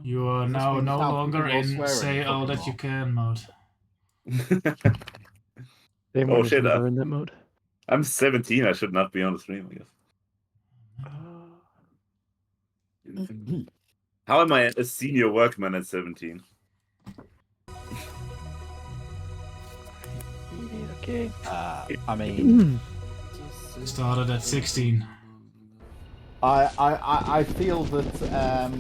You are now no longer in say all that you can mode. Oh shit! In that mode. I'm 17. I should not be on the stream, I guess. How am I a senior workman at 17? Okay. I mean, started at 16. I feel that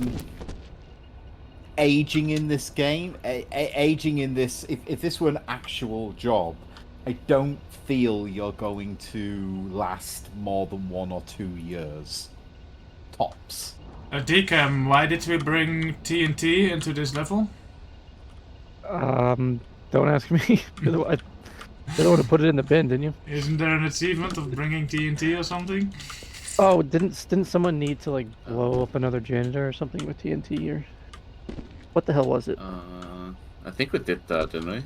aging in this game, aging in this, if this were an actual job, I don't feel you're going to last more than 1 or 2 years, tops. Decam, why did we bring TNT into this level? Don't ask me. They don't want to put it in the bin, didn't you? Isn't there an achievement of bringing TNT or something? Oh, didn't someone need to like blow up another janitor or something with TNT or what the hell was it? I think we did that, didn't we?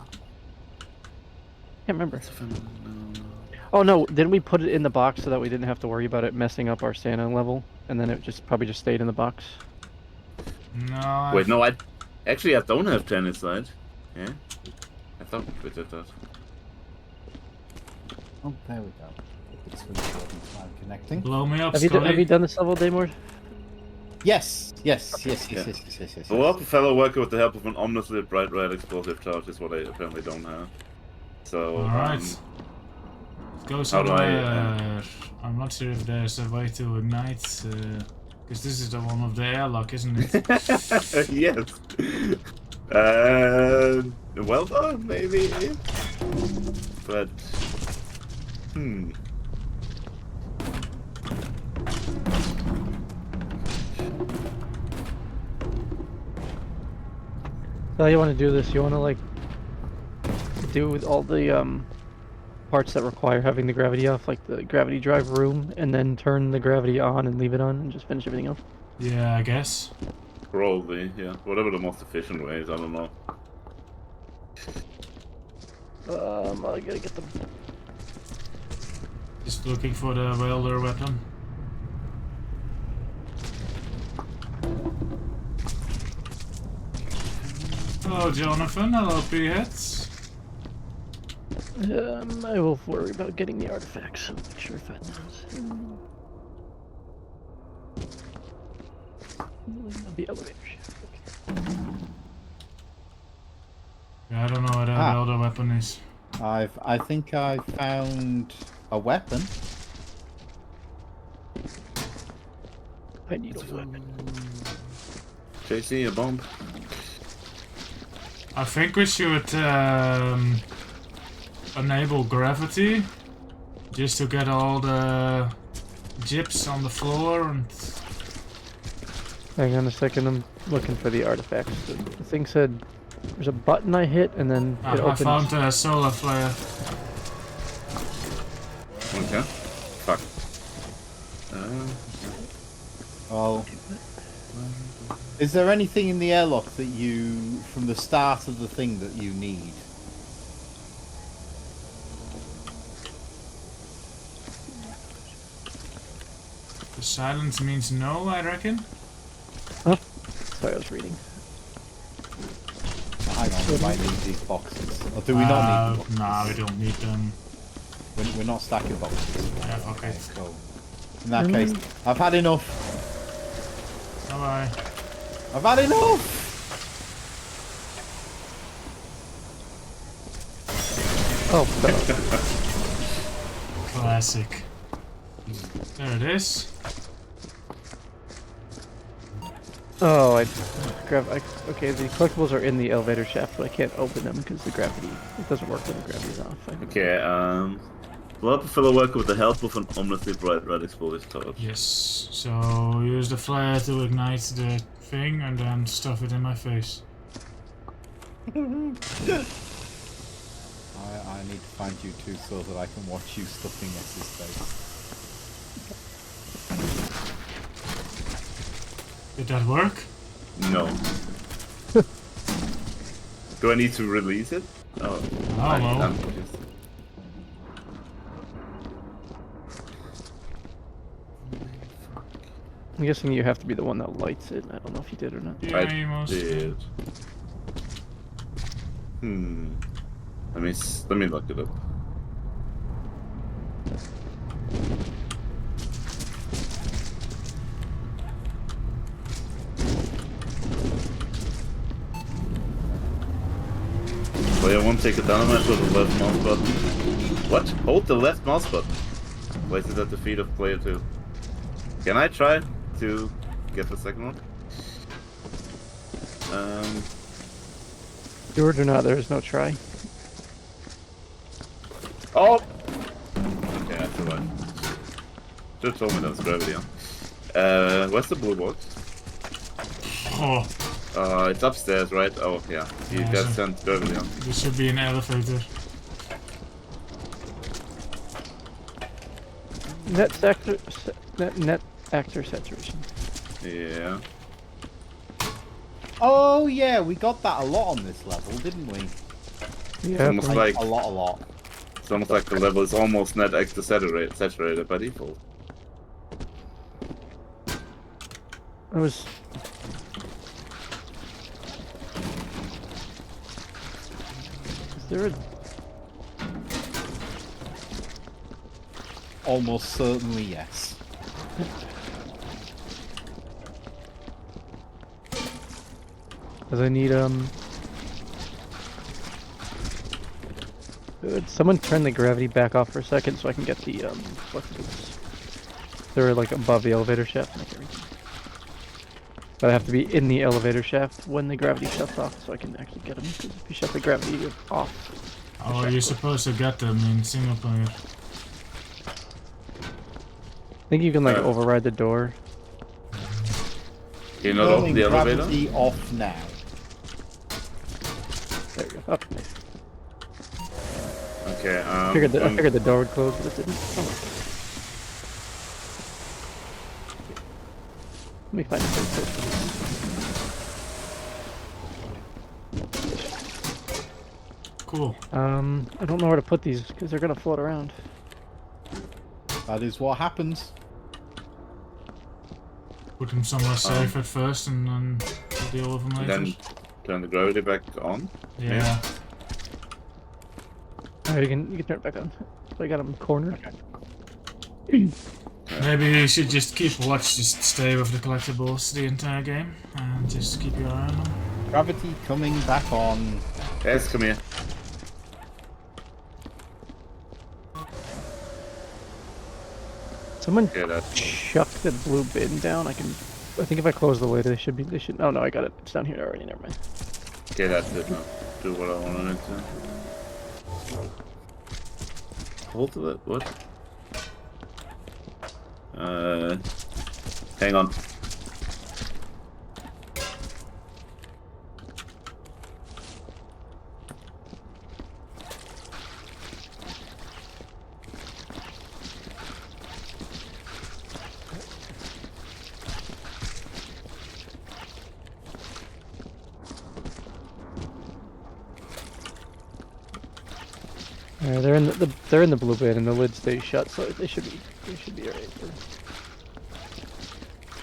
Can't remember. Oh no, didn't we put it in the box so that we didn't have to worry about it messing up our stamina level, and then it probably just stayed in the box? No. Wait, no, I don't have tennis-side. Yeah, I thought we did that. Oh, there we go. It's really connecting. Blow me up, have you done this level, DaeMord? Yes. Blow up a fellow worker with the help of an ominously bright red explosive charge is what I apparently don't have. So, alright. Go somewhere. I'm not sure if there's a way to ignite, because this is the one of the airlock, isn't it? Yes. Well done, maybe. But, So how you want to do this? You want to like do with all the parts that require having the gravity off, like the gravity drive room, and then turn the gravity on and leave it on, and just finish everything else? Yeah, I guess. Probably, yeah. Whatever the most efficient way is, I don't know. I gotta get them. Just looking for the welder weapon. Hello, Jonathan. Hello, P-heads. I will worry about getting the artifacts. I'll make sure if that knows. The elevator shaft. Okay. Yeah, I don't know what the welder weapon is. I think I found a weapon. I need a weapon. JC, a bomb. I think we should enable gravity just to get all the gyps on the floor and... Hang on a second, I'm looking for the artifacts. The thing said there's a button I hit and then it opens. I found a solar flare. Okay. Fuck. Oh. Is there anything in the airlock that you, from the start of the thing, that you need? The silence means no, I reckon. Huh? Sorry, I was reading. Hang on, we might need these boxes. Or do we not need the boxes? Nah, we don't need them. We're not stacking boxes. Yeah, okay. Cool. In that case, I've had enough. Bye-bye. I've had enough! Oh, Classic. There it is. oh, okay, the collectibles are in the elevator shaft, but I can't open them because the gravity, it doesn't work when the gravity's off. Okay, blow up a fellow worker with the help of an ominously bright red explosive torch. Yes, so use the flare to ignite the thing and then stuff it in my face. I need to find you two so that I can watch you stuffing S's face. Did that work? No. Do I need to release it? Oh, no. I'm guessing you have to be the one that lights it. I don't know if you did or not. Yeah, I you must. did. Let me look it up. Player 1, take a dynamite with the left mouse button. What? Hold the left mouse button. Place it at the feet of player 2. Can I try to get the second one? Yours or not, there is no try. Oh! Okay, that's the right. Just told me that was gravity, huh? Where's the blue box? Oh, It's upstairs, right? Oh, yeah. You Yeah, got so- sent gravity, huh? there should be an elevator. Net actor saturation. Yeah. Oh yeah, we got that a lot on this level, didn't we? Yeah, Almost like, like A lot. it's almost like the level is almost net extra saturated by default. I was. Is there a? Almost certainly yes. Cause I need Good. Someone turn the gravity back off for a second so I can get the collectibles. They're like above the elevator shaft. And I can't reach them. But I have to be in the elevator shaft when the gravity shuts off so I can actually get them. Because if you shut the gravity off, Oh, you're supposed to get them in single player. I think you can like override the door. Can you not open Turning the elevator? gravity off now. There you go. Oh, nice. Okay, I figured the door would close, but it didn't. Oh. Let me find a safe place for this. Cool. I don't know where to put these because they're gonna float around. That is what happens. Put them somewhere safe at first and then we'll deal with them later. then turn the gravity back on. Yeah. Alright, you can turn it back on. So I got them cornered. Maybe you should just keep watch, just stay with the collectibles the entire game and just keep your eye on them. Gravity coming back on. Yes, come here. Someone Yeah, that. chuck the blue bin down. I think if I close the lid, they should. Oh no, I got it. It's down here already. Never mind. Okay, that's it now. Do what I wanted to. Hold it. What? Hang on. They're in the blue bin, and the lid stays shut, so they should be alright for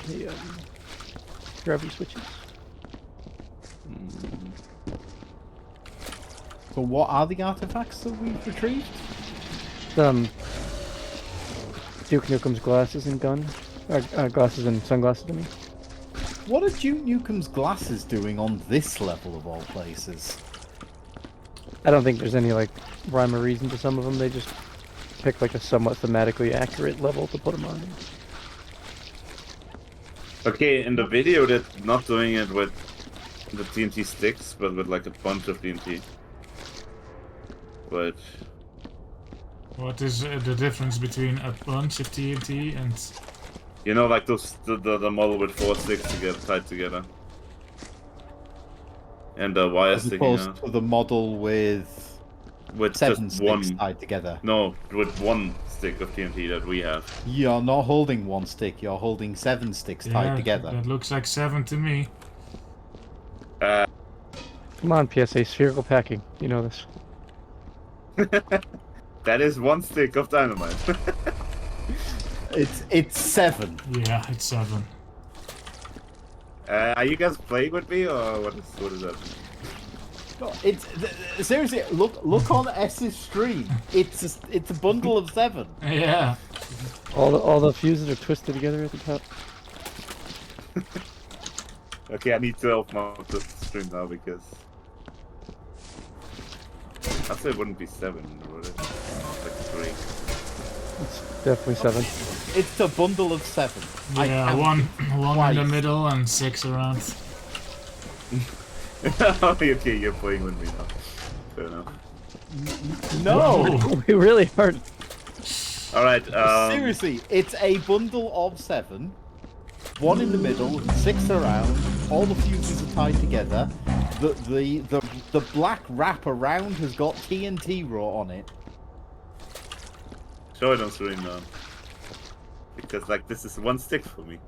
the gravity switches. So what are the artifacts that we've retrieved? Duke Nukem's glasses and gun, glasses and sunglasses. I mean, What are Duke Nukem's glasses doing on this level of all places? I don't think there's any like rhyme or reason to some of them. They just pick like a somewhat thematically accurate level to put them on. Okay, in the video, they're not doing it with the TNT sticks, but with like a bunch of TNT. But What is the difference between a bunch of TNT and... you know, like those the model with 4 sticks together, tied together, and the wire As sticking opposed out to the model with with 7 just sticks one. tied together. No, with 1 stick of TNT that we have. You're not holding 1 stick, you're holding 7 sticks tied together. That looks like 7 to me. Come on, PSA spherical packing. You know this. That is 1 stick of dynamite. It's 7. Yeah, it's 7. Are you guys playing with me, or what is that? No, it's seriously. Look on S's stream. It's a bundle of 7. Yeah. All the fuses are twisted together at the top. Okay, I need to open up the stream now because I say it wouldn't be 7, would it? Like 3. It's definitely 7. It's a bundle of 7. Yeah, one in the middle and 6 around. Okay, you're playing with me now. Fair enough. No. We really aren't. Alright, Seriously, it's a bundle of 7. 1 in the middle, 6 around. All the fuses are tied together. The black wrap around has got TNT raw on it. show it on stream now. Because like this is 1 stick for me.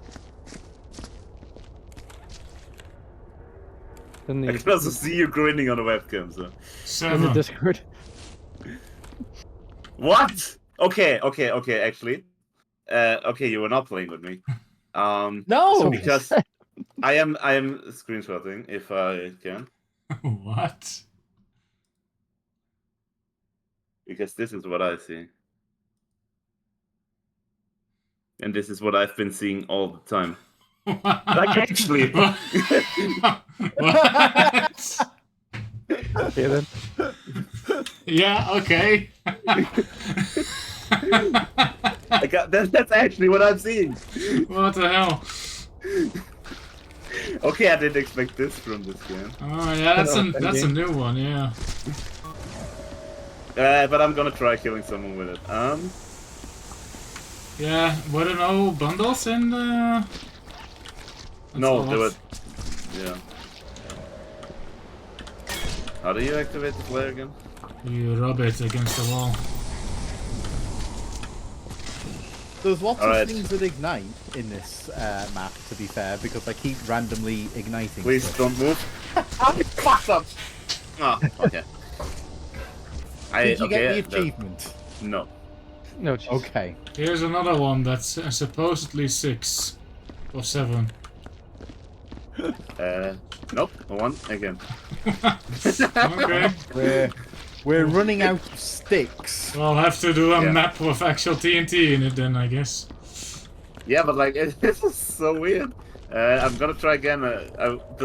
In I can also see you grinning on the webcam, so. in the 7. Discord. What? Okay, actually. Okay, you were not playing with me. No, Because I am screenshotting if I can. What? Because this is what I see. And this is what I've been seeing all the time. What? Like actually. What? Okay then. Yeah, okay. That's actually what I'm seeing. What the hell? Okay, I didn't expect this from this game. Oh yeah, that's a new one, yeah. But I'm gonna try killing someone with it. Yeah, were there no bundles in the... No, there were. Yeah. How do you activate the flare again? You rub it against the wall. there's lots Alright. of things that ignite in this map, to be fair, because I keep randomly igniting. Please stuff. don't move. I fucked up. Oh, okay. Did you okay, get the achievement? No. No, jeez. Okay. Here's another one that's supposedly 6 or 7. Nope. 1 again. Okay. We're running out of sticks. Well, I'll have to do a Yeah. map with actual TNT in it then, I guess. Yeah, but like this is so weird. I'm gonna try again.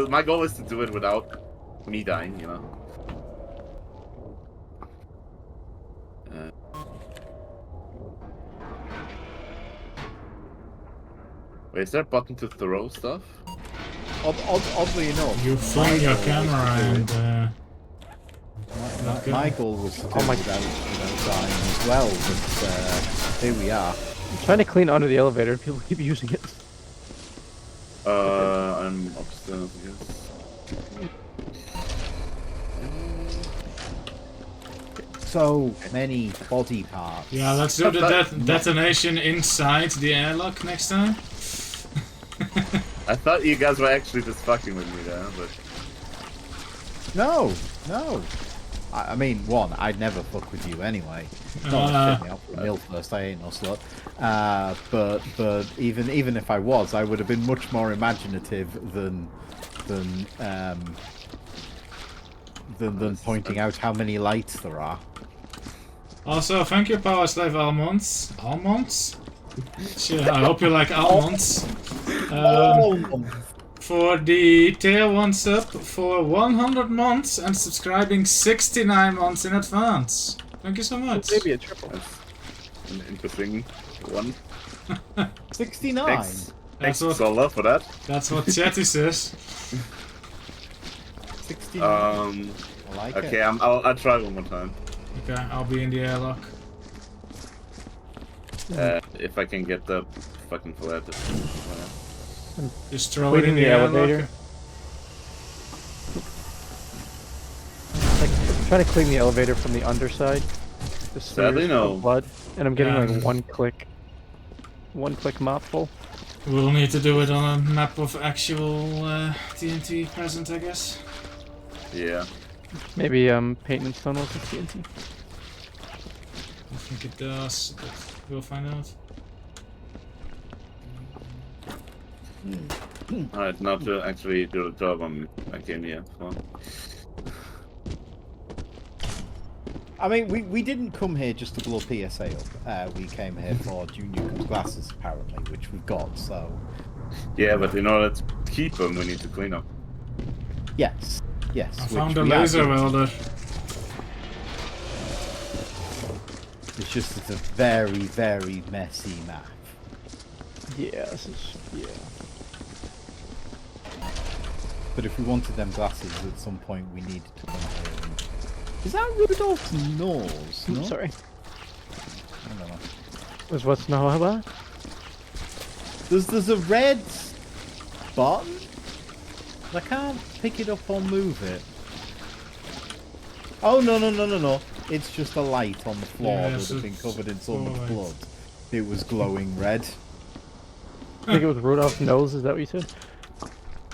My goal is to do it without me dying, you know. Wait, is there a button to throw stuff? Oddly enough, You fling your camera and... my goal was to do Oh my- it without dying as well, but here we are. I'm trying to clean under the elevator and people keep using it. I'm upstairs, I guess. So many body parts. Yeah, let's do the detonation inside the airlock next time. I thought you guys were actually just fucking with me there, but No. I mean, one, I'd never fuck with you anyway. Not set me up for a meal first. I ain't no slut. But even if I was, I would have been much more imaginative than pointing out how many lights there are. Also, thank you, PowerSlaveAlfons. Almonds? Shit, I hope you like almonds. For the tier 1 sub for 100 months and subscribing 69 months in advance. Thank you so much. Maybe a triple. that's an interesting one. 69. Thanks, That's what, Sola, for that. that's what Chatty says. 69. I like Okay, it. I'll try one more time. Okay, I'll be in the airlock. If I can get the fucking flare. Just throw it in Cleaning the the airlock. elevator. Like, I'm trying to clean the elevator from the underside. The Sadly, smears no. of blood, and I'm getting Yeah. like one click mopful. We'll need to do it on a map of actual TNT present, I guess. Yeah. Maybe paint and stone with TNT. I think it does, but we'll find out. Alright, now to actually do the job I came here for. I mean, we didn't come here just to blow PSA up. We came here for Newcomb's glasses, apparently, which we've got, so... Yeah, but in order to keep them, we need to clean up. Yes, yes. I which found a we laser actually- welder. It's just it's a very, very messy map. Yeah, this is yeah. But if we wanted them glasses, at some point we needed to come here and... Is that Rudolph's nose? I'm No? sorry. I don't know. Was what's no about? There's a red button? I can't pick it up or move it. Oh, no. It's just a light on the floor Yes, that had been it's covered in someone's alright. blood. It was glowing red. I think it was Rudolph's nose. Is that what you said?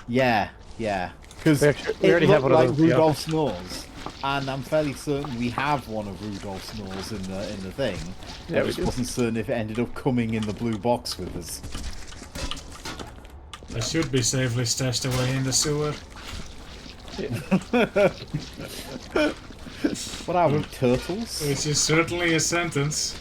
Yeah. Because We it already have looked one of like those, yeah. Rudolph's nose. And I'm fairly certain we have one of Rudolph's nose in the thing. Yeah, I we just do. wasn't certain if it ended up coming in the blue box with us. They should be safely stashed away in the sewer. What are we, turtles? Which is certainly a sentence.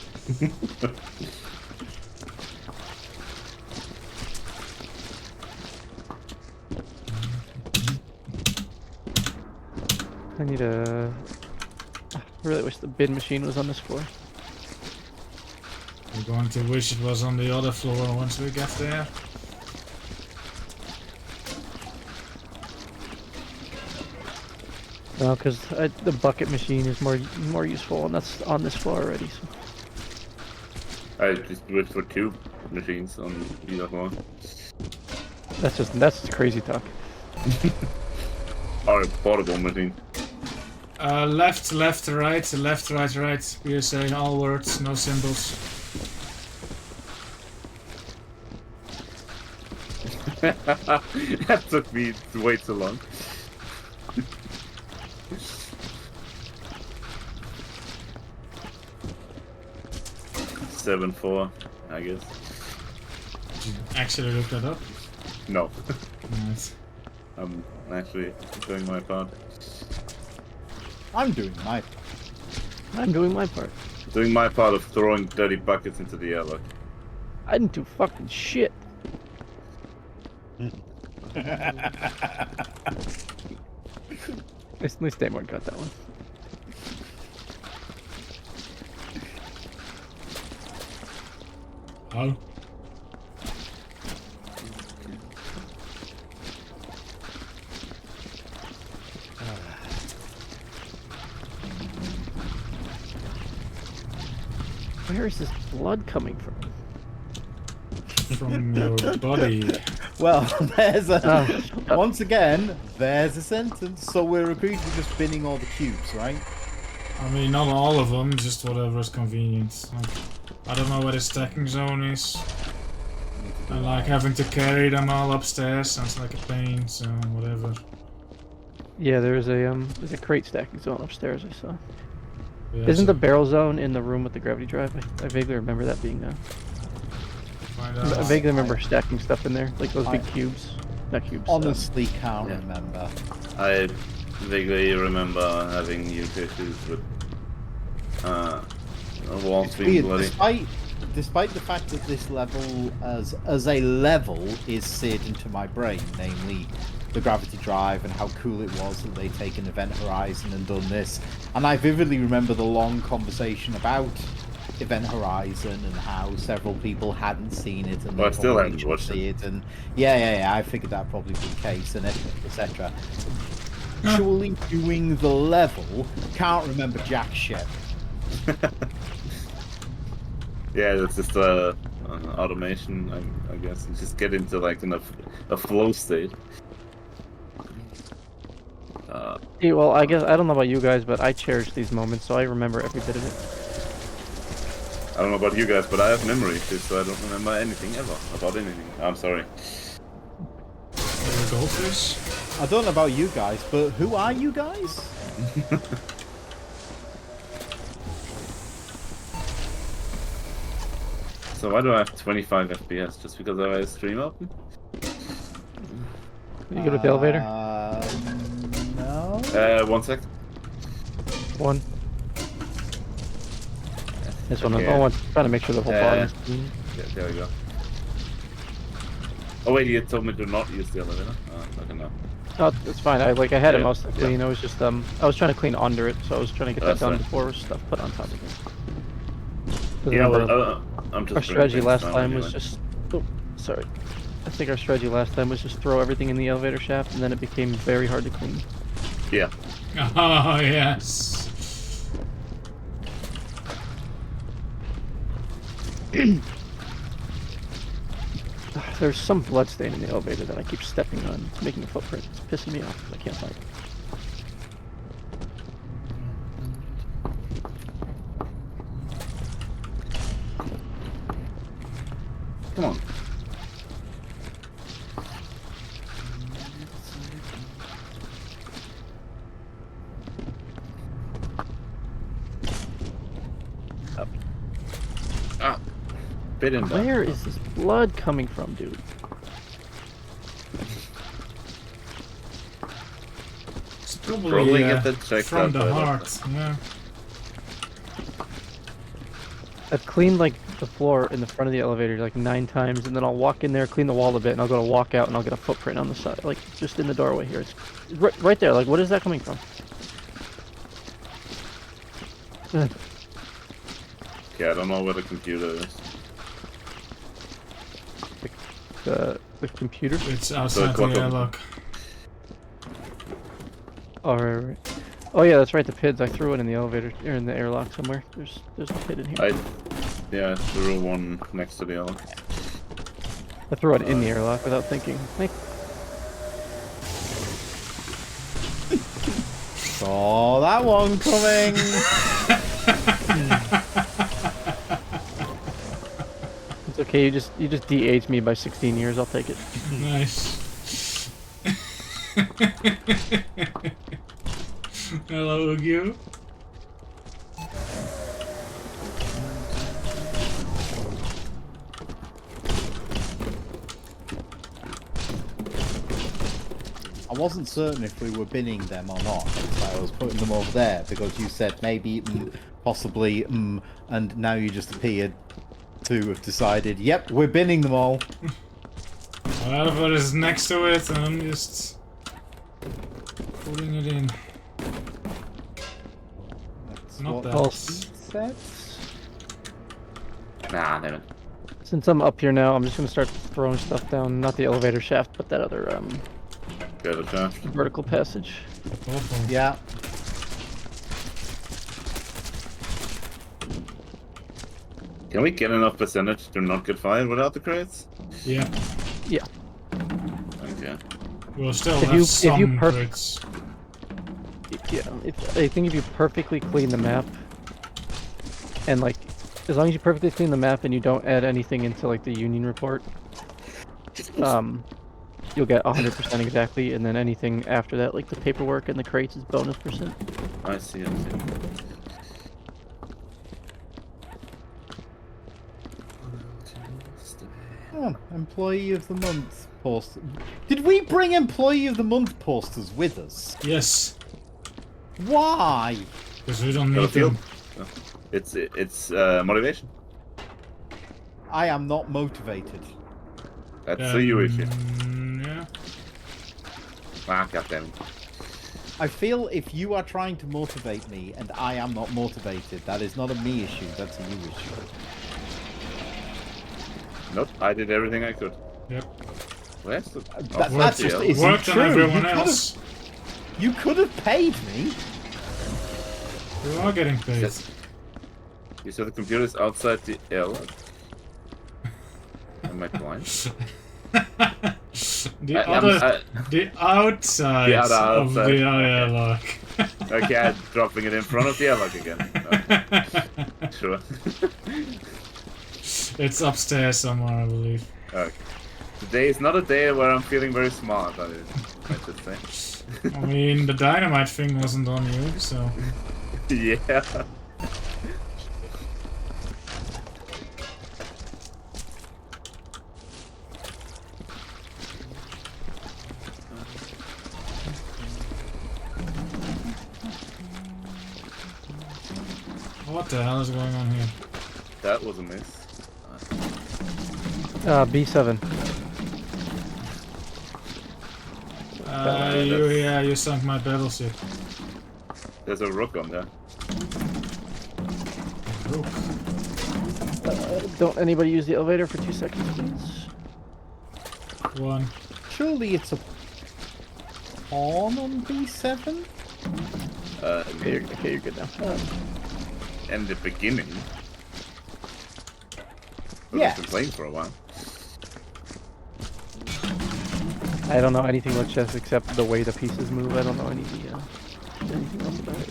I need a. I really wish the bin machine was on this floor. We're going to wish it was on the other floor once we get there. No, because the bucket machine is more useful, and that's on this floor already. So. I just do it for 2 machines on either one. That's just crazy talk. Or a portable machine. Left, right, left, right. We are saying all words, no symbols. That took me way too long. Seven 4, I guess. Did you actually look that up? No, Nice. I'm actually doing my part. I'm doing my... I'm doing my part. Doing my part of throwing dirty buckets into the air. Like, I didn't do fucking shit. At least DaeMord got that one. Oh. Where is this blood coming from? From your body. Well, there's a... Oh, Once again, there's a sentence. So we're agreed with just binning all the cubes, right? I mean, not all of them, just whatever is convenient. Like, I don't know where the stacking zone is. And like having to carry them all upstairs sounds like a pain, so whatever. yeah, there's a crate stacking zone upstairs. I saw. Yeah, Isn't so the barrel zone in the room with the gravity drive? I vaguely remember that being find I out. vaguely remember stacking stuff in there, like those big cubes. Not cubes. Honestly, can't yeah. remember. I vaguely remember having UK issues with walls being Weird. bloody. Despite the fact that this level, as a level, is seared into my brain, namely the gravity drive and how cool it was that they'd taken Event Horizon and done this, and I vividly remember the long conversation about Event Horizon and how several people hadn't seen it and Well, I they still probably haven't should watched see it. And yeah, I figured that'd probably be the case, and etc. Actually doing the level, can't remember jack shit. Yeah, that's just automation, I guess. You just get into like a flow state. Yeah, well, I guess I don't know about you guys, but I cherish these moments, so I remember every bit of it. I don't know about you guys, but I have memory issues, so I don't remember anything ever about anything. I'm sorry. The goldfish? I don't know about you guys, but who are you guys? So why do I have 25 FPS? Just because I have a stream open? Are you good with the elevator? No. 1 sec. One. This one. Okay. Oh, I'm trying to make sure the whole bottom is clean. Yeah, there we go. Oh wait, you told me to not use the elevator. Okay, no. Oh, it's fine. I had it Yeah, mostly clean. I was just I was trying to clean under it, so I was trying to get that That's done fine. before stuff put on top of it. 'Cause Yeah, remember, well, I'm just. our strategy bringing last things time down was anyway. just. Oh, sorry. I think our strategy last time was just throw everything in the elevator shaft, and then it became very hard to clean. Yeah. Oh, yes. There's some blood stain in the elevator that I keep stepping on. It's making a footprint. It's pissing me off 'cause I can't find it. Come on. Up. Ah. Bit in there. Where is this blood coming from, dude? It's Probably probably get that checked from out the by the- heart. Yeah. I've cleaned like the floor in the front of the elevator like 9 times, and then I'll walk in there, clean the wall a bit, and I'll go to walk out, and I'll get a footprint on the side, like just in the doorway here. It's right there. Like, what is that coming from? Okay, I don't know where the computer is. The computer. It's outside the clock open. airlock. Oh, right. Oh yeah, that's right. The PIDs. I threw it in the elevator or in the airlock somewhere. There's a PID in here. Yeah, I threw one next to the other. I threw it in the airlock without thinking. Saw that one coming. It's okay. You just de-aged me by 16 years. I'll take it. Nice. Hello, Hugh. I wasn't certain if we were binning them or not, so I was putting them over there because you said maybe, possibly, and now you just appeared to have decided, yep, we're binning them all. Whatever is next to it, and I'm just putting it in. That's Not what that. Well, he said. Nah, never. since I'm up here now, I'm just gonna start throwing stuff down. Not the elevator shaft, but that other Go to church. vertical passage. Awful. Yeah. Can we get enough percentage to not get fired without the crates? Yeah. Yeah. Okay. We'll still If have you some perfect- crits. Yeah. I think if you perfectly clean the map, and like, as long as you perfectly clean the map and you don't add anything into like the union report, you'll get 100% exactly, and then anything after that, like the paperwork and the crates, is bonus percent. I see. Oh, Employee of the Month poster. Did we bring Employee of the Month posters with us? Yes. Why? Because we don't Got a need field? them. It's motivation. I am not motivated. That's a you issue. Yeah. Ah, goddamn. I feel if you are trying to motivate me and I am not motivated, that is not a me issue, that's a you issue. Nope, I did everything I could. Yep. Where's the... That's just yeah. isn't Worked on true. everyone else. You could have paid me. You are getting paid. Yes. You said the computer's outside the airlock. Am I blind? The I'm- other, the outside The other of outside. the airlock. Okay, I'm dropping it in front of the airlock again. Oh, sure. It's upstairs somewhere, I believe. Okay. Today is not a day where I'm feeling very smart, I should say. I mean, the dynamite thing wasn't on you, so... Yeah. What the hell is going on here? That was a miss. B7. You sunk my battleship. There's a rook on there. Rook. Don't anybody use the elevator for 2 seconds, please. One. Surely it's a pawn on B7? Okay, you're good now. In the beginning. But Yeah. I've been playing for a while. I don't know anything about chess except the way the pieces move. I don't know anything else about it.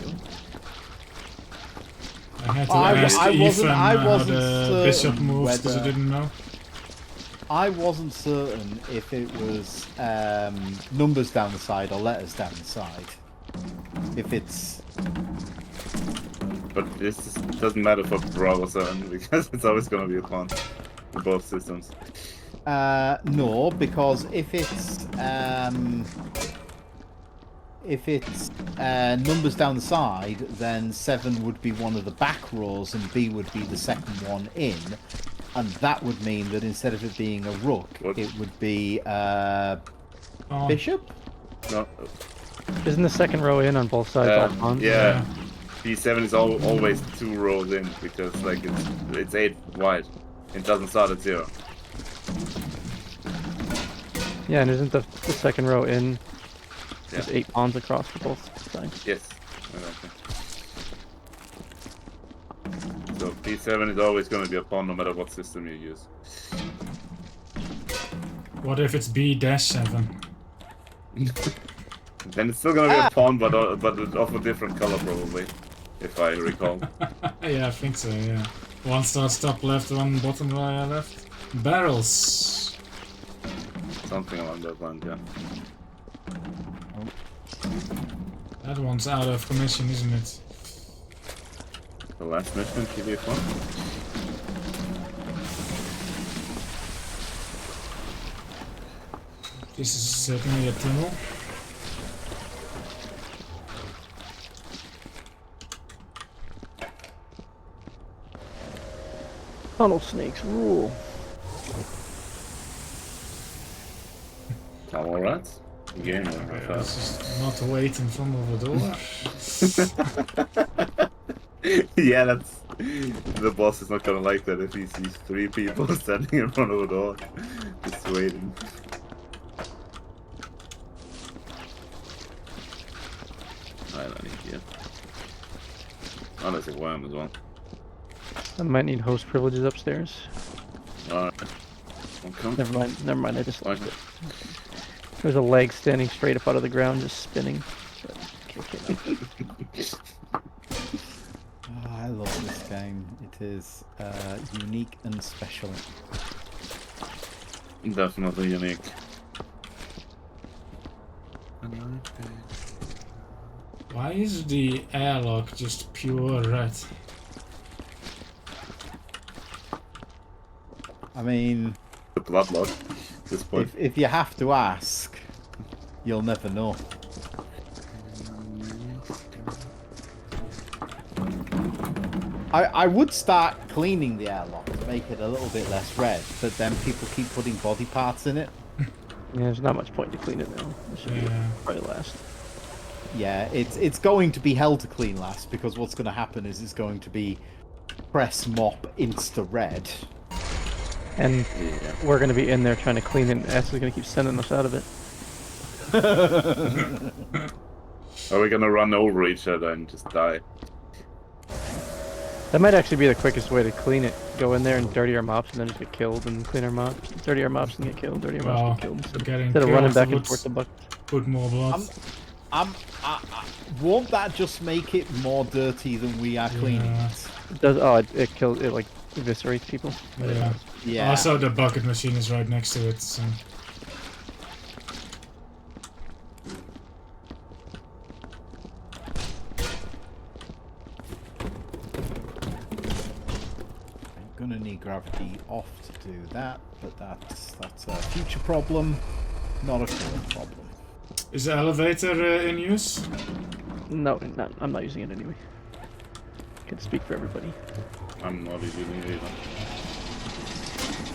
I had to I ask wasn't- Ethan I how wasn't the bishop certain moves because I whether- didn't know. I wasn't certain if it was numbers down the side or letters down the side. If it's... But this doesn't matter for Bravo 7 because it's always going to be a pawn in both systems. No, because if it's numbers down the side, then 7 would be one of the back rows and B would be the second one in, and that would mean that instead of it being a rook, it would be bishop. No. Isn't the second row in on both sides all pawns? Yeah. B7 is always 2 rows in because like it's 8 wide. It doesn't start at 0. Yeah, and isn't the second row in just Yeah. 8 pawns across for both sides? Yes. Exactly. So B7 is always going to be a pawn no matter what system you use. What if it's B-7? Then it's still going to be a pawn, but of a different color probably, if I recall. Yeah, I think so, yeah. One starts top left, one bottom right left. Barrels. Something along that line, yeah. That one's out of commission, isn't it? The last mission, TV1. This is certainly a tunnel. Tunnel snakes rule. Tunnel rats? Game Yeah, just not wait in front of the door. Yeah, that's... The boss is not gonna like that if he sees 3 people standing in front of a door. Just waiting. I don't need you. Unless it worm as well. I might need host privileges upstairs. Alright. Okay. Never mind, I just Okay. There's a leg standing straight up out of the ground, just spinning. But, okay, no. Oh, I love this game. It is unique and special. Definitely unique. Why is the airlock just pure red? I mean, The bloodlock at this point. if you have to ask, you'll never know. I would start cleaning the airlock to make it a little bit less red, but then people keep putting body parts in it. Yeah, there's not much point to clean it now. It should be Yeah. probably last. Yeah, it's going to be hell to clean last, because what's going to happen is it's going to be press mop insta red. And Yeah. we're gonna be in there trying to clean it, and S is gonna keep sending us out of it. Are we gonna run over each other and just die? That might actually be the quickest way to clean it. Go in there and dirty our mops and then just get killed and clean our mops. Dirty our mops and get killed, dirty our mops and Well, get killed. getting Instead of running killed back and would forth the bucket. put more blood. Won't that just make it more dirty than we are cleaning Yeah. it? It does, it kills, it like eviscerates people. Yeah. Yeah. Also, the bucket machine is right next to it, so... I'm gonna need gravity off to do that, but that's a future problem, not a current problem. Is the elevator in use? No, I'm not using it anyway. can speak for everybody. I'm not using it either.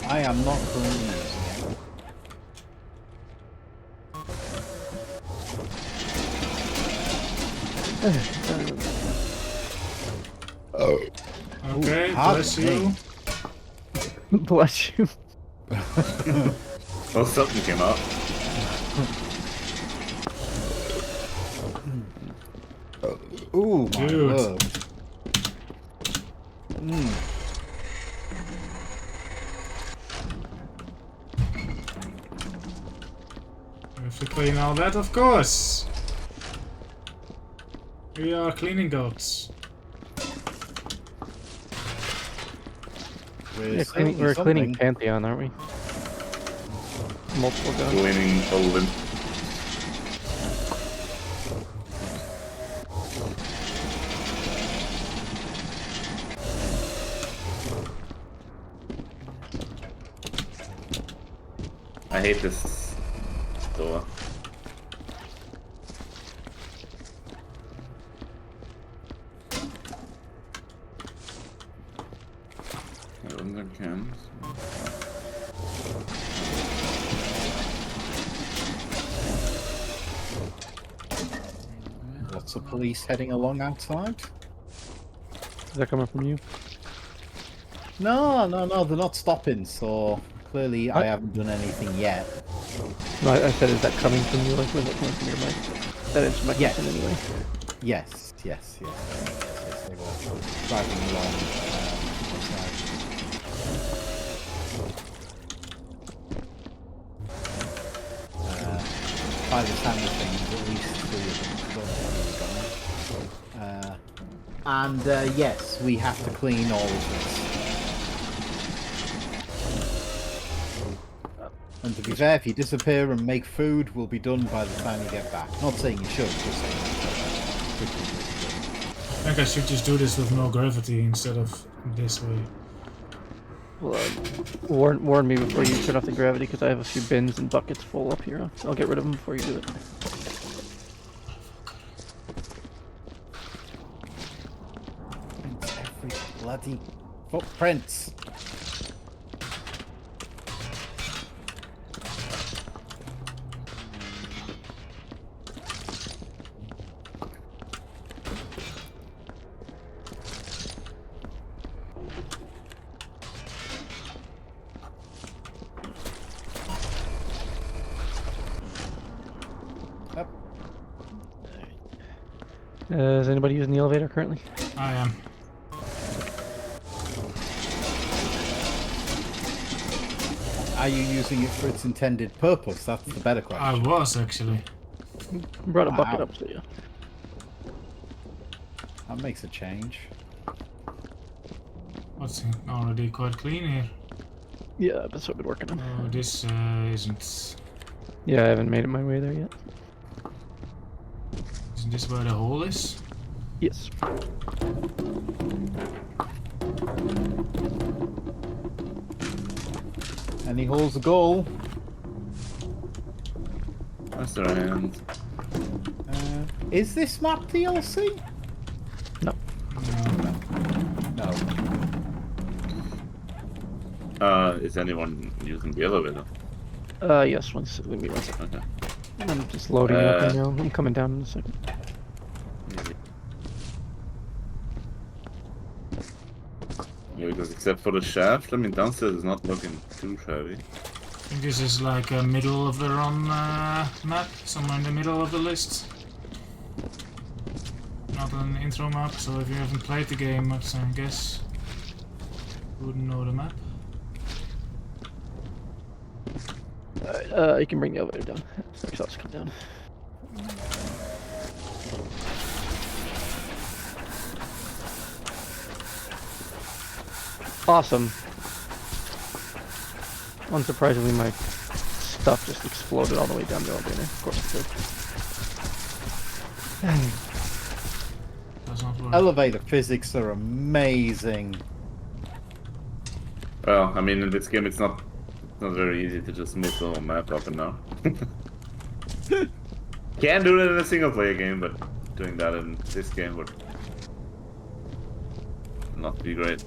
I am not currently using it. Okay, Ooh, bless you. Bless you. Oh, something came out. Ooh, my Dude. word. We have to clean all that, of course. We are cleaning goats. Yeah, we're cleaning Pantheon, aren't we? Multiple guns. Cleaning Olin. I hate this door. I don't think I can. Lots of police heading along outside. Is that coming from you? No, they're not stopping, so clearly I What? haven't done anything yet. No, I said, is that coming from you? Like, was it coming from your mic? That answers my Yes. question anyway. Yes, they were driving along outside. By the sound of things, at least 3 of them don't know where they're going. Yes, we have to clean all of this. And to be fair, if you disappear and make food, we'll be done by the time you get back. Not saying you should, just saying quickly. I think I should just do this with no gravity instead of this way. Well, warn me before you turn off the gravity, because I have a few bins and buckets full up here. I'll get rid of them before you do it. Every bloody footprints. Is anybody using the elevator currently? I am. Are you using it for its intended purpose? That's the better question. I was actually. Brought a bucket Wow. up to you. That makes a change. What's already quite clean here? Yeah, that's what I've been working on. Oh, this isn't. Yeah, I haven't made it my way there yet. Isn't this where the hole is? Yes. And he holds a goal. That's their hand. Is this map DLC? No. No. Is anyone using the elevator? Yes, let me one second. Okay. I'm just loading up right now. I'm coming down in a second. Easy. Yeah, because except for the shaft, I mean, downstairs is not looking too shabby. I think this is like a middle of the run map, somewhere in the middle of the list. Not an intro map, so if you haven't played the game much, I guess you wouldn't know the map. Alright, you can bring the elevator down. Exhaust come down. Awesome. Unsurprisingly, my stuff just exploded all the way down the elevator. Of course it did. Does not work. Elevator physics are amazing. Well, I mean, in this game, it's not very easy to just move the whole map up and down. Can do it in a single player game, but doing that in this game would not be great.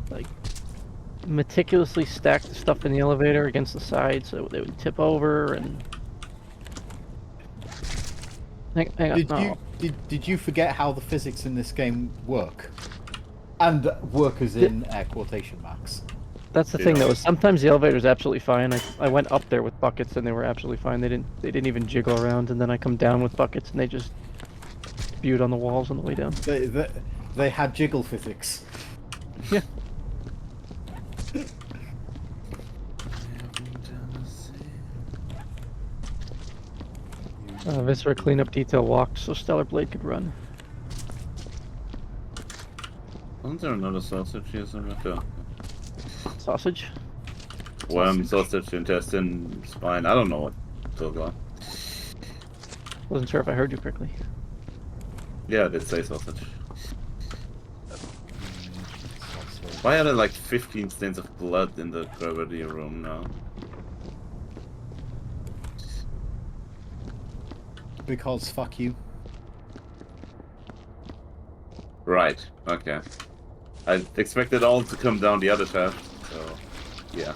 Like, meticulously stack the stuff in the elevator against the side so they would tip over and... Hang on, no. Did you forget how the physics in this game work? And work as in air quotation marks. That's the thing though, is sometimes the elevator's absolutely fine. I went up there with buckets and they were absolutely fine. They didn't even jiggle around, and then I come down with buckets and they just spewed on the walls on the way down. They had jiggle physics. Yeah. Viscera cleanup detail walked so Stellar Blade could run. Wasn't there another sausage here somewhere? No. Sausage? Worm, sausage, intestine, spine. I don't know what to talk about. Wasn't sure if I heard you correctly. Yeah, I did say sausage. Why are there like 15 stains of blood in the gravity room now? Because fuck you. Right, okay. I expected all to come down the other shaft, so yeah.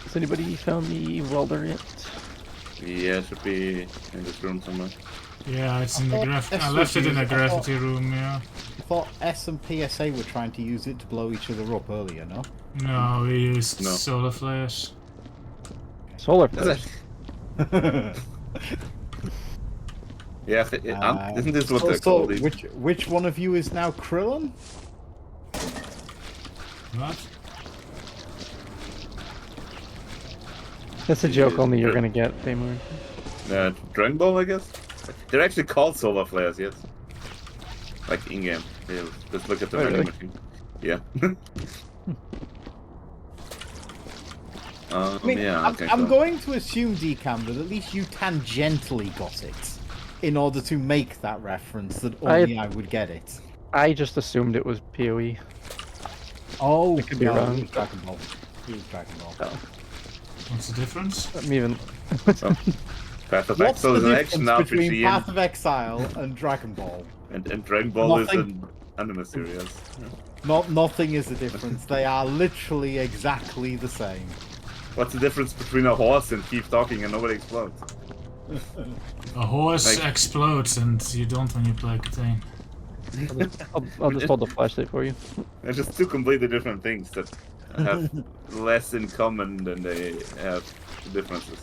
Has anybody found the welder yet? Yeah, it should be in this room somewhere. Yeah, it's in the I left it in the gravity room, yeah. I thought S and PSA were trying to use it to blow each other up earlier, no? No, we used solar flares. Solar flares? Yeah, isn't this what they're called? Which one of you is now Krillin? What? That's a joke only you're gonna get, DaeMord. Dragon Ball, I guess? They're actually called solar flares, yes. Like in-game. Yeah, just look at the vending machine. Yeah. I mean, yeah, I'm going to assume, Decam, that at least you tangentially got it in order to make that reference, that only I would get it. I just assumed it was PoE. Oh, I could be wrong. It was Dragon Ball. It was Dragon Ball. Oh. What's the difference? I'm even... Path of What's Exile the is an difference action between RPG, Path of Exile and Dragon Ball? and Dragon Ball is Nothing. an anime series. Nothing is the difference. They are literally exactly the same. What's the difference between a horse and keep talking and nobody explodes? A horse Like- explodes and you don't when you play Catan. I'll just hold the flashlight for you. They're just two completely different things that have less in common than they have differences.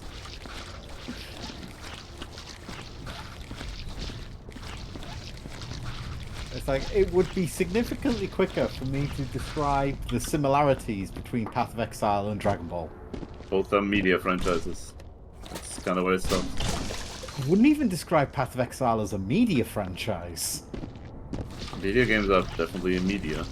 It's like, it would be significantly quicker for me to describe the similarities between Path of Exile and Dragon Ball. Both are media franchises. That's kind of where it stops. I wouldn't even describe Path of Exile as a media franchise. Video games are definitely a media.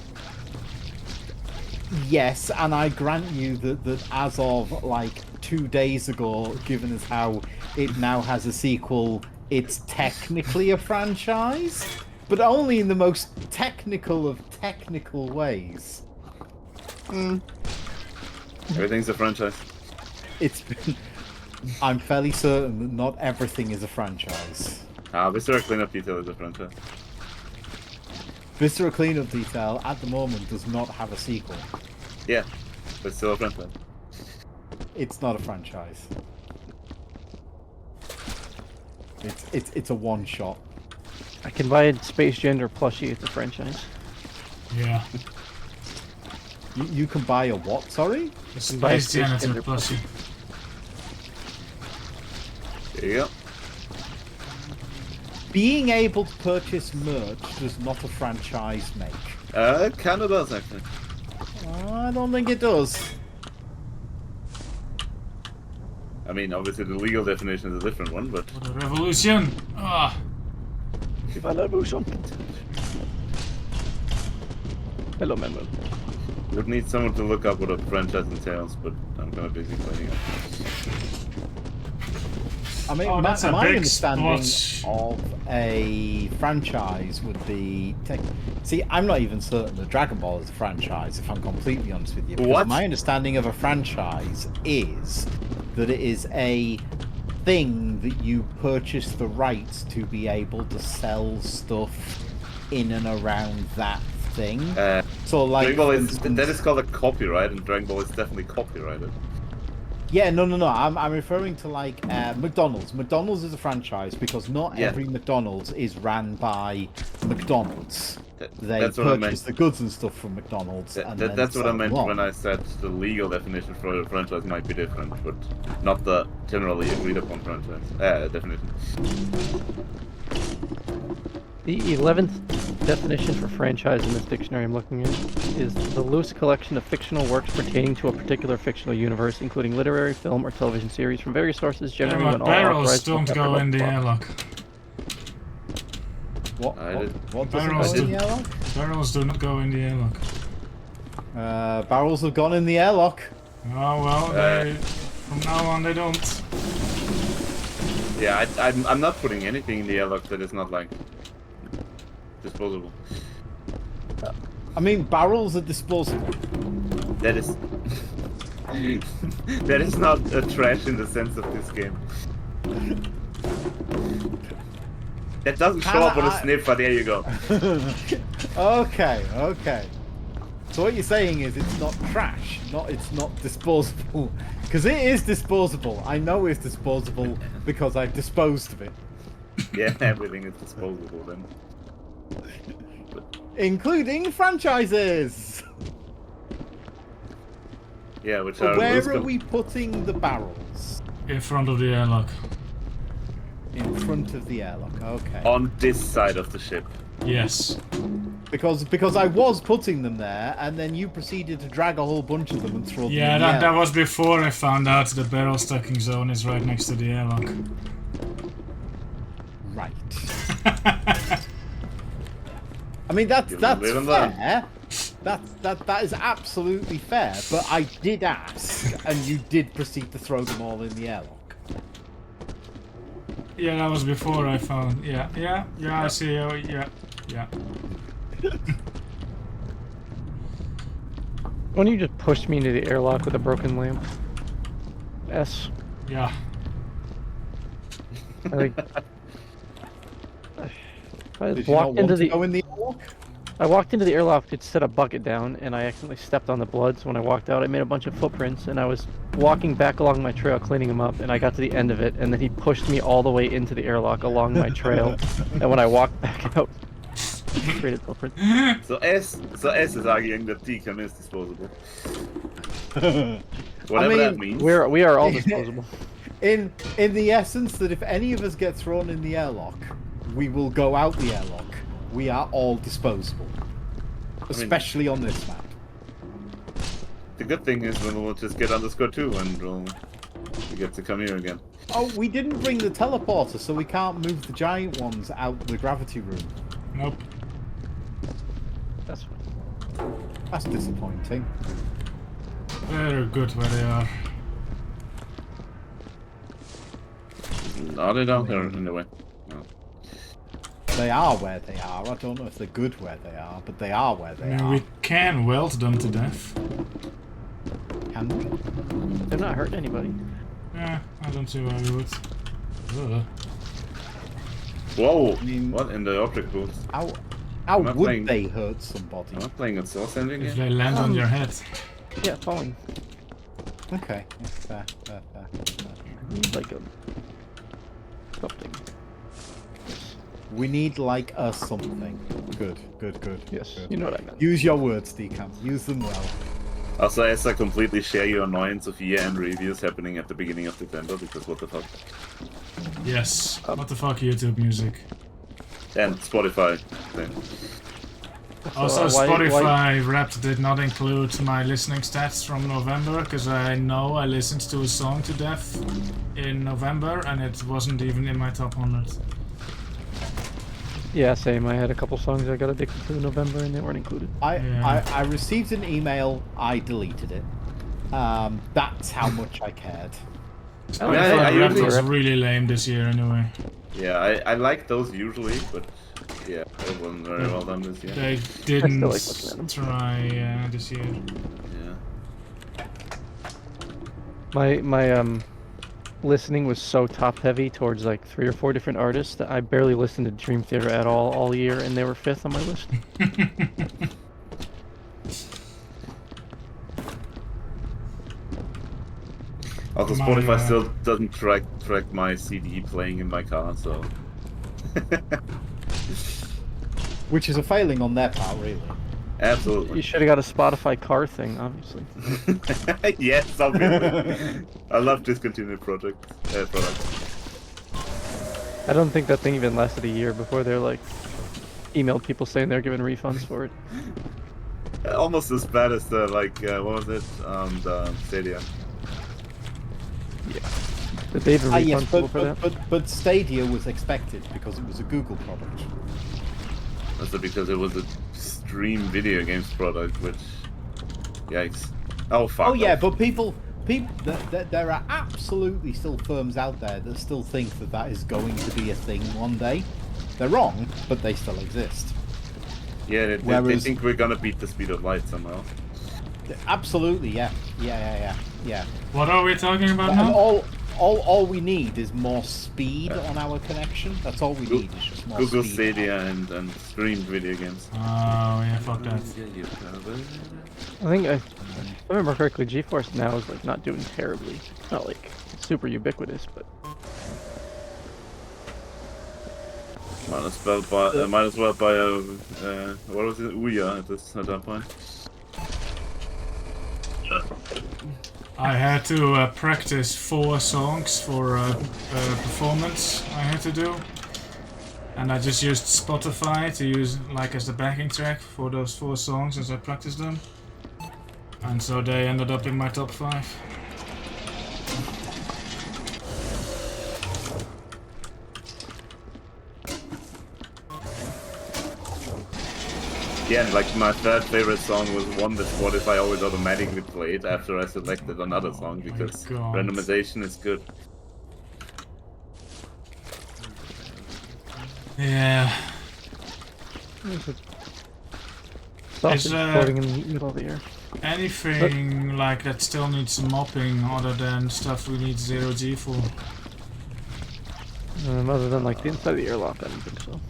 Yes, and I grant you that as of like 2 days ago, given as how it now has a sequel, it's technically a franchise, but only in the most technical of technical ways. Everything's a franchise. It's been... I'm fairly certain that not everything is a franchise. Viscera Cleanup Detail is a franchise. Viscera Cleanup Detail, at the moment, does not have a sequel. Yeah, but still a franchise. It's not a franchise. It's a one-shot. I can buy a Space Gender plushie at the franchise. Yeah. You can buy a what, sorry? The Buy a Space Space Janitor Janitor plushie. There you go. Being able to purchase merch does not a franchise make. It kind of does, actually. I don't think it does. I mean, obviously the legal definition is a different one, but... What a revolution! Ah! Hello, Manuel. Would need someone to look up what a franchise entails, but I'm kind of busy playing it. I mean, Oh, that's a my big understanding spot. of a franchise would be... See, I'm not even certain that Dragon Ball is a franchise, if I'm completely honest with you. Because What? my understanding of a franchise is that it is a thing that you purchase the rights to be able to sell stuff in and around that thing. So like, Dragon Ball for is, instance- that is called a copyright, and Dragon Ball is definitely copyrighted. Yeah, no. I'm referring to like McDonald's. McDonald's is a franchise because not Yeah. every McDonald's is ran by McDonald's. They That's what I meant. purchase the goods and stuff from McDonald's. And then That's what I sell meant them on. when I said the legal definition for a franchise might be different, but not the generally agreed upon franchise definition. The 11th definition for franchise in this dictionary I'm looking at is the loose collection of fictional works pertaining to a particular fictional universe, including literary, film, or television series from various sources, generally Yeah, when but all barrels authorized don't after go both in the plots. airlock. What doesn't Barrels go in do. the airlock? Barrels do not go in the airlock. Barrels have gone in the airlock. Oh well, they, from now on they don't. Yeah, I'm not putting anything in the airlock that is not like disposable. I mean, barrels are disposable. That is that is not a trash in the sense of this game. That doesn't show up on a sniffer. There you go. Okay. So what you're saying is it's not trash, it's not disposable, because it is disposable. I know it's disposable because I've disposed of it, Yeah, everything is disposable then. including franchises. Yeah, which So are where are we putting the barrels? In front of the airlock. In front of the airlock. Okay. on this side of the ship. Yes. Because I was putting them there, and then you proceeded to drag a whole bunch of them and throw them Yeah, in the that airlock. was before I found out the barrel stacking zone is right next to the airlock. Right. I mean that's You fair. live and learn. That is absolutely fair. But I did ask, and you did proceed to throw them all in the airlock. Yeah, that was before I found. Yeah, I see. Oh, yeah. Why don't you just push me into the airlock with a broken lamp? S. Yeah. I think. I Did you not walked want into to the. go in the airlock? I walked into the airlock to set a bucket down, and I accidentally stepped on the blood. So when I walked out, I made a bunch of footprints, and I was walking back along my trail, cleaning them up, and I got to the end of it, and then he pushed me all the way into the airlock along my trail. And when I walked back out, created footprints. So S is arguing that decam is disposable. Whatever I mean, that means. We are all disposable. In the essence that if any of us get thrown in the airlock, we will go out the airlock. We are all disposable, especially on this map. The good thing is we'll just get _2 and we get to come here again. Oh, we didn't bring the teleporter, so we can't move the giant ones out the gravity room. Nope. That's fine. That's disappointing. They're good where they are. Are they down there anyway? No. They are where they are. I don't know if they're good where they are, but they are where I they mean, are. we can weld them to death. Can we? They're not hurting anybody. Yeah, I don't see why we would. Ugh. Whoa! I mean- What in the object booth? How I'm not would playing- they hurt somebody? I'm not playing at Source Engine If yet. they land on your head. Yeah, falling. Okay. Yeah, fair. Like a something. We need like a something. Good. Yes, Good. you know what I meant. Use your words, Decam. Use them well. Also, as I completely share your annoyance of year-end reviews happening at the beginning of December, because what the fuck? Yes. What the fuck, YouTube music? And Spotify thing. Also, why- Spotify Wrapped did not include my listening stats from November, because I know I listened to a song to death in November, and it wasn't even in my top 100. Yeah, same. I had a couple songs I got addicted to in November, and they weren't included. I received an email. I deleted it. That's how much I cared. Spotify I Wrapped usually- was really lame this year anyway. Yeah, I like those usually, but yeah, it wasn't very well done this year. They didn't like looking at them. try this year. Yeah. My listening was so top heavy towards like 3 or 4 different artists that I barely listened to Dream Theater at all year, and they were 5th on my list. Also, Spotify still doesn't track my CD playing in my car, so. Which is a failing on their part, really. Absolutely. You should have got a Spotify car thing, obviously. Yes, obviously. I love discontinued products. I don't think that thing even lasted a year before they're like emailed people saying they're giving refunds for it. Almost as bad as the what was it? The Stadia. Yeah. Did they even refund Yes, people for that? but Stadia was expected because it was a Google product. Also because it was a stream video games product, which, yikes. Oh fuck. Oh yeah, but people, there are absolutely still firms out there that still think that that is going to be a thing one day. They're wrong, but they still exist. Yeah, they think we're gonna beat the speed of light somehow. Absolutely, yeah. What are we talking about And now? all we need is more speed on our connection. That's all we need is just more Google speed. Stadia and streamed video games. Oh yeah, fuck that. I think if I remember correctly, GeForce Now is like not doing terribly. It's not like super ubiquitous, but Might as well buy a what was it, Ouya at that point. I had to practice 4 songs for a performance I had to do, and I just used Spotify to use like as the backing track for those 4 songs as I practiced them, and so they ended up in my top 5. Yeah, and like my third favorite song was one that Spotify always automatically played after I selected another song because God. randomization is good. Yeah. there's a sausage floating in the middle of the air. Anything like that still needs mopping other than stuff we need 0G for? Other than like the inside of the airlock, I don't think so.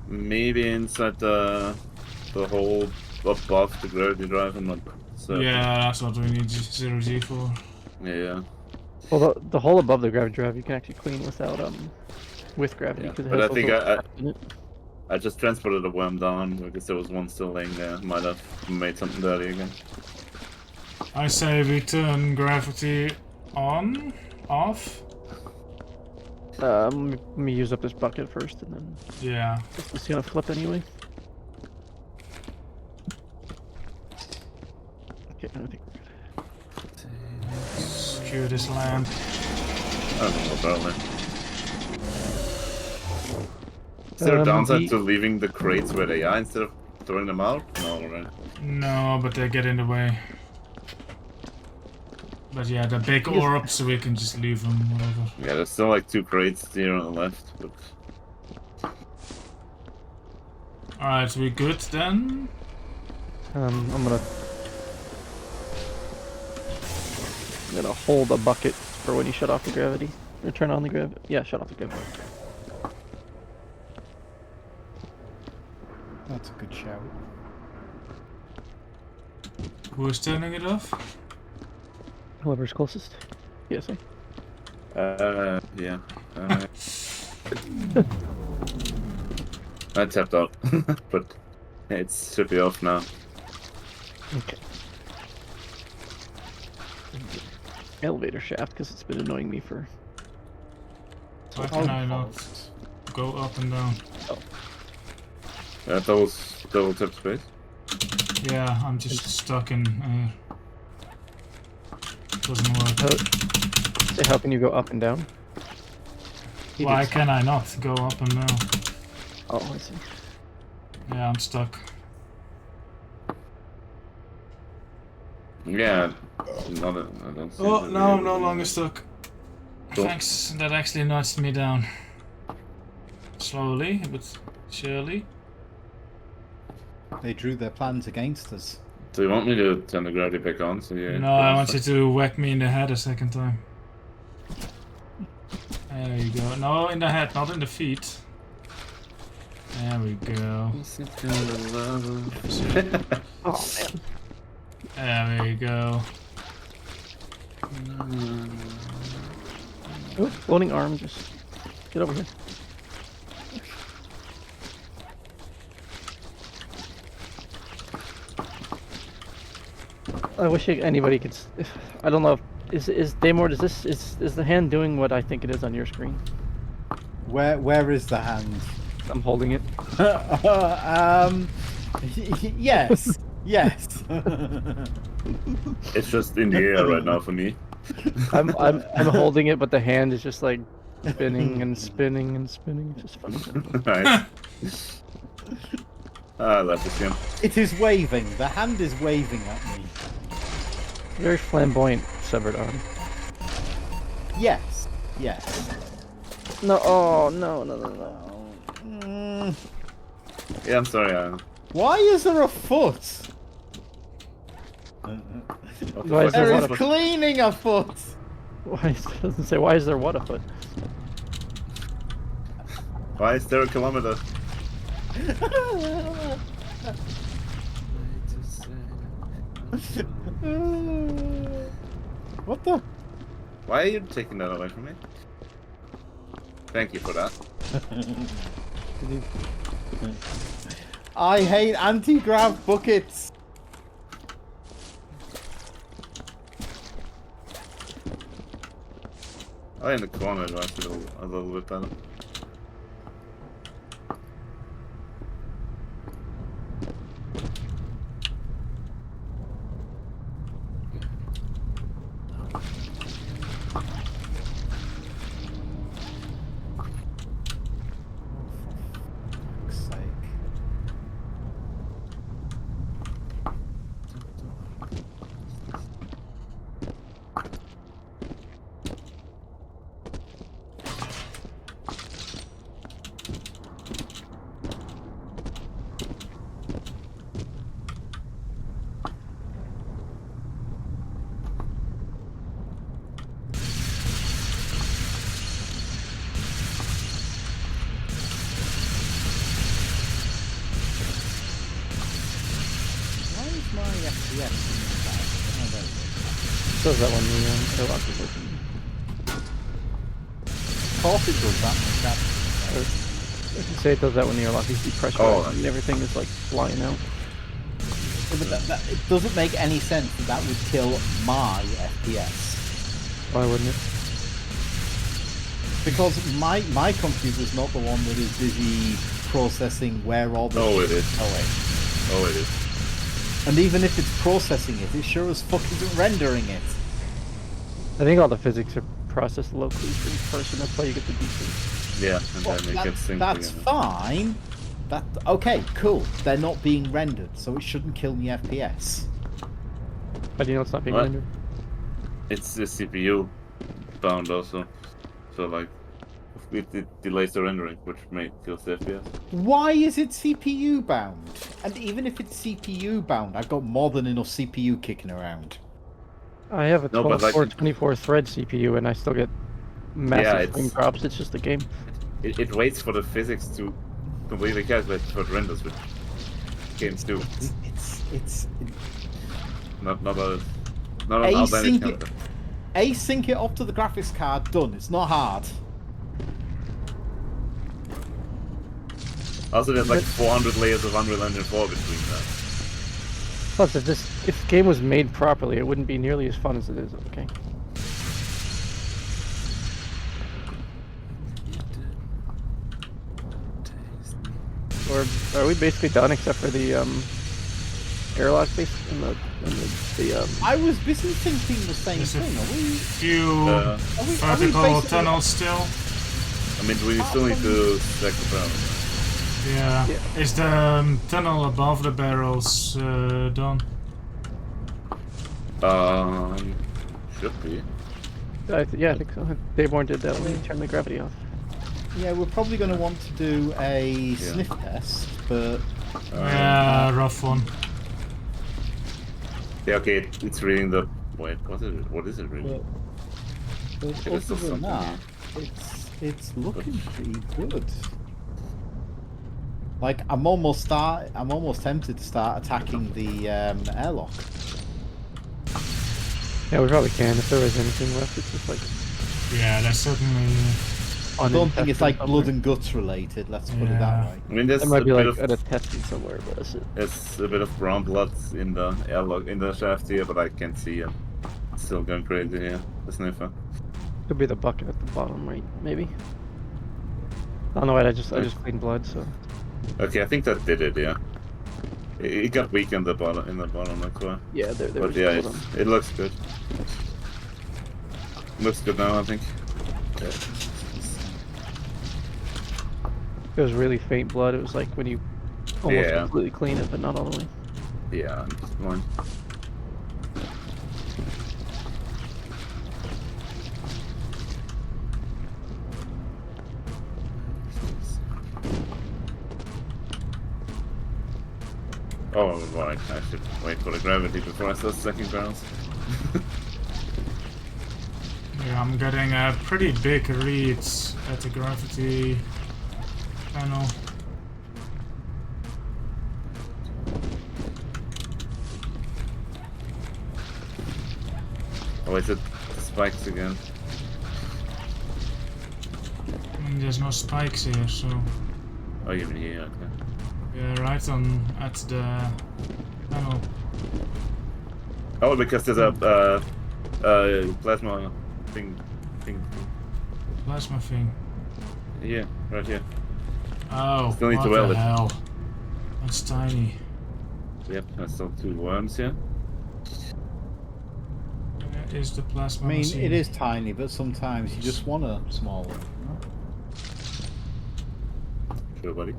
Maybe inside the hole above the gravity drive, I'm not certain. Yeah, that's what we need 0G for. Yeah. Well, the hole above the gravity drive you can actually clean without with gravity. Yeah, 'cause it but has I think those little traps in it. I just transported the worm down because there was one still laying there. Might have made something dirty again. I say we turn gravity on, off. Let me use up this bucket first, and then Yeah. it's gonna flip anyway. Okay, I think we're good. Secure this lamp. I don't know about that. Is there a downside to leaving the crates where they are instead of throwing them out? No, right? No, but they get in the way. But yeah, the big orb, so we can just leave them, whatever. Yeah, there's still like 2 crates here on the left, but... Alright, we good then? I'm gonna hold a bucket for when you shut off the gravity. Or turn on the gravity. Yeah, shut off the gravity. That's a good shout. Who is turning it off? Whoever's closest. Yes, sir. Yeah. I tapped out, but it should be off now. Okay. Elevator shaft, because it's been annoying me for... Why can I not go up and down? Double tap space. Yeah, I'm just stuck in... doesn't work. How can you go up and down? Why can I not go up and down? Oh, I see. Yeah, I'm stuck. Yeah, I don't see Oh, the no, I'm video. no longer stuck. Cool. Thanks, that actually nudged me down. Slowly, but surely. They drew their plans against us. So you want me to turn the gravity back on? So yeah. No, I want you to whack me in the head a second time. There you go. No, in the head, not in the feet. There we go. Oh man. There we go. Oh, floating arm, just get over here. I wish anybody could. I don't know. Is DaeMord? Is the hand doing what I think it is on your screen? Where is the hand? I'm holding it. Yes. Yes. It's just in the air right now for me. I'm holding it, but the hand is just like spinning and spinning and spinning. It's just funny. Nice. I love this game. It is waving. The hand is waving at me. Very flamboyant severed arm. Yes. Yes. No. Oh no. Yeah, I'm sorry. Alan. Why is there a foot? What the Why is fuck there There what is a- cleaning a foot. Why is, it doesn't say why is there what a foot? Why is there a kilometer? What the? Why are you taking that away from me? Thank you for that. I hate anti-grav buckets. Oh, in the corner, that's a little bit better. Fuck's sake. Why is my FPS in the bag? Oh, there it is. Does that when the airlock is open? Of course it does that. That I can say it does that when the airlock is depressurized Oh. and everything is like flying out. but it doesn't make any sense that that would kill my FPS. Why wouldn't it? Because my computer is not the one that is busy processing where all the Oh, it is. going. Oh, it is. And even if it's processing it, it sure as fuck isn't rendering it. I think all the physics are processed locally for each person. That's why you get the DC. Yeah, and Well, then it gets synced that's again. fine. That okay, cool. They're not being rendered, so it shouldn't kill me FPS. How do you know it's not being What? rendered? It's the CPU bound also. So like, it delays the rendering, which kills the FPS. Why is it CPU bound? And even if it's CPU bound, I've got more than enough CPU kicking around. I have a No, but 12 core like- 24 thread CPU and I still get massive it's- frame drops. It's just a game. It waits for the physics to completely calculate for it renders, which games do. It's Not others. Not on our async damage it, async it up to the graphics card. Done. It's not hard. Also, there's like 400 layers of Unreal Engine 4 between that. Plus, if the game was made properly, it wouldn't be nearly as fun as it is. Okay. Or are we basically done except for the airlock base and the I was busy thinking the same There's a thing. Are we? few Uh, Are we vertical basically- tunnels still. I mean, we still need to stack the barrels. Yeah. Yeah. Is the tunnel above the barrels done? Should be. yeah, I think so. DaeMord did that when he turned the gravity off. Yeah, we're probably going to want to do a sniff test, but Yeah, rough one. Yeah, okay, it's reading the... Wait, what is it reading? But Okay, other there's still than something that, here. it's looking pretty good. Like I'm almost tempted to start attacking the airlock. Yeah, we probably can. If there is anything left, it's just like Yeah, there's certainly. I don't think it's uninfested like blood somewhere. and guts related. Let's put it Yeah. that way. I mean, there's It a might be bit like of... at a testing somewhere, but that's it. There's a bit of brown blood in the airlock, in the shaft here, but I can't see it. It's still going crazy here, the sniffer. Could be the bucket at the bottom right, maybe. Oh no, wait, I just cleaned blood, so Okay, I think that did it, yeah. It got weak in the bottom, that's why. yeah, there But was yeah, blood on. it looks good. Looks good now, I think. Yeah. It was really faint blood. It was like when you almost Yeah. completely clean it, but not all the way. Yeah, I'm just blind. Oh, right, I should wait for the gravity before I start stacking barrels. Yeah, I'm getting pretty big reads at the gravity panel. Oh, is it spikes again? There's no spikes here, so Oh, even here, okay. yeah, right on at the panel. Oh, because there's a plasma thing. Plasma thing. Yeah, right here. Oh, Still need what to weld the it. hell? That's tiny. Yep, there's still 2 worms here. Where is the plasma I mean, machine? it is tiny, but sometimes you just want a small one. Sure, buddy.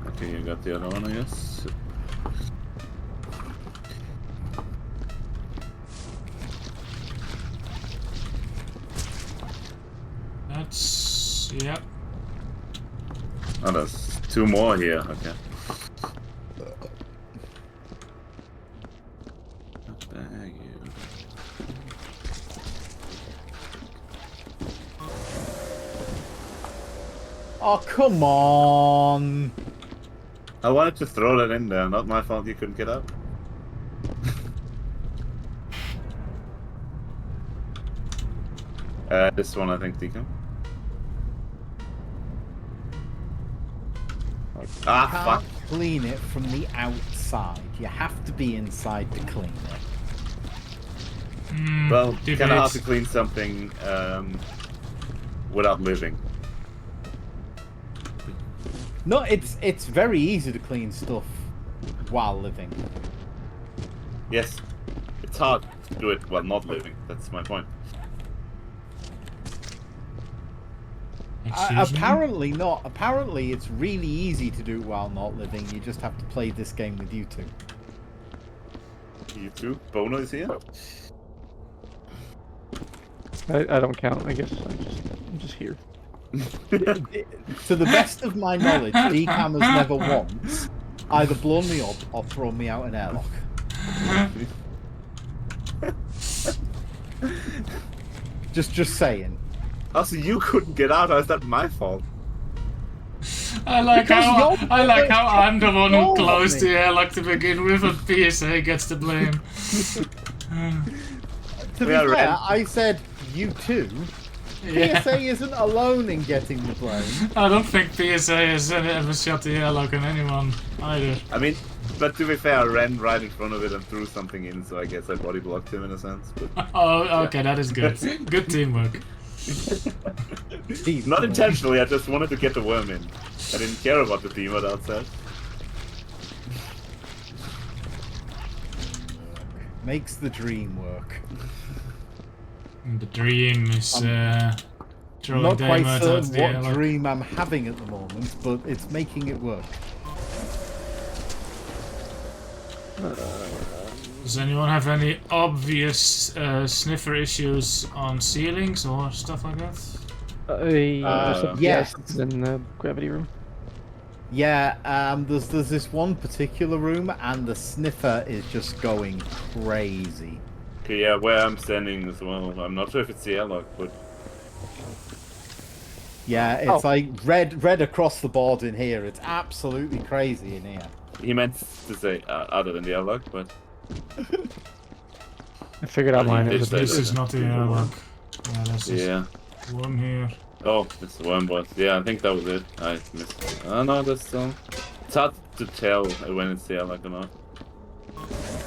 Okay, you got the other one, I guess. That's yep. Oh, there's 2 more here, okay. Thank you. Oh, come on! I wanted to throw that in there, not my fault you couldn't get up. This one I think, Deacon. Ah, fuck. Can't clean it from the outside. You have to be inside to clean it. Well, Debate. kind of hard to clean something without living. No, it's very easy to clean stuff while living. Yes, it's hard to do it while not living. That's my point. Excuse me? Apparently not. Apparently it's really easy to do it while not living. You just have to play this game with you two. You too? Bono is here? I don't count. I guess I'm just here. To the best of my knowledge, Decam has never once either blown me up or thrown me out an airlock. Just saying. Also, you couldn't get out. How is that my fault? I like Because how you're- I'm the one who All of closed me. the airlock to begin with, and PSA gets the blame. To be Yeah, fair, Ren. I said you too. Yeah. PSA isn't alone in getting the blame. I don't think PSA has ever shot the airlock on anyone either. I mean, but to be fair, I ran right in front of it and threw something in, so I guess I body blocked him in a sense. But Oh, okay, that is good. Good teamwork. not intentionally, I just wanted to get the worm in. I didn't care about the DaeMord outside. Makes the dream work. And the dream is throwing Not quite DaeMord out certain the what airlock. dream I'm having at the moment, but it's making it work. Does anyone have any obvious sniffer issues on ceilings or stuff like that? There's some, yes. something in the gravity room. Yeah, there's this one particular room, and the sniffer is just going crazy. Okay, yeah, where I'm standing as well. I'm not sure if it's the airlock, but Yeah, it's like red across the board in here. It's absolutely crazy in here. he meant to say other than the airlock, but I figured out mine. did It was say This that. is not the airlock. Yeah, this is Yeah. one here. Oh, it's the one was. Yeah, I think that was it. I missed it. Oh no, that's still. It's hard to tell when it's the airlock or not.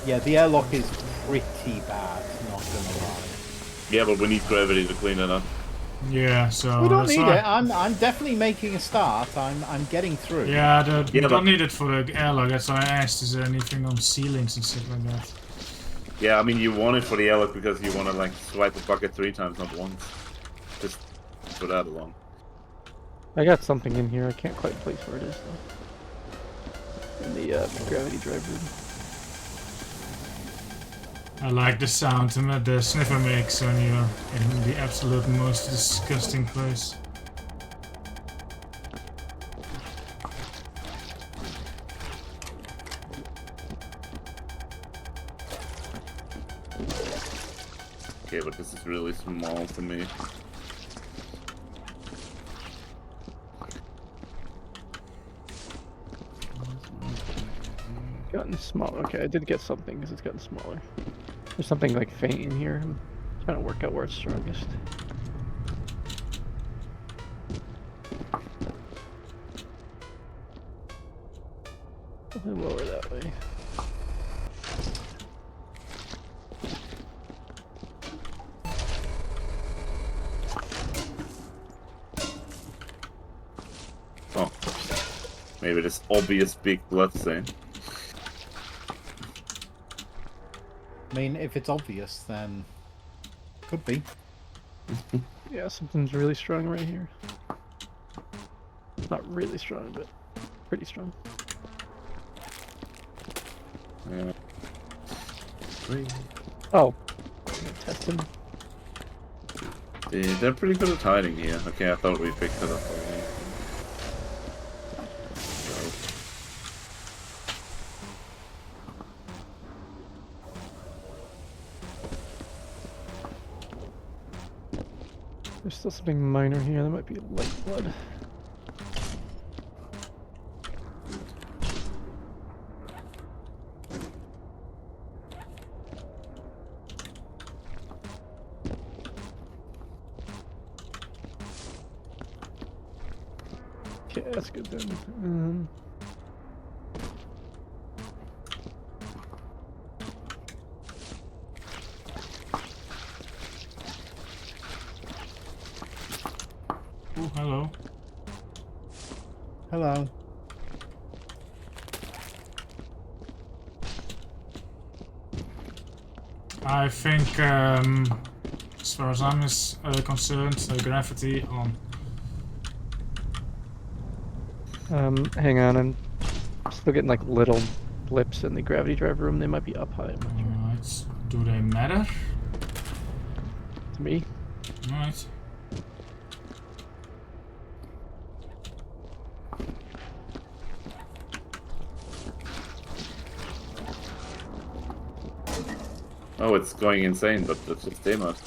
Yeah, the airlock is pretty bad, not gonna lie. Yeah, but we need gravity to clean it up. Yeah, so We don't that's need why- it. I'm definitely making a start. I'm getting through. Yeah, we but- don't need it for the airlock. That's why I asked, is there anything on ceilings and stuff like that? Yeah, I mean you want it for the airlock because you want to like swipe the bucket 3 times, not once. Just for that alone. I got something in here. I can't quite place where it is though. In the gravity drive room. I like the sound the sniffer makes when you're in the absolute most disgusting place. Okay, but this is really small for me. Gotten smaller. Okay, I did get something because it's gotten smaller. There's something like faint in here. I'm trying to work out where it's strongest. A little lower that way. Oh, maybe this obvious big blood stain. I mean, if it's obvious, then could be. Yeah, something's really strong right here. Not really strong, but pretty strong. Yeah. Oh, test him. They're pretty good at hiding here. Okay, I thought we picked it up already. There's still something minor here. That might be light blood. Okay, that's good then. Oh, hello. Hello. I think, as far as I'm concerned, gravity on. Hang on, I'm still getting like little blips in the gravity drive room. They might be up high. I'm not sure. Alright, do they matter? To me. Alright. Oh, it's going insane, but that's just DaeMord.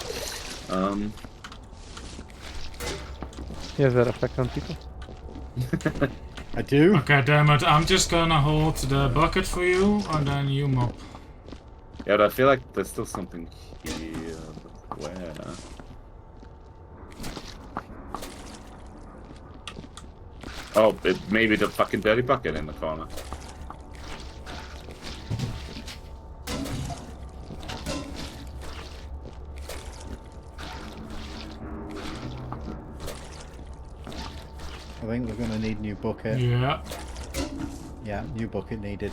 He has that effect on people. I do. Okay, damn it, I'm just gonna hold the bucket for you, and then you mop. Yeah, but I feel like there's still something here. But where? Oh, maybe the fucking dirty bucket in the corner. I think we're gonna need new bucket. Yeah. Yeah, new bucket needed.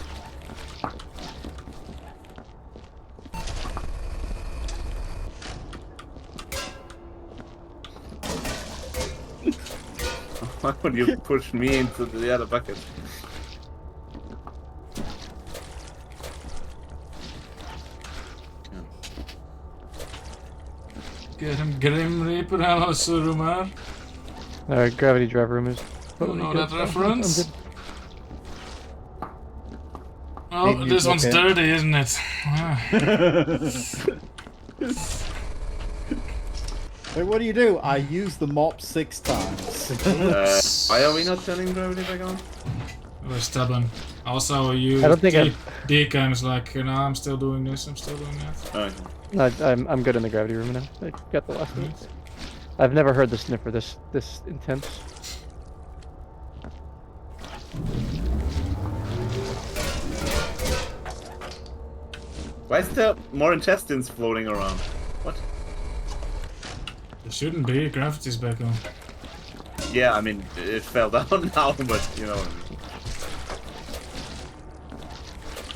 Why would you push me into the other bucket? Get him, Grim Reaper, hello Surumar. Gravity drive room is. Don't know good, that reference. I'm good. Oh, Maybe this you one's look in. dirty, isn't it? Ah. Wait, what do? I use the mop 6 times. Why are we not turning gravity back on? We're stubborn. Also, you I don't think DKM's like, you know, I'm still doing this, I'm still doing that. Okay. I'm good in the gravity room now. I got the last of it. I've never heard the sniffer this intense. Why is there more intestines floating around? What? There shouldn't be, gravity's back on. Yeah, I mean, it fell down now, but you know what I mean.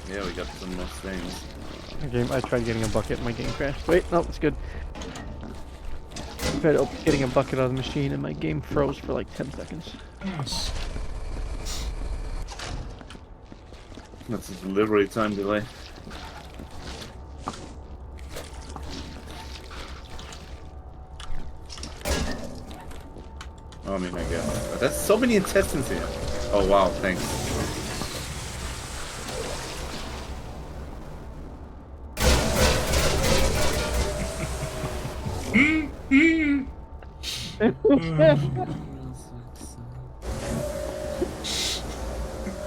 Yeah, we got some more things. I tried getting a bucket and my game crashed. Wait, no, it's good. I tried getting a bucket out of the machine and my game froze for like 10 seconds. Nice. That's a delivery time delay. I mean, I guess. There's so many intestines here. Oh wow, thanks.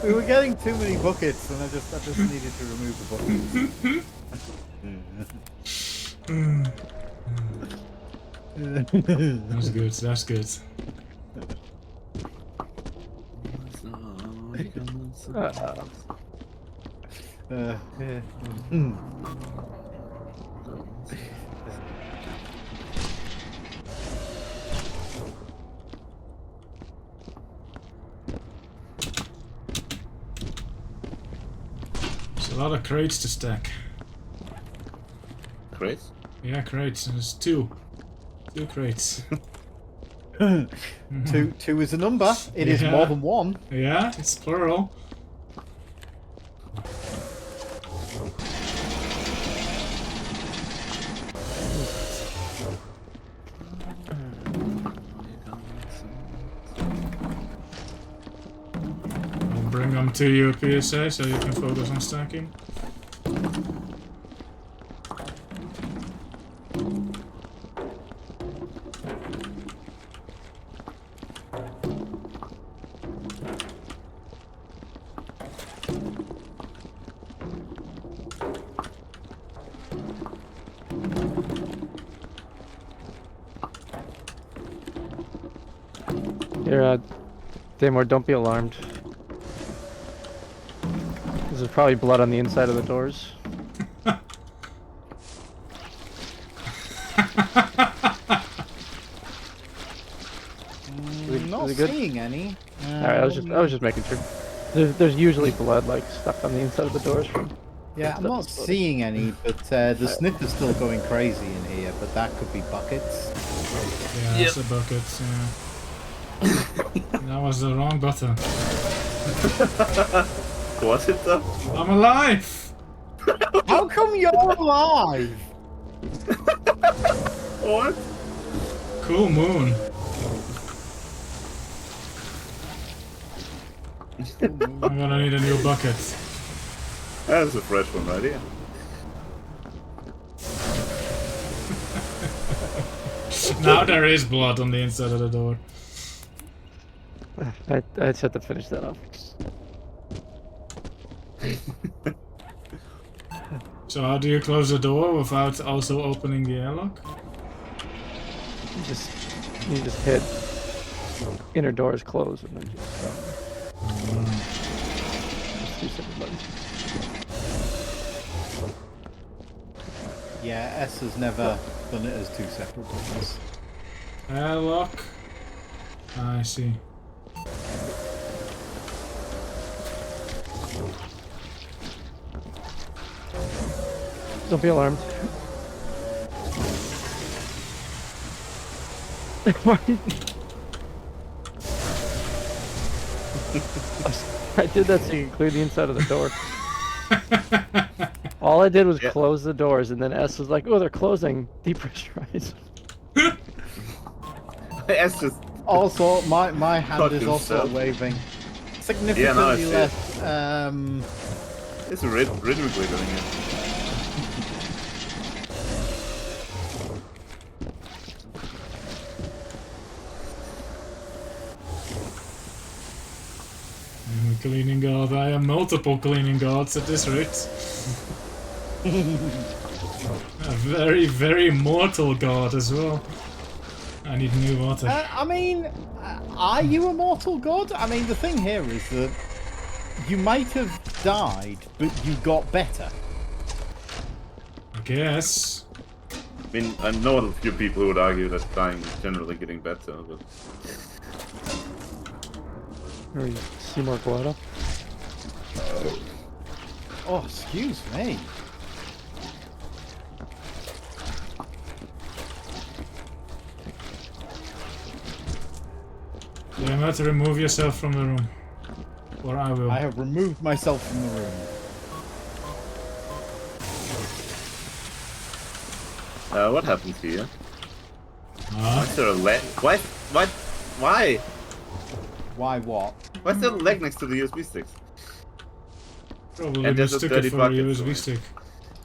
We were getting too many buckets, and I just needed to remove the buckets. That's good, that's good. Yeah. There's a lot of crates to stack. Crates? Yeah, crates. There's two. 2 crates. Two is a number. It is Yeah. more than one. Yeah, it's plural. I'll bring them to you, PSA, so you can focus on stacking. Here, DaeMord, don't be alarmed. There's probably blood on the inside of the doors. Not is it good? seeing any. Alright, I was just making sure. There's usually blood like stuck on the inside of the doors from. Yeah, I'm not seeing any, but the sniffer's still going crazy in here. But that could be buckets. Yeah, that's a bucket, yeah. That was the wrong button. Was it though? I'm alive! How come you're alive? What? Cool moon. I'm gonna need a new bucket. That's a fresh one right here. Now there is blood on the inside of the door. I just had to finish that off. So how do you close the door without also opening the airlock? You just hit inner doors closed and then just 2 separate buttons. Yeah, S has never done it as 2 separate buttons. Airlock. I see. Don't be alarmed. I did that so you can clear the inside of the door. All I did was close the doors, and then S was like, "Oh, they're closing. Depressurize." S just Also, my hand Cut is also himself. waving. Yeah, Significantly no, I see it. less. It's rhythmically doing it. I'm a cleaning god. I am multiple cleaning gods at this rate. A very, very mortal god as well. I need new water. I mean, are you a mortal god? I mean, the thing here is that you might have died, but you got better. I guess. I mean, I know a few people who would argue that dying is generally getting better, but Or you see more Guado? Oh, excuse me. You have to remove yourself from the room. Or I will. I have removed myself from the room. what happens here? Ah, Is there a leg? Why? Why? Why what? Why is there a leg next to the USB sticks? probably And there's a mistook dirty it for a bucket USB somewhere. stick.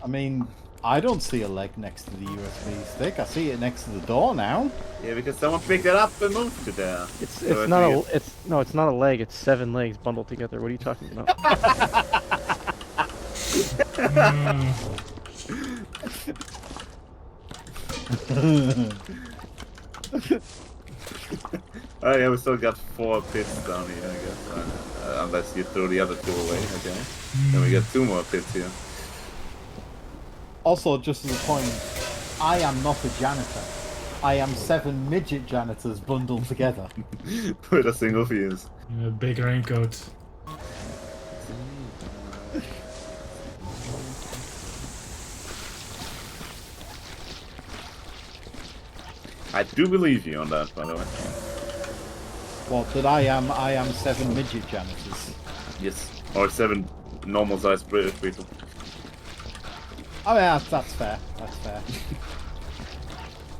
I mean, I don't see a leg next to the USB stick. I see it next to the door now. Yeah, because someone picked it up and moved it there. It's So I not think a it's not a leg. It's 7 legs bundled together. What are you talking about? Oh yeah, we still got 4 pits down here, I guess. Unless you throw the other 2 away, okay. Then we got 2 more pits here. Also, just as a point, I am not a janitor. I am 7 midget janitors bundled together. With a single fuse. A big raincoat. I do believe you on that, by the way. What, that I am 7 midget janitors. Yes. Or 7 normal-sized British people. Oh yeah, that's fair. That's fair.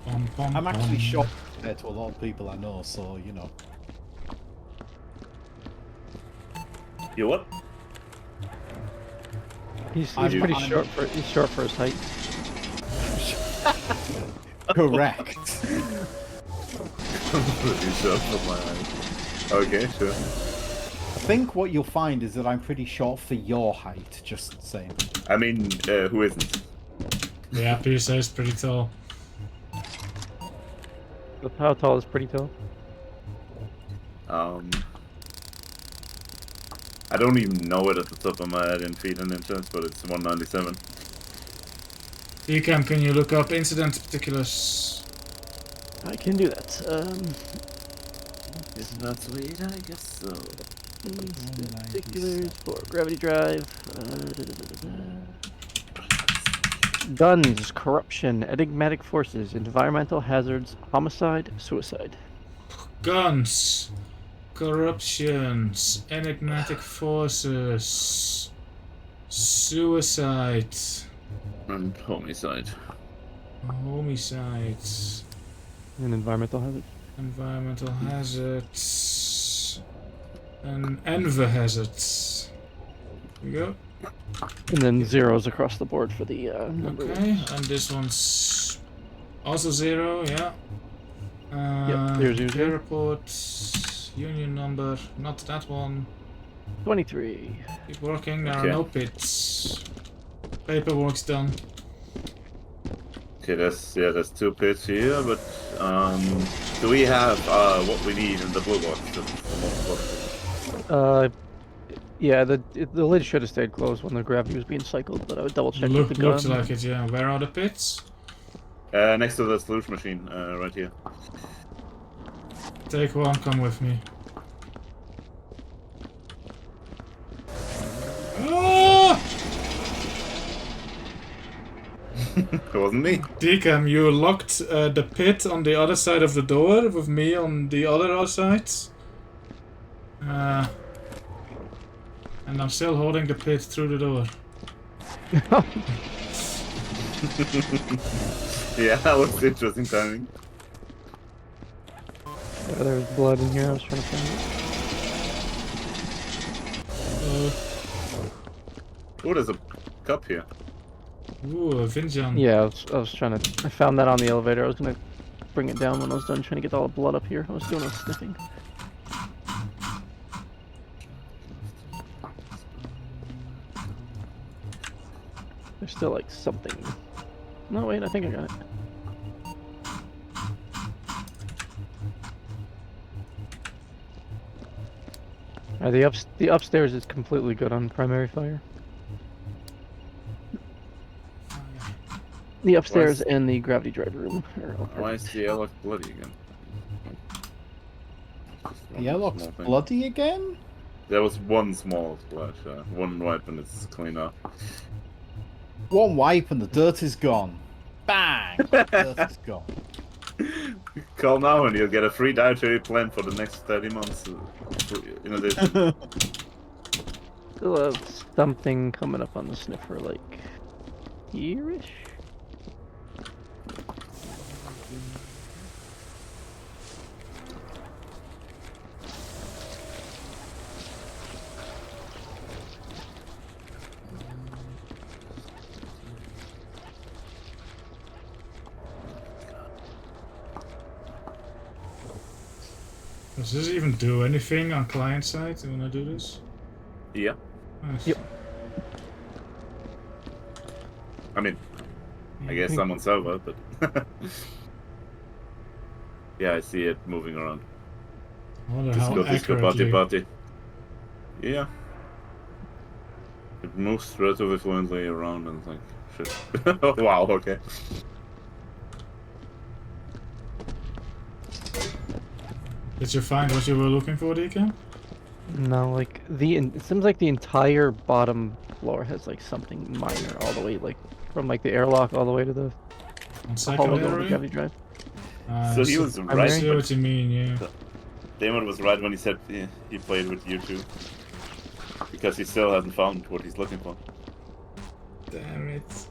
Bum, bum, I'm actually bum. shocked compared to a lot of people I know, so, you know. You what? He's I'm- pretty I'm- short for his height. Correct. I'm pretty sure for my eyes. Okay, sure. I think what you'll find is that I'm pretty short for your height, just saying. I mean, who isn't? Yeah, PSA is pretty tall. How tall is pretty tall? I don't even know it at the top of my head in feet and inches, but it's 197. Ecam, can you look up incident particulars? I can do that. Isn't that sweet? I guess so. Particulars for gravity drive. Guns, corruption, enigmatic forces, environmental hazards, homicide, suicide. Guns, corruptions, enigmatic forces, suicide, And homicide. homicides, And environmental hazards. environmental hazards, and envy hazards. Here we go. And then zeros across the board for the number Okay, ones. and this one's also 0, yeah. there's your zero. Report, union number, not that one. 23. Keep working, there Okay. are no pits. Paperwork's done. Okay, there's 2 pits here, but do we have what we need in the blue box? Yeah, the lid should have stayed closed when the gravity was being cycled, but I would double check with the Looks gun. like it, yeah. Where are the pits? Next to the solution machine, right here. Take one, come with me. Ah! It wasn't me. Decam, you locked the pit on the other side of the door with me on the other side. And I'm still holding the pit through the door. Yeah, that was interesting timing. Yeah, there was blood in here. I was trying to find Oh, there's a cup here. Ooh, a Vinjan. it. Yeah, I was trying to. I found that on the elevator. I was gonna bring it down when I was done trying to get all the blood up here. I was doing a sniffing. There's still like something. No, wait, I think I got it. The upstairs is completely good on primary fire. The upstairs and the gravity drive room are all Why perfect. is the airlock bloody again? The airlock's bloody again? There was one small splash, one wipe and it's clean up. One wipe and the dirt is gone. Bang! Dirt is gone. Call now and you'll get a free dietary plan for the next 30 months. In addition. Still have something coming up on the sniffer, like here-ish. Does this even do anything on client side when I do this? Yeah. Nice. Yep. I mean, I guess I'm on server, but yeah, I see it moving around. I wonder how Disco, accurately. party. Yeah. It moves relatively fluently around and like, shit. Wow, okay. Did you find what you were looking for, DK? No, like it seems like the entire bottom floor has like something minor all the way, like from like the airlock all the way to the On hallway going to the secondary? gravity drive. So he was I right. see what you mean, yeah. DaeMord was right when he said he played with you two. Because he still hasn't found what he's looking for. Damn it.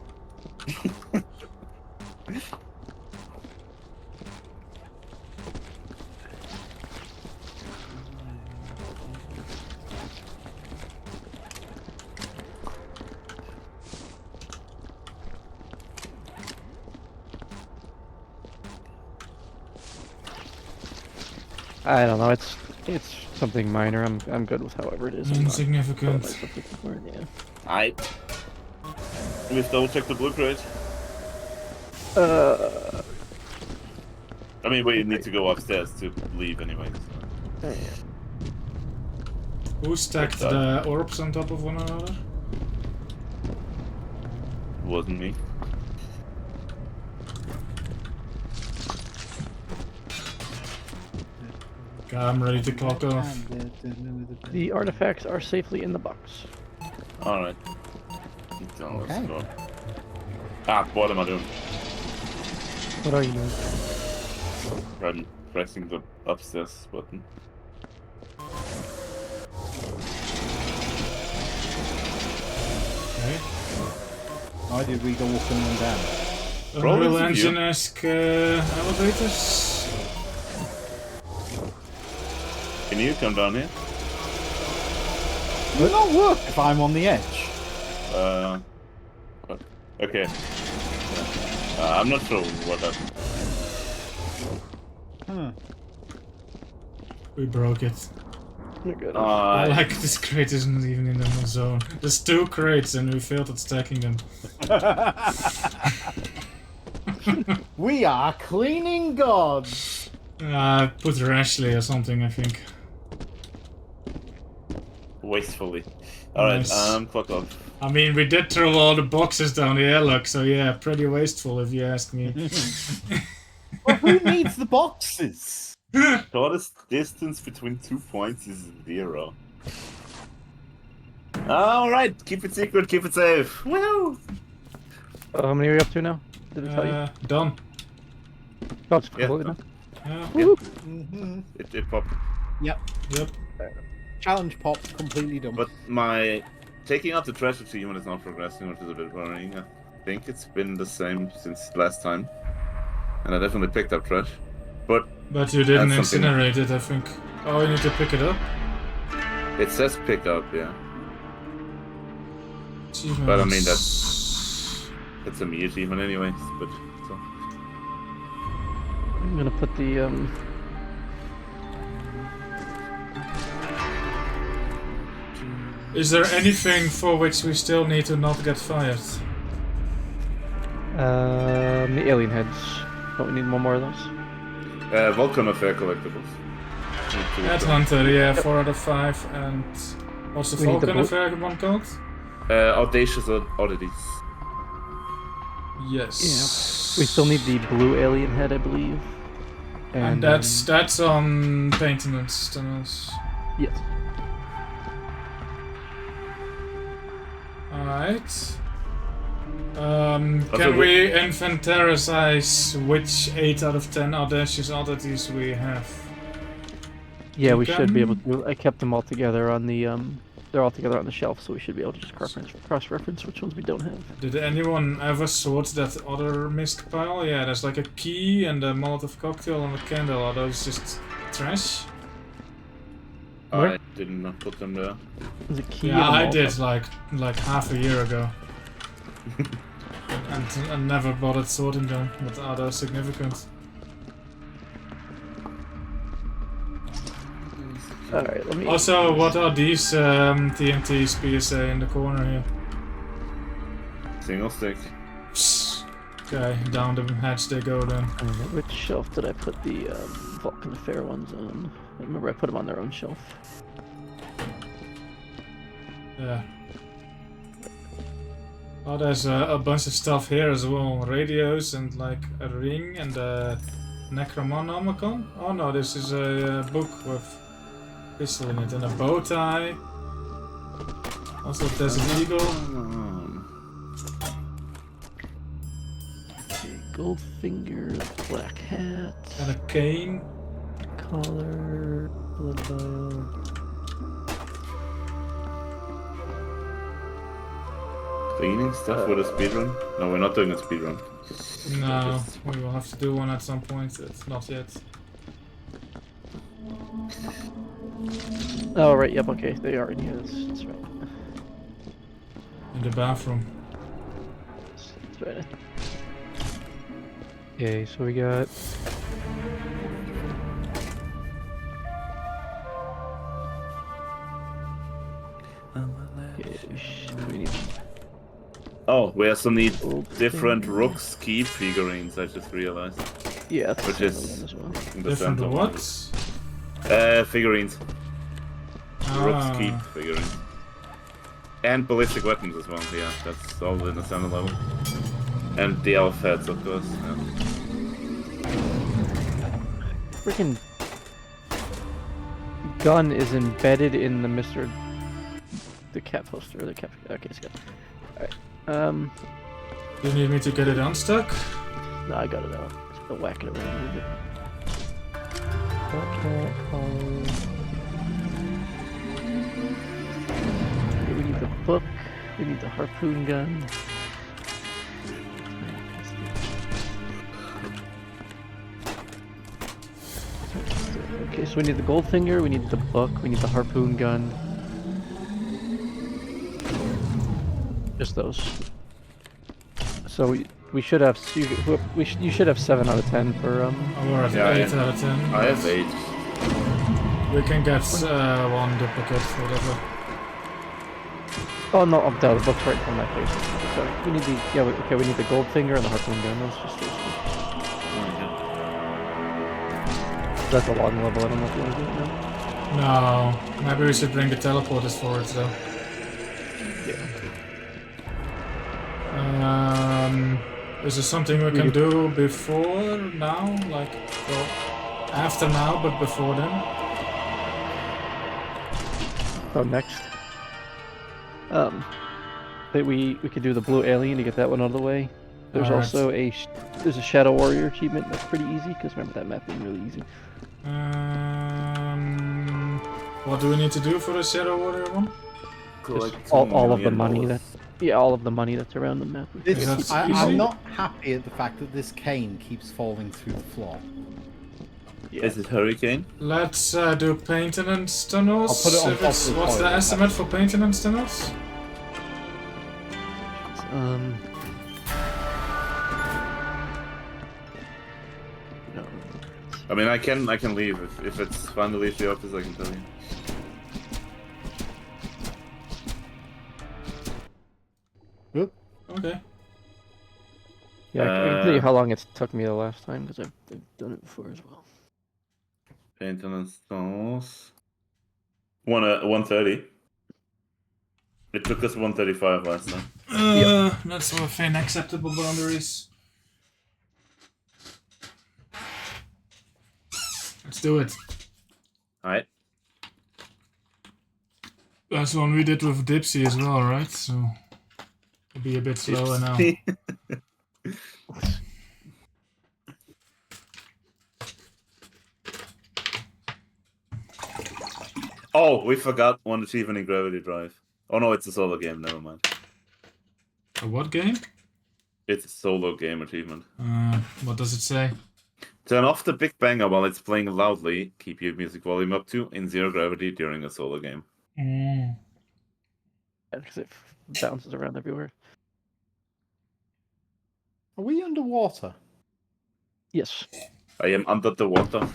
I don't know. It's something minor. I'm good with however it is. I'm not Insignificant. putting myself looking for it, yeah. We double check the blue crate. I mean, we need to go upstairs to leave anyway. So. Oh, yeah. Who stacked the orbs on top of one another? It wasn't me. Okay, I'm ready to clock off. The artifacts are safely in the box. Alright. So let's Okay. go. Ah, what am I doing? What are you doing? I'm pressing the upstairs button. Okay. Why did we go up and down? Probably Unreal to view. Engine-esque elevators. Can you come down here? Will not work if I'm on the edge. Okay. I'm not sure what happened. We broke it. You're good. Like this crate isn't even in the zone. There's 2 crates and we failed at stacking them. We are cleaning gods. Put Rashley or something, I think. Wastefully. Alright, Nice. clock off. I mean, we did throw all the boxes down the airlock, so yeah, pretty wasteful if you ask me. Well, who needs the boxes? Shortest distance between 2 points is 0. Alright, keep it secret, keep it safe. Woo! How many are you up to now? Did it tell you? Done. Oh, it's Yeah, completely done. Yeah. Yeah. Mm-hmm. It popped. Yep. Yep. Challenge pop completely done. But my taking out the trash achievement is not progressing, which is a bit worrying. I think it's been the same since last time. And I definitely picked up trash. But But you didn't That's something- incinerate it, I think. Oh, you need to pick it up? It says pick up, yeah. But I mean, that's a me achievement anyways, but so. I'm gonna put the Is there anything for which we still need to not get fired? the alien heads. Don't we need one more of those? Volcano Fair collectibles. Headhunter, yeah, 4 out of 5. And what's the We need the Vulcan blue- affair one called? Audacious Oddities. Yes. We still need the blue alien head, I believe. And that's on maintenance tunnels. Yes. Alright. Can we inventarize which 8 out of 10 audacious oddities we have? Yeah, You we should be can- able to. I kept them all together on the They're all together on the shelf, so we should be able to just cross-reference which ones we don't have. Did anyone ever sort that other misc pile? Yeah, there's like a key and a Molotov cocktail and a candle. Are those just trash? Where? I did not put them there. There's a key. Yeah, and a I Molotov. did like half a year ago. And I never bothered sorting them, but are those significant? Alright, let me. Also, what are these TNTs PSA in the corner here? Single stick. Psst. Okay, down the hatch they go then. Which shelf did I put the Vulcan Affair ones on? I remember I put them on their own shelf. Yeah. Oh, there's a bunch of stuff here as well. Radios and like a ring and a Necromonomicon. Oh no, this is a book with pistol in it and a bow tie. Also Desert Eagle. Okay, Goldfinger, black hat, And a cane. collar, blood vial. Cleaning stuff with a speedrun? No, we're not doing a speedrun. No, we will have to do one at some point. It's not yet. Oh right, yep, okay, they are in here. That's right. In the bathroom. That's right. Okay, so we got. We need Oh, we also need gold different thing. Rook's Keep figurines, I just realized. Yeah, that's Which the is- one as well. In the Different center. what? Figurines. Rook's Ah, Keep figurines. And ballistic weapons as well, yeah, that's all in the center level. And the elf heads, of course. Yeah. Freaking gun is embedded in the the cat poster. The cat. Okay, it's good. All right. you need me to get it unstuck? No, I got it out. Just gonna whack it around a little bit. Okay, we need the book. We need the harpoon gun. Okay, so we need the Goldfinger, we need the book, we need the harpoon gun. Just those. So we should have you should have 7 out of 10 for Oh, we're at Yeah, 8 yeah. out of 10. I have 8. We can get one duplicate, whatever. Oh no, I'm down. The book's right on that page. Sorry. We need the okay. We need the Goldfinger and the harpoon gun. Those just those two. That's a long level. I don't know if you want to do it now. No, maybe we should bring the teleporters for it though. Is there something we can do before now? Like, well, after now, but before then? Oh, next. That we could do the blue alien to get that one out of the way. There's Alright. also there's a Shadow Warrior achievement that's pretty easy because remember that map being really easy. What do we need to do for the Shadow Warrior one? Just all of the money that all of the money that's around the map. This, That's I'm easy. not happy at the fact that this cane keeps falling through the floor. Yeah. Is it Hurricane? Let's do maintenance tunnels. I'll put it on If top it's- of the what's the toilet. estimate for maintenance tunnels? No. I mean, I can leave if it's fun to leave the office. I can tell you. Good. Okay. Yeah, I can tell you how long it's took me the last time because I've done it before as well. Maintenance tunnels. 130. It took us 135 last time. That's within acceptable boundaries. Let's do it. Alright. That's one we did with Dipsy as well, right? So it'll be a bit slower now. Oh, we forgot one achievement in Gravity Drive. Oh no, it's a solo game. Never mind. A what game? It's a solo game achievement. What does it say? Turn off the Big Banger while it's playing loudly. Keep your music volume up to in 0 gravity during a solo game. Mm. Yeah, because it bounces around everywhere. Are we underwater? Yes. I am under the water.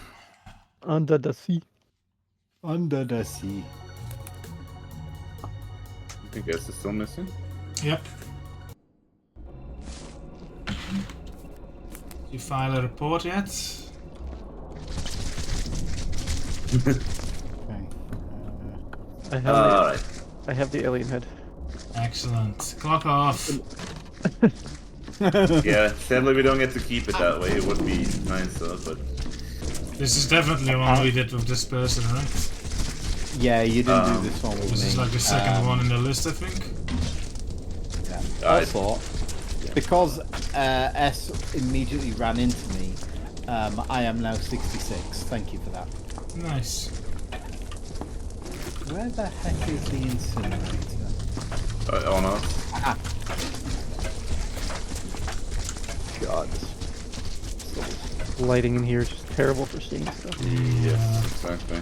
Under the sea. Under the sea. I guess it's still missing. Yep. You file a report yet? Okay. Alright. I have the alien head. Excellent. Clock off. Yeah, sadly we don't get to keep it that way. It would be nicer, but... This is definitely one we did with this person, right? Yeah, you didn't do this one with This me. is like the second one in the list, I think. Yeah. Also, because S immediately ran into me, I am now 66. Thank you for that. Nice. Where the heck is the incinerator? Oh no. Ah, God, this lighting in here is just terrible for seeing stuff. Yes, exactly.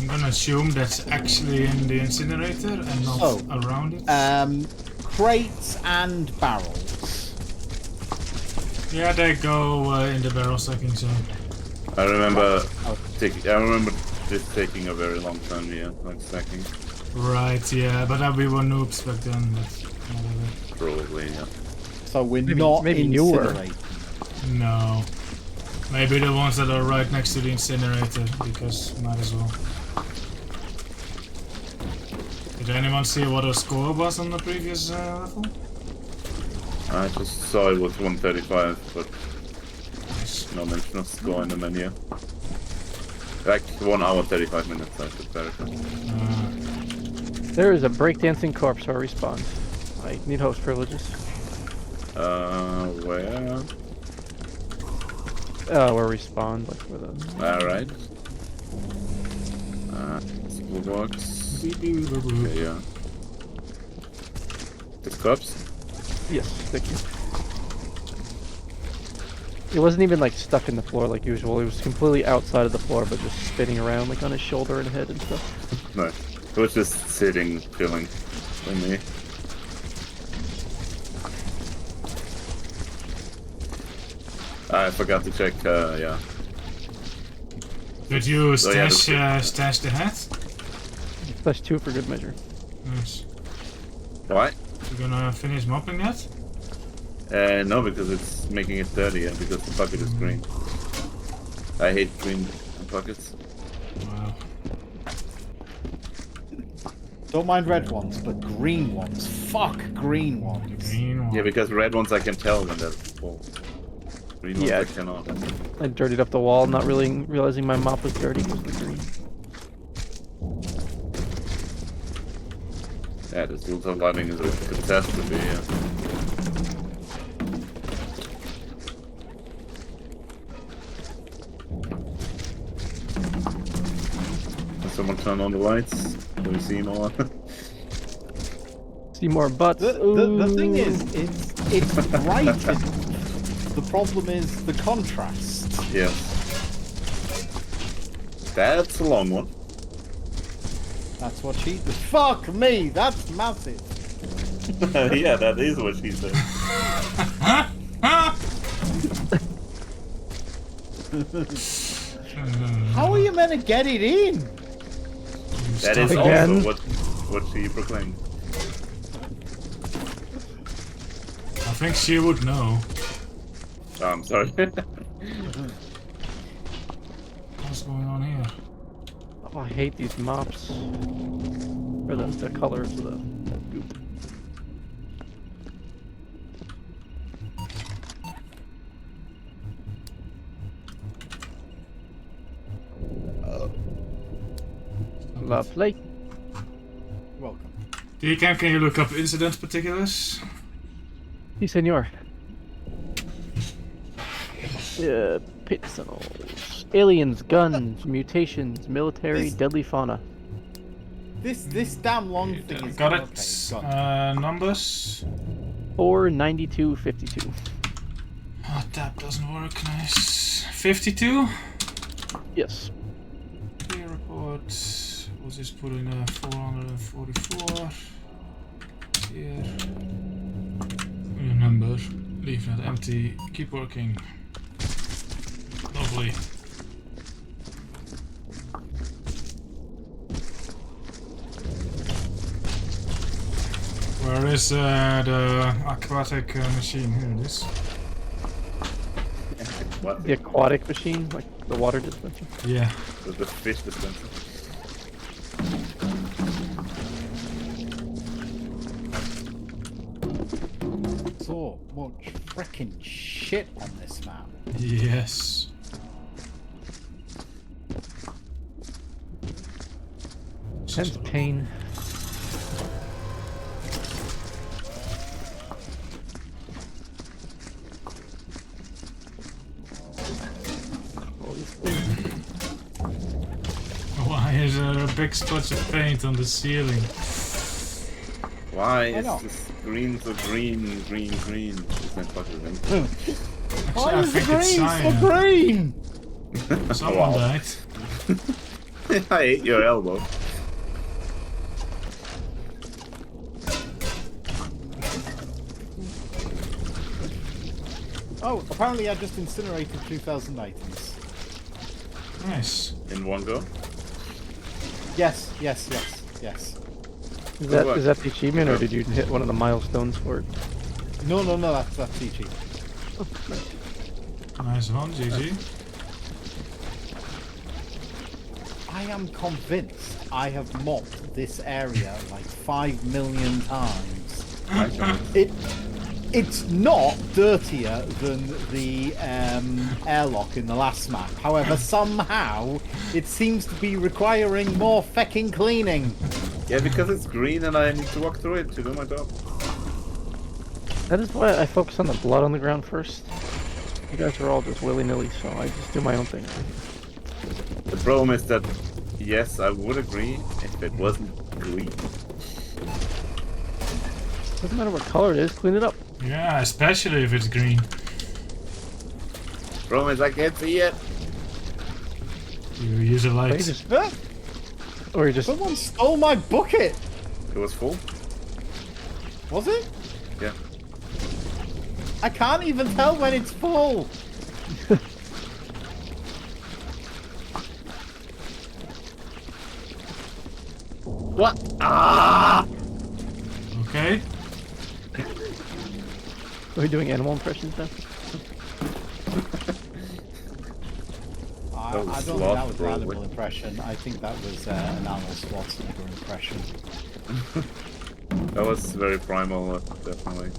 I'm gonna assume that's actually in the incinerator and not So, around it. crates and barrels. Yeah, they go in the barrel stacking zone. I remember this taking a very long time, yeah, like stacking. Right, yeah, but we were noobs back then, but whatever. Probably, yeah. So we're Maybe- not maybe you were. incinerating. No. Maybe the ones that are right next to the incinerator, because might as well. Did anyone see what our score was on the previous level? I just saw it was 135, but Nice. no mention of score in the menu. Like 1 hour 35 minutes, I should verify. There is a breakdancing corpse where I respawn. I need host privileges. Where? Where we spawned, like where the... Alright. Blue box. Okay, yeah. This corpse? Yes, thank you. It wasn't even like stuck in the floor like usual. It was completely outside of the floor, but just spinning around like on his shoulder and head and stuff. No. It was just sitting, chilling with me. I forgot to check, yeah. Did you Oh, yeah, stash the hat? Plus 2 for good measure. Nice. Why? You gonna finish mopping that? No, because it's making it dirty, and because the bucket is green. I hate green buckets. Wow. Don't mind red ones, but green ones. Fuck green ones. Green one. Yeah, because red ones I can tell when they're full. Green ones Yeah. I cannot. I dirtied up the wall, not really realizing my mop was dirty because of the green. Yeah, this ultra lighting is a catastrophe, yeah. Can someone turn on the lights? Do we see more? See more butts. The thing Ooh. is, it's bright. The problem is the contrast. Yes. That's a long one. That's what she did. Fuck me, that's massive. Yeah, that is what she said. How are you meant to get it in? That is Again? also what she proclaimed. I think she would know. Oh, I'm sorry. What's going on here? Oh, I hate these mops. Or the colors of the goop. Lovely. Welcome. DCAM, can you look up incident particulars? Si, senor. Pit tunnels. Aliens, guns, mutations, military, This- deadly fauna. This damn long thing is Got it. okay, gone. Numbers. 49252. Oh, that doesn't work. Nice. 52. Yes. Clear report. We'll just put in 444. Here. Your number. Leave that empty. Keep working. Lovely. Where is the aquatic machine? Here it is. What? The aquatic machine, like the water dispenser. Yeah. The fish dispenser. So much freaking shit on this map. Yes. Sense pain. All these things. Why is there a big splotch of paint on the ceiling? Why is know. this green so green, green, green? It's not fucking green. Why I is the think it's green so cyan. green? Someone Wow. died. I ate your elbow. Oh, apparently I just incinerated 2,000 items. Nice. In one go. Yes. Is that work. is that the achievement, or did you hit one of the milestones for it? No, that's TG. Nice one, GG. I am convinced I have mopped this area like 5 million times. It's not dirtier than the airlock in the last map. However, somehow it seems to be requiring more fecking cleaning. Yeah, because it's green and I need to walk through it to do my job. That is why I focus on the blood on the ground first. You guys are all just willy-nilly, so I just do my own thing. The problem is that, yes, I would agree if it wasn't green. Doesn't matter what color it is, clean it up. Yeah, especially if it's green. Problem is I can't see it. You use a Or light. you just, Huh? or you just Someone stole my bucket! It was full. Was it? Yeah. I can't even tell when it's full! What? Ah! Okay. are we doing animal impressions now? I That was don't think sloth, that was an probably. animal impression. I think that was an Arnold Schwarzenegger impression. That was very primal, definitely.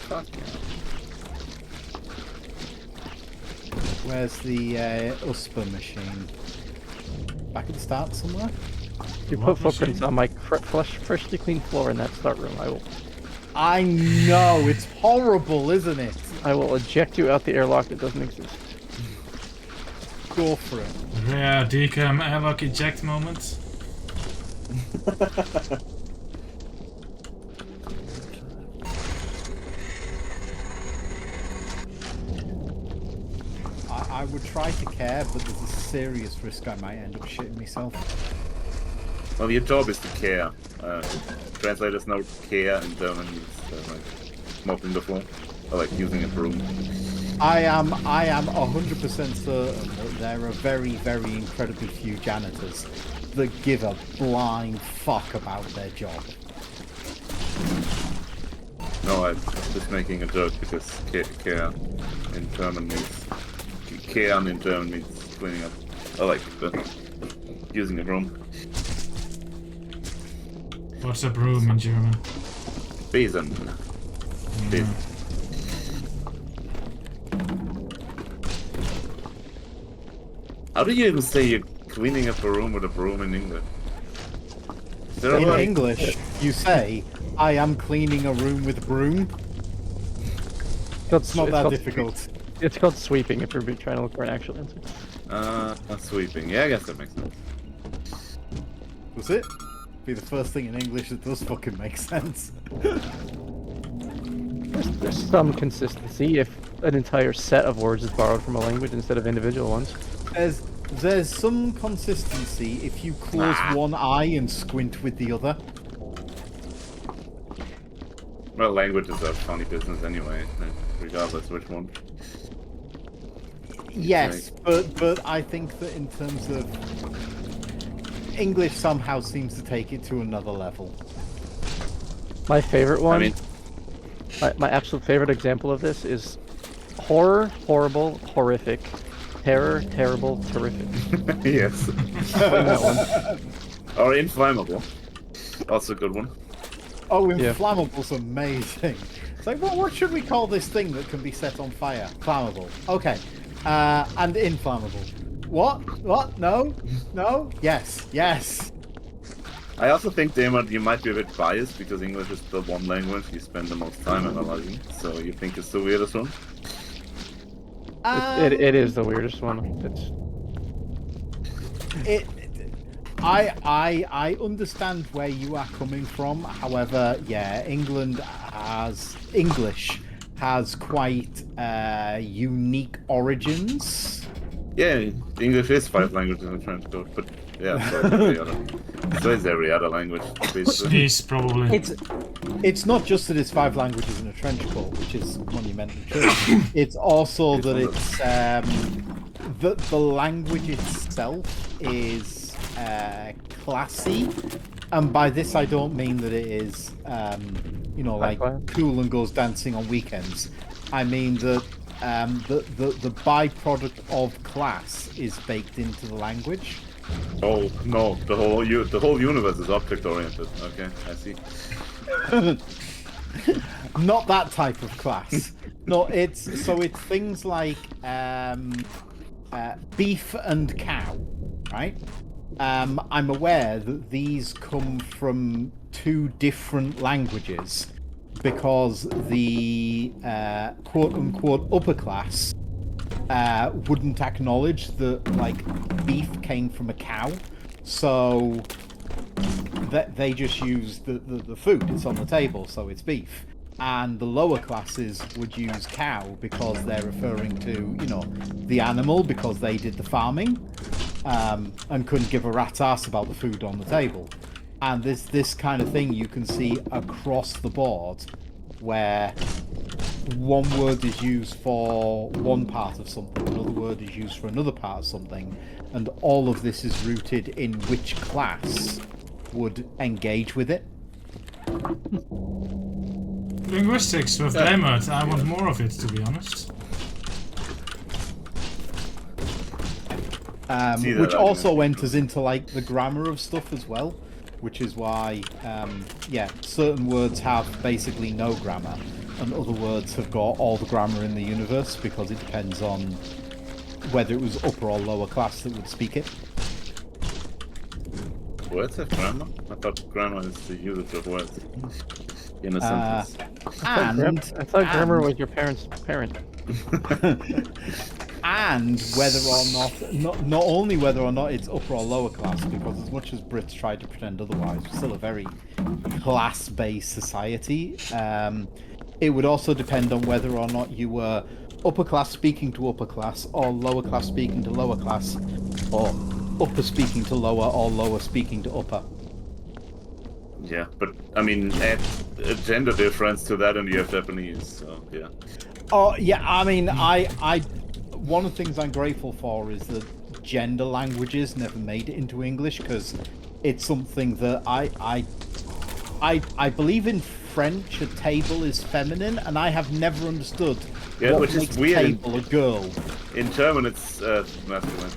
Fuck yeah. Where's the USPA machine? Back at the start somewhere? You What put footprints machine? on my freshly clean floor in that start room. I know, it's horrible, isn't it? I will eject you out the airlock that doesn't exist. Go for it. Rare DCAM airlock eject moment. I would try to care, but there's a serious risk I might end up shitting myself. Well, your job is to care. Translators know care in German means like mopping the floor, or like using a broom. I am 100% certain that there are very, very incredibly few janitors that give a blind fuck about their job. No, I'm just making a joke because care in German means care in German means cleaning up, or like using a broom. What's a broom in German? Besen. Yeah. How do you even say you're cleaning up a room with a broom in English? Is there a In word? English, you say, I am cleaning a room with a broom. It's not that difficult. It's called sweeping if you're trying to look for an actual answer. Sweeping. Yeah, I guess that makes sense. Was it? Be the first thing in English that does fucking make sense. There's some consistency if an entire set of words is borrowed from a language instead of individual ones. There's some consistency if you close one eye and squint with the other. Well, languages are funny business anyway, regardless which one. Yes, but I think that in terms of English somehow seems to take it to another level. My favorite one, I mean, my absolute favorite example of this is horror, horrible, horrific, terror, terrible, terrific. yes. That one. Or inflammable. Also a good one. Oh, Yeah. inflammable's amazing. It's like, well, what should we call this thing that can be set on fire? Flammable. Okay. And inflammable. What? What? No? No? Yes. Yes. I also think, DaeMord, you might be a bit biased because English is the one language you spend the most time analyzing, so you think it's the weirdest one? It is the weirdest one. I understand where you are coming from. However, yeah, English has quite unique origins. Yeah, English is 5 languages in the French code, but yeah, so is every other. So is every other language, basically. Yes, probably. It's not just that it's 5 languages in a trench coat, which is monumentally true. It's also that it's the language itself is classy, and by this I don't mean that it is like cool and goes dancing on weekends. I mean that the byproduct of class is baked into the language. Oh no, the whole universe is object oriented. Okay, I see. Not that type of class. No, it's things like beef and cow, right? I'm aware that these come from 2 different languages because the quote-unquote upper class wouldn't acknowledge that like beef came from a cow, so that they just use the food. It's on the table, so it's beef. And the lower classes would use cow because they're referring to, the animal because they did the farming, and couldn't give a rat's ass about the food on the table. And this kind of thing you can see across the board, where one word is used for one part of something, another word is used for another part of something, and all of this is rooted in which class would engage with it. Linguistics with DaeMord. I want more of it, to be honest. Which also enters into like the grammar of stuff as well, which is why certain words have basically no grammar and other words have got all the grammar in the universe because it depends on whether it was upper or lower class that would speak it. Words have grammar? I thought grammar is the usage of words in a sentence. I thought grammar was your parent's parent. And whether or not only whether or not it's upper or lower class, because as much as Brits try to pretend otherwise, we're still a very class-based society. It would also depend on whether or not you were upper class speaking to upper class, or lower class speaking to lower class, or upper speaking to lower, or lower speaking to upper. Yeah, but I mean, add a gender difference to that, and you have Japanese. So yeah. Oh yeah, I mean, one of the things I'm grateful for is that gender languages never made it into English, because it's something that I believe in French a table is feminine, and I have never understood what which makes is a weird. table a girl. In German, it's masculine.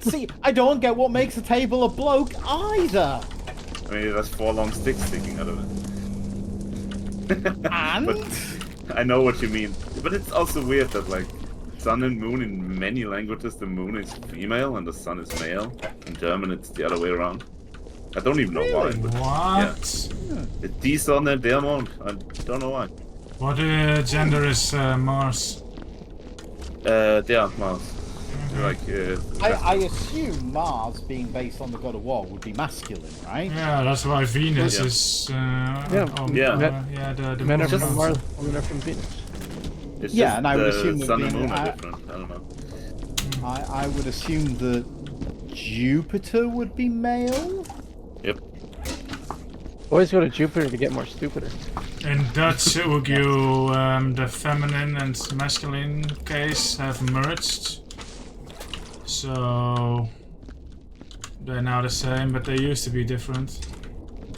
See, I don't get what makes a table a bloke either. I mean, there's 4 long sticks sticking out of it. And But I know what you mean. But it's also weird that, like, sun and moon in many languages, the moon is female and the sun is male. In German, it's the other way around. I don't even know why. But What? the D sun and DaeMord. I don't know why. What gender is Mars? Mars. Like, I assume Mars, being based on the god of war, would be masculine, right? Yeah, that's why Venus Yeah. is. The Men are moon. from Mars, women are from Venus. it's Yeah, just and I would the assume that sun and being- moon are different. I don't know. I would assume that Jupiter would be male. Yep. Always go to Jupiter to get more stupider. In Dutch, Ugyu, the feminine and masculine case have merged. So they're now the same, but they used to be different.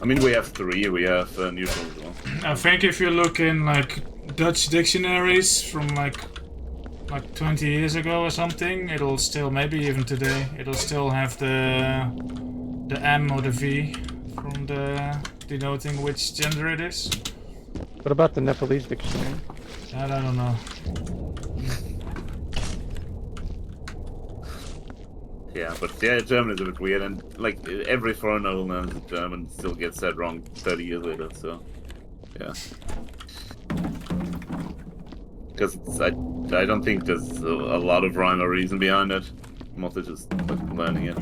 I mean, we have 3. We have neutral as well. I think if you look in like Dutch dictionaries from like 20 years ago or something, it'll still, maybe even today, it'll still have the M or the V from the denoting which gender it is. What about the Nepalese dictionary? That I don't know. Yeah, but yeah, German is a bit weird, and like every foreigner who learns German still gets that wrong 30 years later. So, yeah. Because I don't think there's a lot of rhyme or reason behind it. Mostly just like, learning it.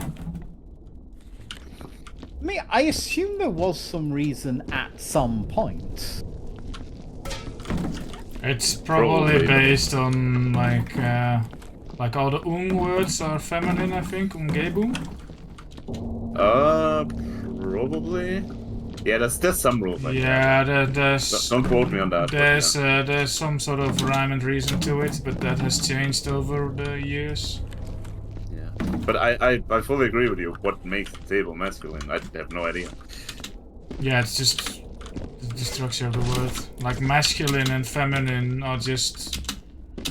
I mean, I assume there was some reason at some point. It's probably Probably. based on like all the words are feminine, I think. Umgebung. Probably. Yeah, there's some rule. Like Yeah, that. there's Don't quote me on that. but there's some sort of rhyme and reason to it, but that has changed over the years. yeah. But I fully agree with you. What makes the table masculine? I have no idea. Yeah, it's just the structure of the word. Like masculine and feminine are just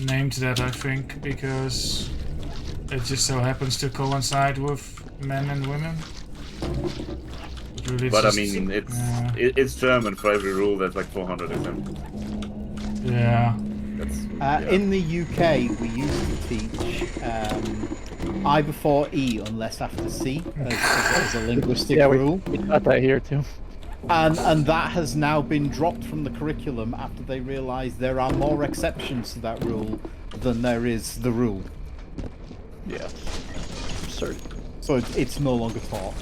named that, I think, because it just so happens to coincide with men and women. Really But I just- mean, it's yeah. it's German. For every rule, there's like 400 examples. Yeah. That's In the UK, we used to teach I before E unless after C as a linguistic Yeah, rule. we got that here too. And that has now been dropped from the curriculum after they realised there are more exceptions to that rule than there is the rule. Yeah. Absurd. So it's no longer taught.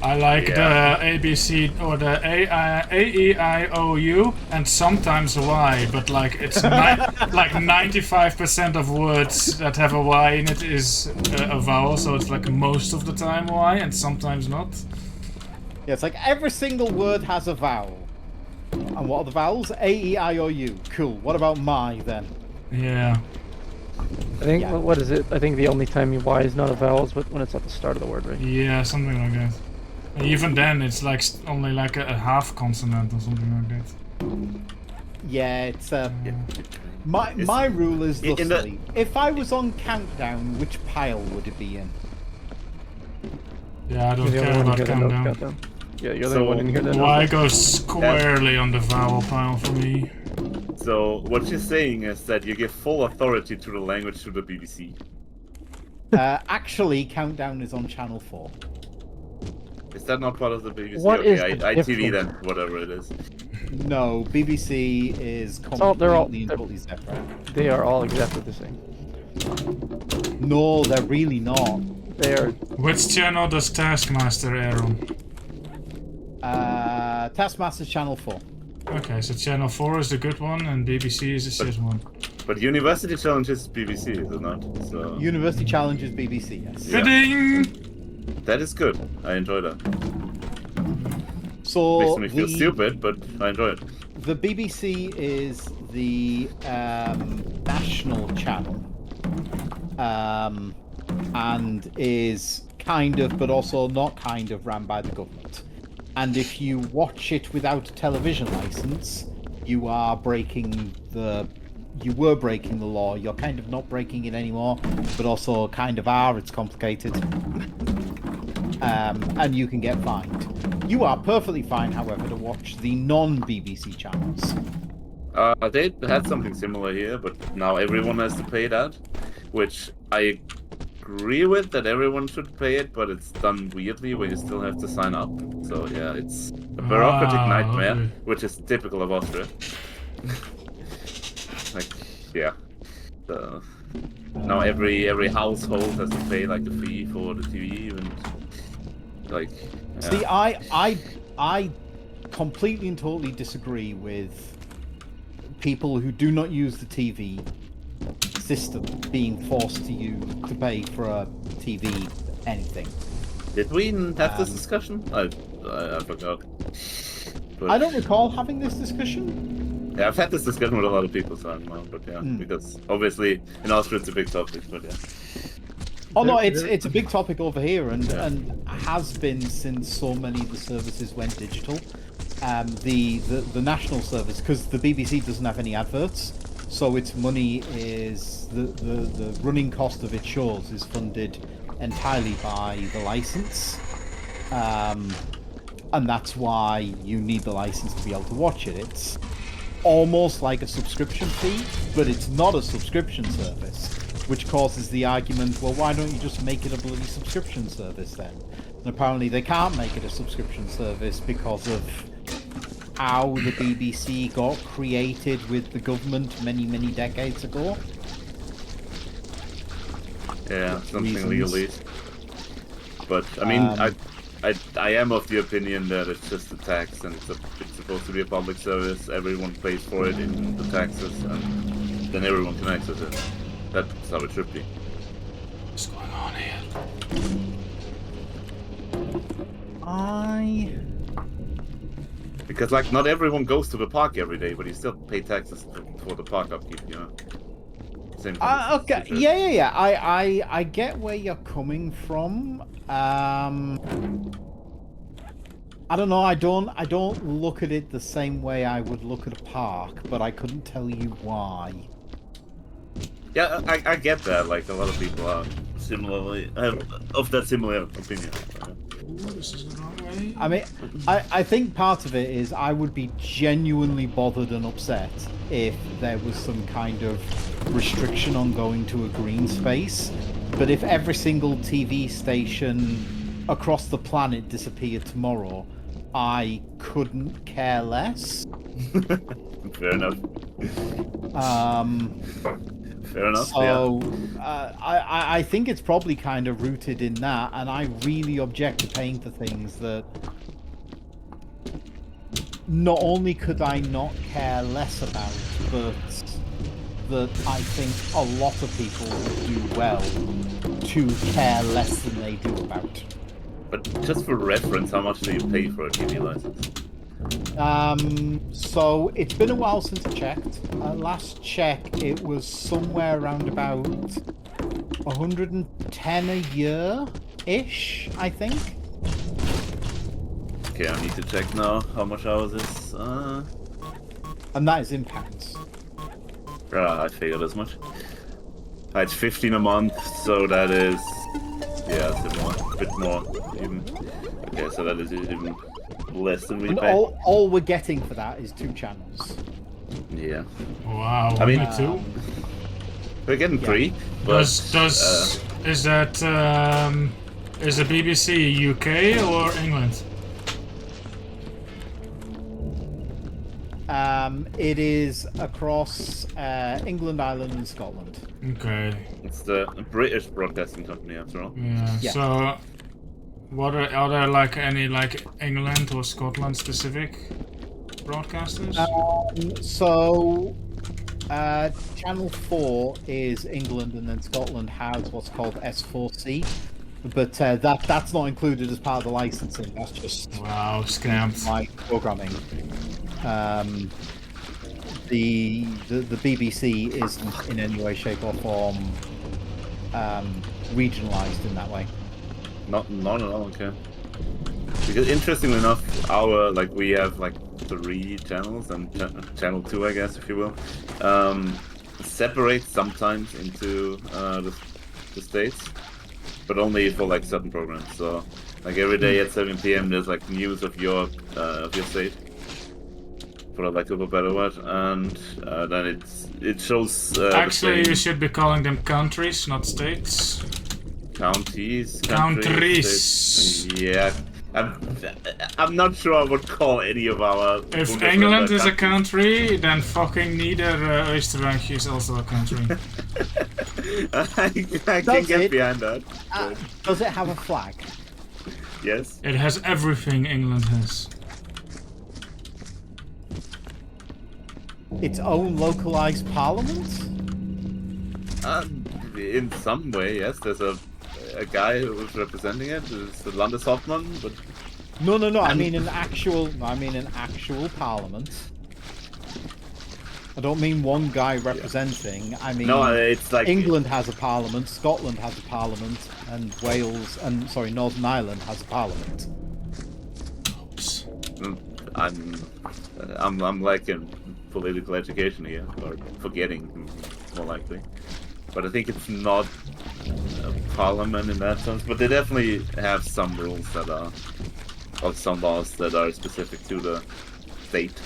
I like Yeah. the ABC or the A-E-I-O-U and sometimes Y, but like it's like 95% of words that have a Y in it is a vowel, so it's like most of the time Y and sometimes not. Yeah, it's like every single word has a vowel. And what are the vowels? A, E, I, O, U. Cool. What about my then? Yeah. I think, Yeah. what is it? I think the only time Y is not a vowel is when it's at the start of the word, right? Yeah, something like that. Even then, it's like only like a half consonant or something like that. Yeah, it's It's- my rule is in the- thusly. If I was on Countdown, which pile would it be in? Yeah, I don't You're the care only one about who heard that note countdown. countdown. Yeah, you're the So, only one who hear that Y note. goes squarely on the vowel pile for me. So what you're saying is that you give full authority to the language to the BBC. Actually, Countdown is on Channel 4. Is that not part of the BBC? What okay, is the ITV difference? then, whatever it is. No, BBC is all- they're all- completely and totally separate. They are all exactly the same. No, they're really not. They are. Which channel does Taskmaster air on? Taskmaster Channel 4. Okay, so Channel 4 is the good one and BBC is the shit one. But University Challenge is BBC, is it not? So University Challenge is BBC, yes. Yeah. Fitting! that is good. I enjoy that. So Makes me feel stupid, but I enjoy it. the BBC is the national channel, and is kind of, but also not kind of, ran by the government. And if you watch it without a television license, you were breaking the law. You're kind of not breaking it anymore, but also kind of are. It's complicated. And you can get fined. You are perfectly fine, however, to watch the non-BBC channels. They had something similar here, but now everyone has to pay that, which I agree with, that everyone should pay it, but it's done weirdly where you still have to sign up. So yeah, it's a bureaucratic nightmare, okay. which is typical of Austria. Like, yeah. So, now every household has to pay like a fee for the TV, and like. Yeah. See, I completely and totally disagree with people who do not use the TV system being forced to pay for a TV anything. Did we have this discussion? I forgot. But, I don't recall having this discussion. Yeah, I've had this discussion with a lot of people, so I don't know. But yeah, because obviously in Austria it's a big topic. But yeah. Oh no, it's a big topic over here, and has been since so many of the services went digital. The national service, because the BBC doesn't have any adverts, so its money is the running cost of its shows is funded entirely by the license, and that's why you need the license to be able to watch it. It's almost like a subscription fee, but it's not a subscription service, which causes the argument, well, why don't you just make it a bloody subscription service then? And apparently they can't make it a subscription service because of how the BBC got created with the government many, many decades ago. Yeah, something Reasons. legally. But I mean, I am of the opinion that it's just a tax, and it's supposed to be a public service. Everyone pays for it in the taxes, and then everyone can access it. That's how it should be. What's going on here? Because like not everyone goes to the park every day, but you still pay taxes for the park upkeep, you know. Same thing. Okay, yeah. I get where you're coming from. I don't know. I don't look at it the same way I would look at a park, but I couldn't tell you why. Yeah, I get that. Like a lot of people are similarly of that similar opinion. This is the wrong way. I mean, I think part of it is I would be genuinely bothered and upset if there was some kind of restriction on going to a green space. But if every single TV station across the planet disappeared tomorrow, I couldn't care less. Fair enough. Fair enough. So, I think it's probably kind of rooted in that, and I really object to paying for things that not only could I not care less about, but that I think a lot of people would do well to care less than they do about. But just for reference, how much do you pay for a TV license? So it's been a while since I checked. Last check, it was somewhere around about 110 a year-ish, I think. Okay, I need to check now how much hours is. And that is in pounds. I figured as much. It's 15 a month, so that is similar, a bit more even. Okay, so that is even less than we And pay. all we're getting for that is 2 channels. Yeah, Wow, I mean, only 2? we're getting 3. But Is that is the BBC UK or England? It is across England, Ireland, and Scotland. Okay. it's the British broadcasting company after all. Yeah. Yeah. So, are there like any like England or Scotland specific? broadcasters? Channel 4 is England, and then Scotland has what's called S4C, but that's not included as part of the licensing. That's just Wow, scammed. my programming. The BBC isn't in any way, shape, or form regionalized in that way. Not at all. Okay. Because interestingly enough, we have like 3 channels, and channel 2, I guess, if you will, separate sometimes into the states, but only for like certain programs. So like every day at 7 p.m. there's like news of your state, for lack of a better word, and then it shows. Actually, you should be calling them countries, not states. Countries. Countries. Yeah. I'm not sure I would call any of our. If England is a country, then fucking Niederösterreich is also a country. I can get behind that. Does it have a flag? Yes. It has everything England has. Its own localized parliament? In some way, yes. There's a guy who's representing it. It's the Landeshauptmann, but No. I mean an actual parliament. I don't mean one guy representing. I mean, no, it's like England has a parliament, Scotland has a parliament, and Northern Ireland has a parliament. Oops. I'm like in political education here, or forgetting, more likely. But I think it's not a parliament in that sense. But they definitely have some rules that are, or some laws that are specific to the state.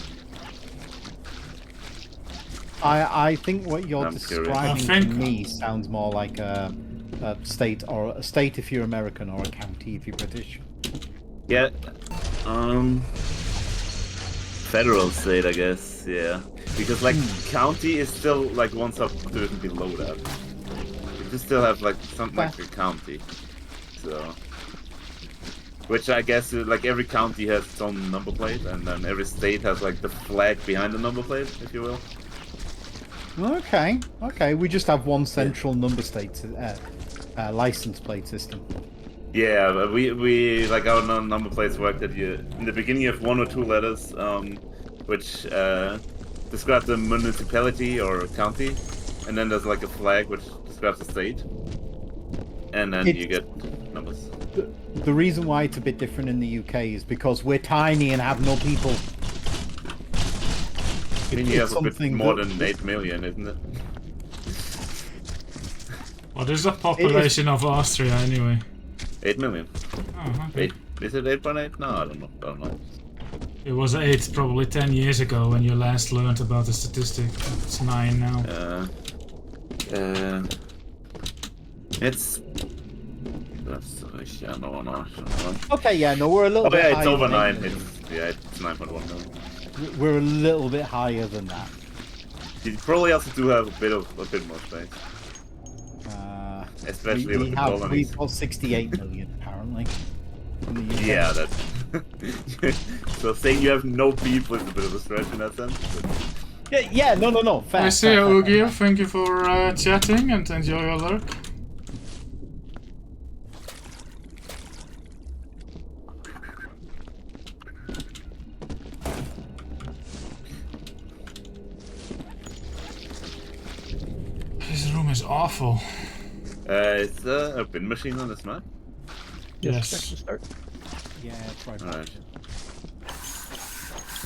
I think what you're I'm describing curious. to me sounds more like a state, or a state if you're American, or a county if you're British. Yeah. Federal state, I guess. Yeah. Because like county is still like one subdivision below that. You still have like something like a county. So, which I guess like every county has its own number plate, and then every state has like the flag behind the number plate, if you will. Okay. We just have one central number state license plate system. Yeah, but we like our number plates work that you in the beginning you have 1 or 2 letters, which describe the municipality or county, and then there's like a flag which describes the state, and then you get numbers. The reason why it's a bit different in the UK is because we're tiny and have no people. I mean, you have a bit more than 8 million, isn't it? What is the population of Austria anyway? 8 million. Oh, okay. Is it 8.8? No, I don't know. It was 8 probably 10 years ago when you last learned about the statistic. It's 9 now. It's... no. Okay, yeah, no, we're a little bit yeah, it's higher over than 9. It's 9.1 million. We're a little bit higher than that. You probably also do have a bit more space. Especially with the colonies. We've got 68 million, apparently. In the UK. Yeah, that's... So saying you have no people is a bit of a stretch in that sense. But... Yeah, no. Fair. I see you, Ugio. Thank you for chatting and enjoy your lurk. This room is awful. Is there a bin machine on this map? Yes. Start. Yeah, try.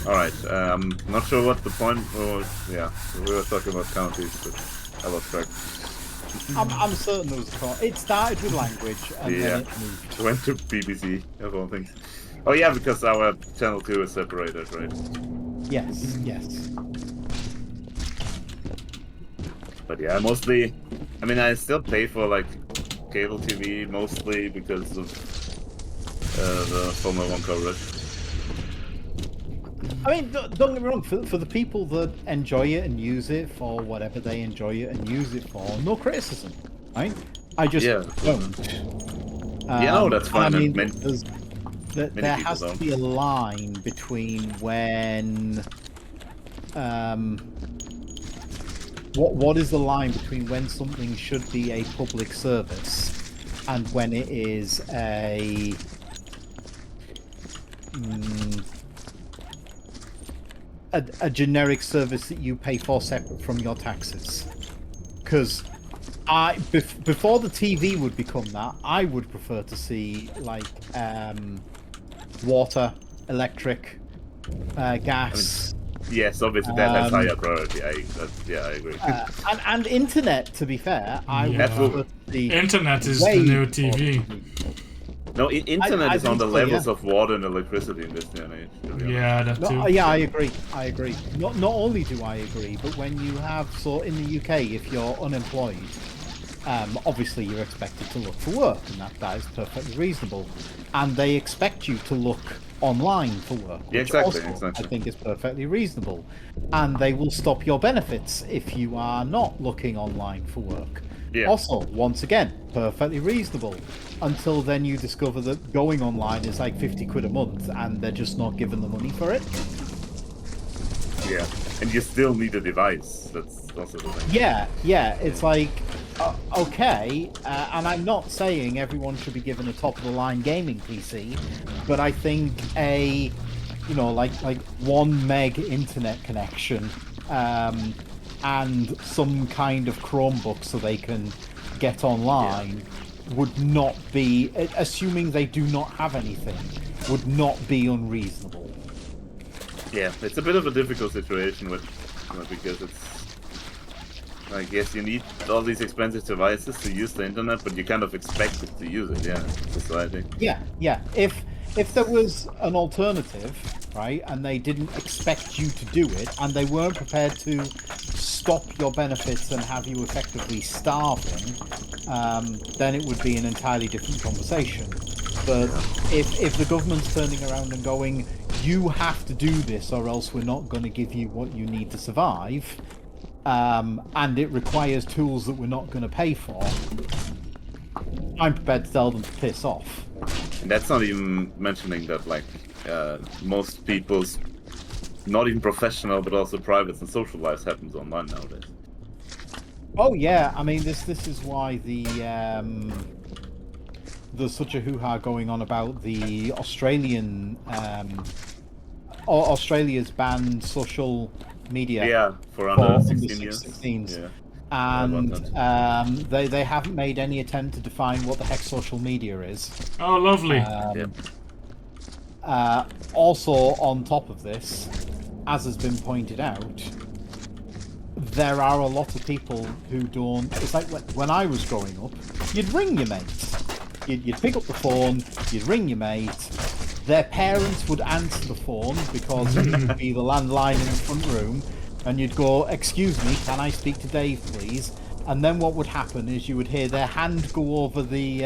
Alright, I'm not sure what the point was. Yeah, we were talking about counties, but I lost track. I'm certain there was a call. It started with language and then it moved. Went to BBC, of all things. Oh yeah, because our channel 2 is separated, right? Yes. But yeah, mostly... I mean, I still pay for, like, cable TV, mostly because of the Formula 1 coverage. I mean, don't get me wrong, for the people that enjoy it and use it for whatever they enjoy it and use it for, no criticism, right? I just don't. Yeah, no, that's fine. I mean, that there has to be a line between when what is the line between when something should be a public service and when it is a generic service that you pay for separate from your taxes? Because before the TV would become that, I would prefer to see like water, electric, gas. Yes, obviously that has higher priority. I agree. And internet, to be fair, I would prefer to see internet is the new TV. No, internet is on the so, levels of water and electricity in this day and age. Yeah, that too. I agree. Not only do I agree, but when you have, so in the UK, if you're unemployed, obviously you're expected to look for work, and that is perfectly reasonable. And they expect you to look online for work, which also I think is perfectly reasonable. And they will stop your benefits if you are not looking online for work. Yeah. Also, once again, perfectly reasonable. Until then you discover that going online is like 50 quid a month and they're just not giving the money for it. Yeah, and you still need a device. That's also the thing. Yeah, it's like, okay, and I'm not saying everyone should be given a top-of-the-line gaming PC, but I think like 1 meg internet connection, and some kind of Chromebook so they can get online would not be, assuming they do not have anything, would not be unreasonable. Yeah, it's a bit of a difficult situation because it's like, yes, you need all these expensive devices to use the internet, but you kind of expect it to use it, society. Yeah. If there was an alternative, right, and they didn't expect you to do it, and they weren't prepared to stop your benefits and have you effectively starving, then it would be an entirely different conversation. But if the government's turning around and going, you have to do this or else we're not going to give you what you need to survive, and it requires tools that we're not going to pay for, I'm prepared to tell them to piss off. And that's not even mentioning that, like, most people's, not even professional, but also private and social lives happens online nowadays. Oh yeah, I mean this is why there's such a hoo-ha going on about the Australian Australia's banned social media. Yeah, for under 16 years. 16s. Yeah. And they haven't made any attempt to define what the heck social media is. Oh, lovely. Also, on top of this, as has been pointed out, there are a lot of people who don't. It's like when I was growing up, you'd ring your mates. You'd pick up the phone, you'd ring your mate. Their parents would answer the phone because it would be the landline in the front room, and you'd go, "Excuse me, can I speak to Dave, please?" And then what would happen is you would hear their hand go over the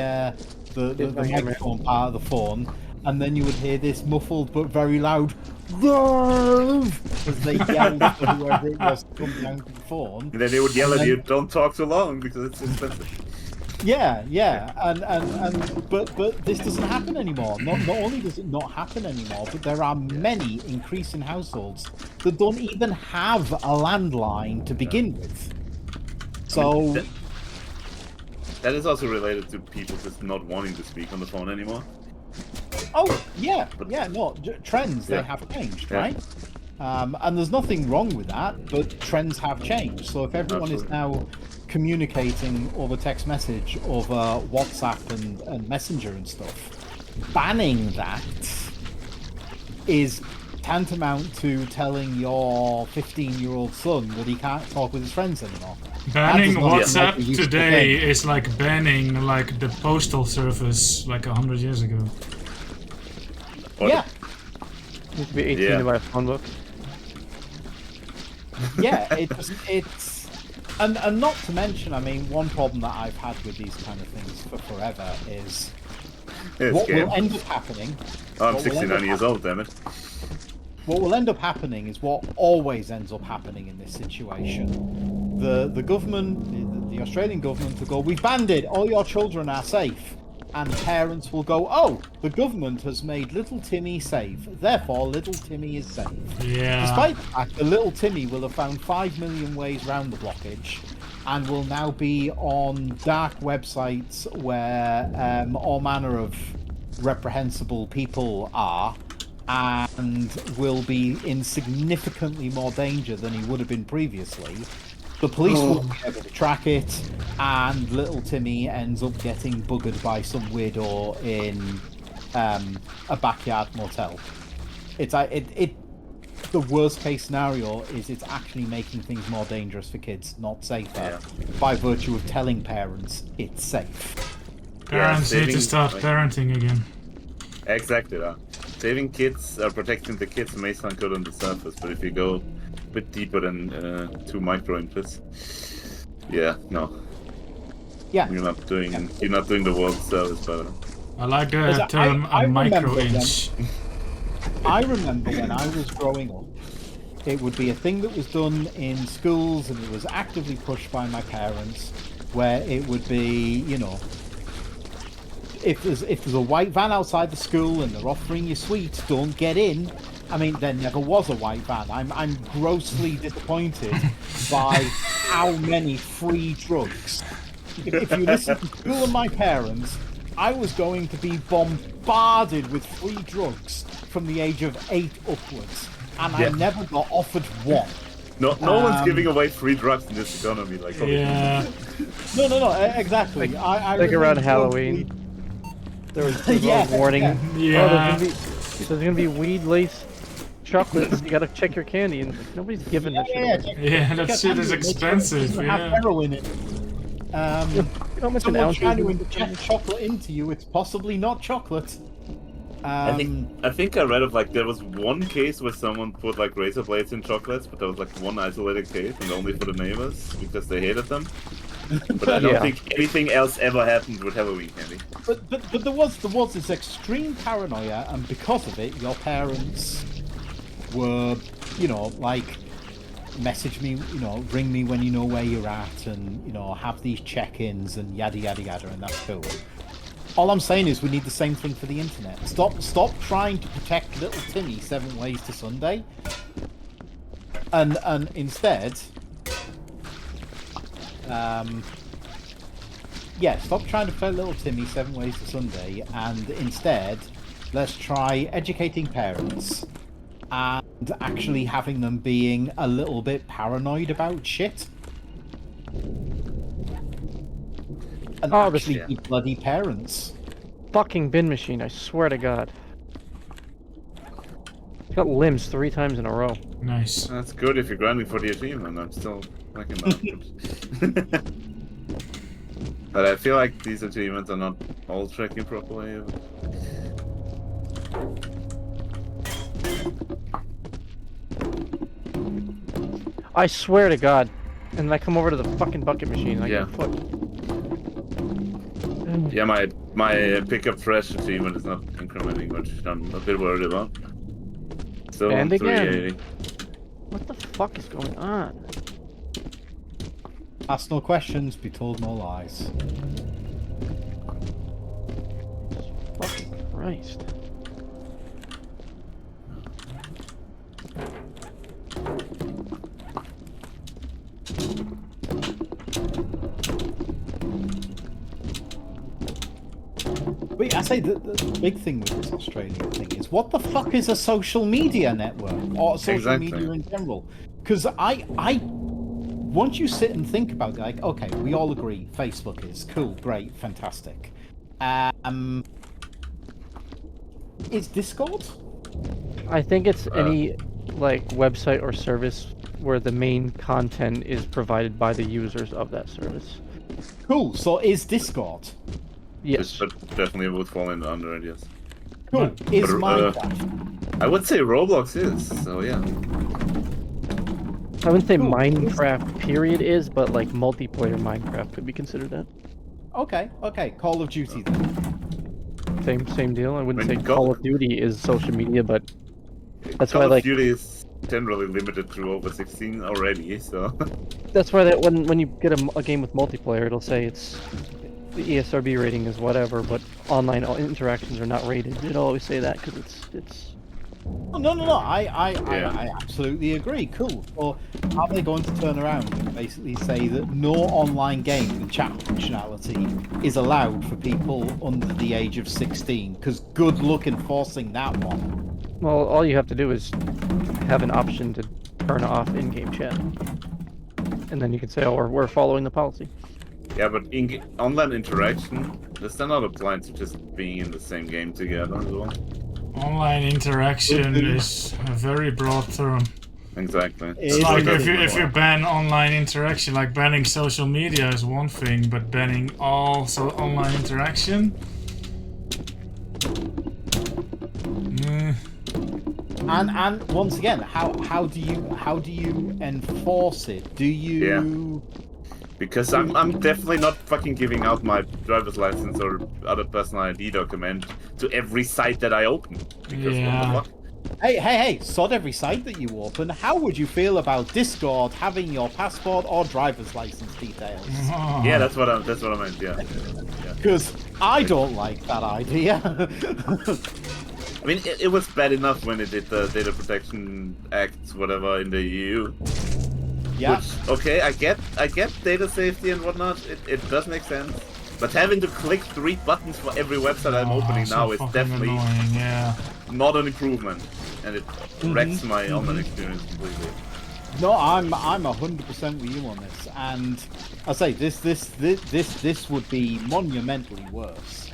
microphone part of the phone, and then you would hear this muffled but very loud "Dave!" as they yelled for whoever it was to come down to the phone. And then they would yell at you, "Don't talk too long because it's expensive." Yeah, but this doesn't happen anymore. Not only does it not happen anymore, but there are many increasing households that don't even have a landline to begin with. So that is also related to people just not wanting to speak on the phone anymore. Oh yeah, trends they have changed, right? And there's nothing wrong with that, but trends have changed. So if everyone is now communicating over text message, over WhatsApp and Messenger and stuff, banning that is tantamount to telling your 15-year-old son that he can't talk with his friends anymore. Banning WhatsApp today is like banning like the postal service like 100 years ago. Yeah. You have to be 18 to buy a phone book. Yeah, it's and not to mention, I mean, one problem that I've had with these kind of things for forever is what will end up happening. I'm 69 years old, damn it. What will end up happening is what always ends up happening in this situation. The government, the Australian government, will go, "We've banned it. All your children are safe." and parents will go, "Oh, the government has made little Timmy safe, therefore little Timmy is safe." Yeah. Despite the fact that little Timmy will have found 5 million ways round the blockage, and will now be on dark websites where all manner of reprehensible people are, and will be in significantly more danger than he would have been previously. The police will be able to track it, and little Timmy ends up getting buggered by some weirdo in a backyard motel. The worst case scenario is it's actually making things more dangerous for kids, not safer, by virtue of telling parents it's safe. Parents need to start parenting again. Exactly that. Saving kids, protecting the kids may sound good on the surface, but if you go a bit deeper than 2 micro inches, no. Yeah. You're not doing the world service by that. I like the term a micro inch. I remember when I was growing up, it would be a thing that was done in schools, and it was actively pushed by my parents, where it would be, if there's a white van outside the school and they're offering you sweets, don't get in. I mean, there never was a white van. I'm grossly disappointed by how many free drugs. If you listen to school and my parents, I was going to be bombarded with free drugs from the age of 8 upwards, and I never got offered one. No one's giving away free drugs in this economy. Like, yeah. No, exactly. Like around Halloween. There was a warning. Yeah. There's gonna be weed-laced chocolates. You gotta check your candy, and nobody's giving that shit away. Yeah, that shit is expensive. Have heroin in it. How much an Someone ounce trying to is inject chocolate into you, it's possibly not chocolate. I think I read of there was one case where someone put razor blades in chocolates, but there was one isolated case and only for the neighbors because they hated them. But I don't think anything else ever happened with Halloween candy. But there was this extreme paranoia, and because of it, your parents were, message me, ring me when you know where you're at, and have these check-ins and yada yada yada, and that's cool. All I'm saying is we need the same thing for the internet. Stop trying to protect little Timmy 7 ways to Sunday, and instead, stop trying to protect little Timmy 7 ways to Sunday, and instead, let's try educating parents and actually having them being a little bit paranoid about shit. And actually be bloody parents. Fucking bin machine, I swear to God. It's got limbs 3 times in a row. Nice. That's good if you're grinding for the achievement. I'm still looking up. But I feel like these achievements are not all tracking properly. I swear to God. And I come over to the fucking bucket machine. Like, fuck. Yeah, my pickup trash achievement is not incrementing, which I'm a bit worried about. Still and on 380. What the fuck is going on? Ask no questions, be told no lies. Fucking Christ. Wait, I say the big thing with this Australian thing is, what the fuck is a social media network? Or social media in general? Because once you sit and think about it, okay, we all agree Facebook is cool, great, fantastic. Is Discord? I think it's any website or service where the main content is provided by the users of that service. Cool. So is Discord? Yes. But definitely would fall in under it, yes. Cool. Is Minecraft? I would say Roblox is, so yeah. I wouldn't say Minecraft period is, but multiplayer Minecraft could be considered that. Okay. Call of Duty then. Same deal. I wouldn't say Call of Duty is social media, but that's why Call of Duty is generally limited to over 16 already, so. That's why when you get a game with multiplayer, it'll say it's the ESRB rating is whatever, but online interactions are not rated. It'll always say that because it's. Oh, no. I absolutely agree. Cool. Or are they going to turn around and basically say that no online game with chat functionality is allowed for people under the age of 16? Because good luck enforcing that one. Well, all you have to do is have an option to turn off in-game chat, and then you can say, "Oh, we're following the policy." Yeah, but online interaction, does that not apply to just being in the same game together as well? Online interaction is a very broad term. Exactly. It's like if you ban online interaction, like banning social media is one thing, but banning all online interaction. And once again, how do you enforce it? Do you? Yeah. Because I'm definitely not fucking giving out my driver's license or other personal ID document to every site that I open. Because what the fuck? Hey, sod every site that you open. How would you feel about Discord having your passport or driver's license details? Yeah, that's what I meant, yeah. Because I don't like that idea. I mean, it was bad enough when it did the Data Protection Act, whatever, in the EU. Yeah. Which, okay, I get data safety and whatnot. It does make sense. But having to click 3 buttons for every website I'm opening now is definitely not an improvement, and it wrecks my online experience completely. No, I'm 100% with you on this, and I say this would be monumentally worse.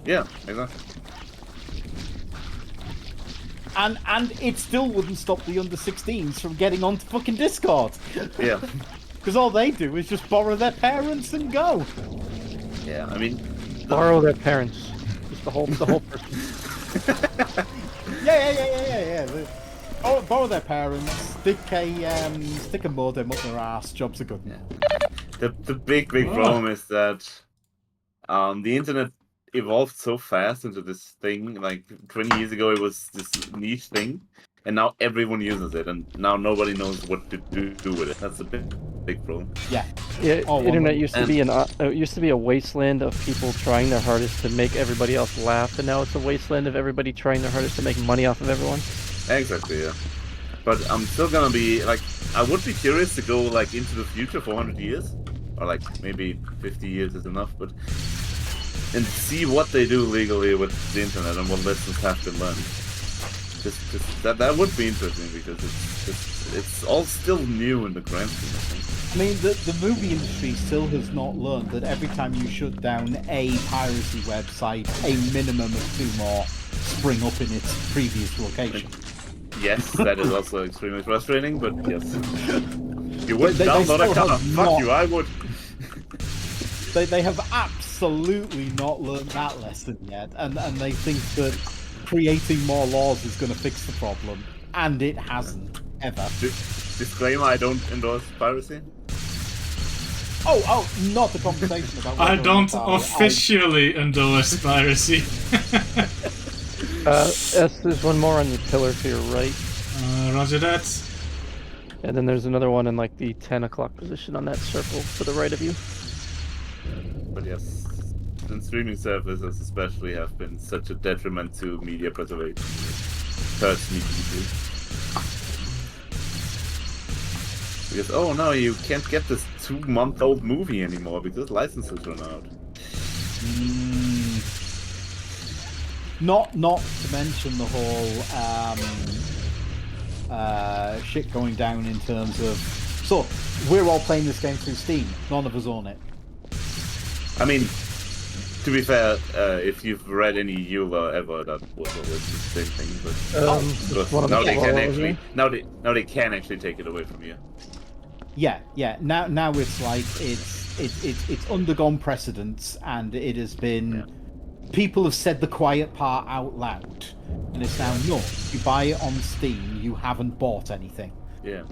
Yeah, exactly. And it still wouldn't stop the under 16s from getting onto fucking Discord. Yeah. Because all they do is just borrow their parents and go. Yeah, I mean, Borrow their parents. Just the whole person. Yeah. Borrow their parents. Stick a modem up their ass. Jobs are good. Yeah. The big problem is that the internet evolved so fast into this thing. Like 20 years ago, it was this niche thing, and now everyone uses it, and now nobody knows what to do with it. That's a big problem. Yeah. Internet used to be a wasteland of people trying their hardest to make everybody else laugh, and now it's a wasteland of everybody trying their hardest to make money off of everyone. Exactly, yeah. But I'm still gonna be like, I would be curious to go like into the future for 100 years, or like maybe 50 years is enough, but. And see what they do legally with the internet and what lessons have been learned. That would be interesting because it's all still new in the grand scheme, I think. I mean, the movie industry still has not learned that every time you shut down a piracy website, a minimum of 2 more spring up in its previous location. Yes, that is also extremely frustrating, but yes. You wouldn't download a car. Fuck you, I would. They have absolutely not learned that lesson yet, and they think that creating more laws is going to fix the problem, and it hasn't, ever. Disclaimer, I don't endorse piracy. Oh, not the conversation about... I don't officially endorse piracy. There's one more on the pillar to your right. Roger that. And then there's another one in like the 10 o'clock position on that circle to the right of you. But yes, and streaming services especially have been such a detriment to media preservation. It hurts me deeply. Because, oh no, you can't get this 2-month-old movie anymore because licenses run out. Not to mention the whole shit going down in terms of... So, we're all playing this game through Steam. None of us own it. I mean, to be fair, if you've read any EULA ever, that was always the same thing. But now they can actually take it away from you. Yeah. Now it's like it's undergone precedence, and it has been. Yeah. People have said the quiet part out loud, and it's now no. If you buy it on Steam, you haven't bought anything. Yeah.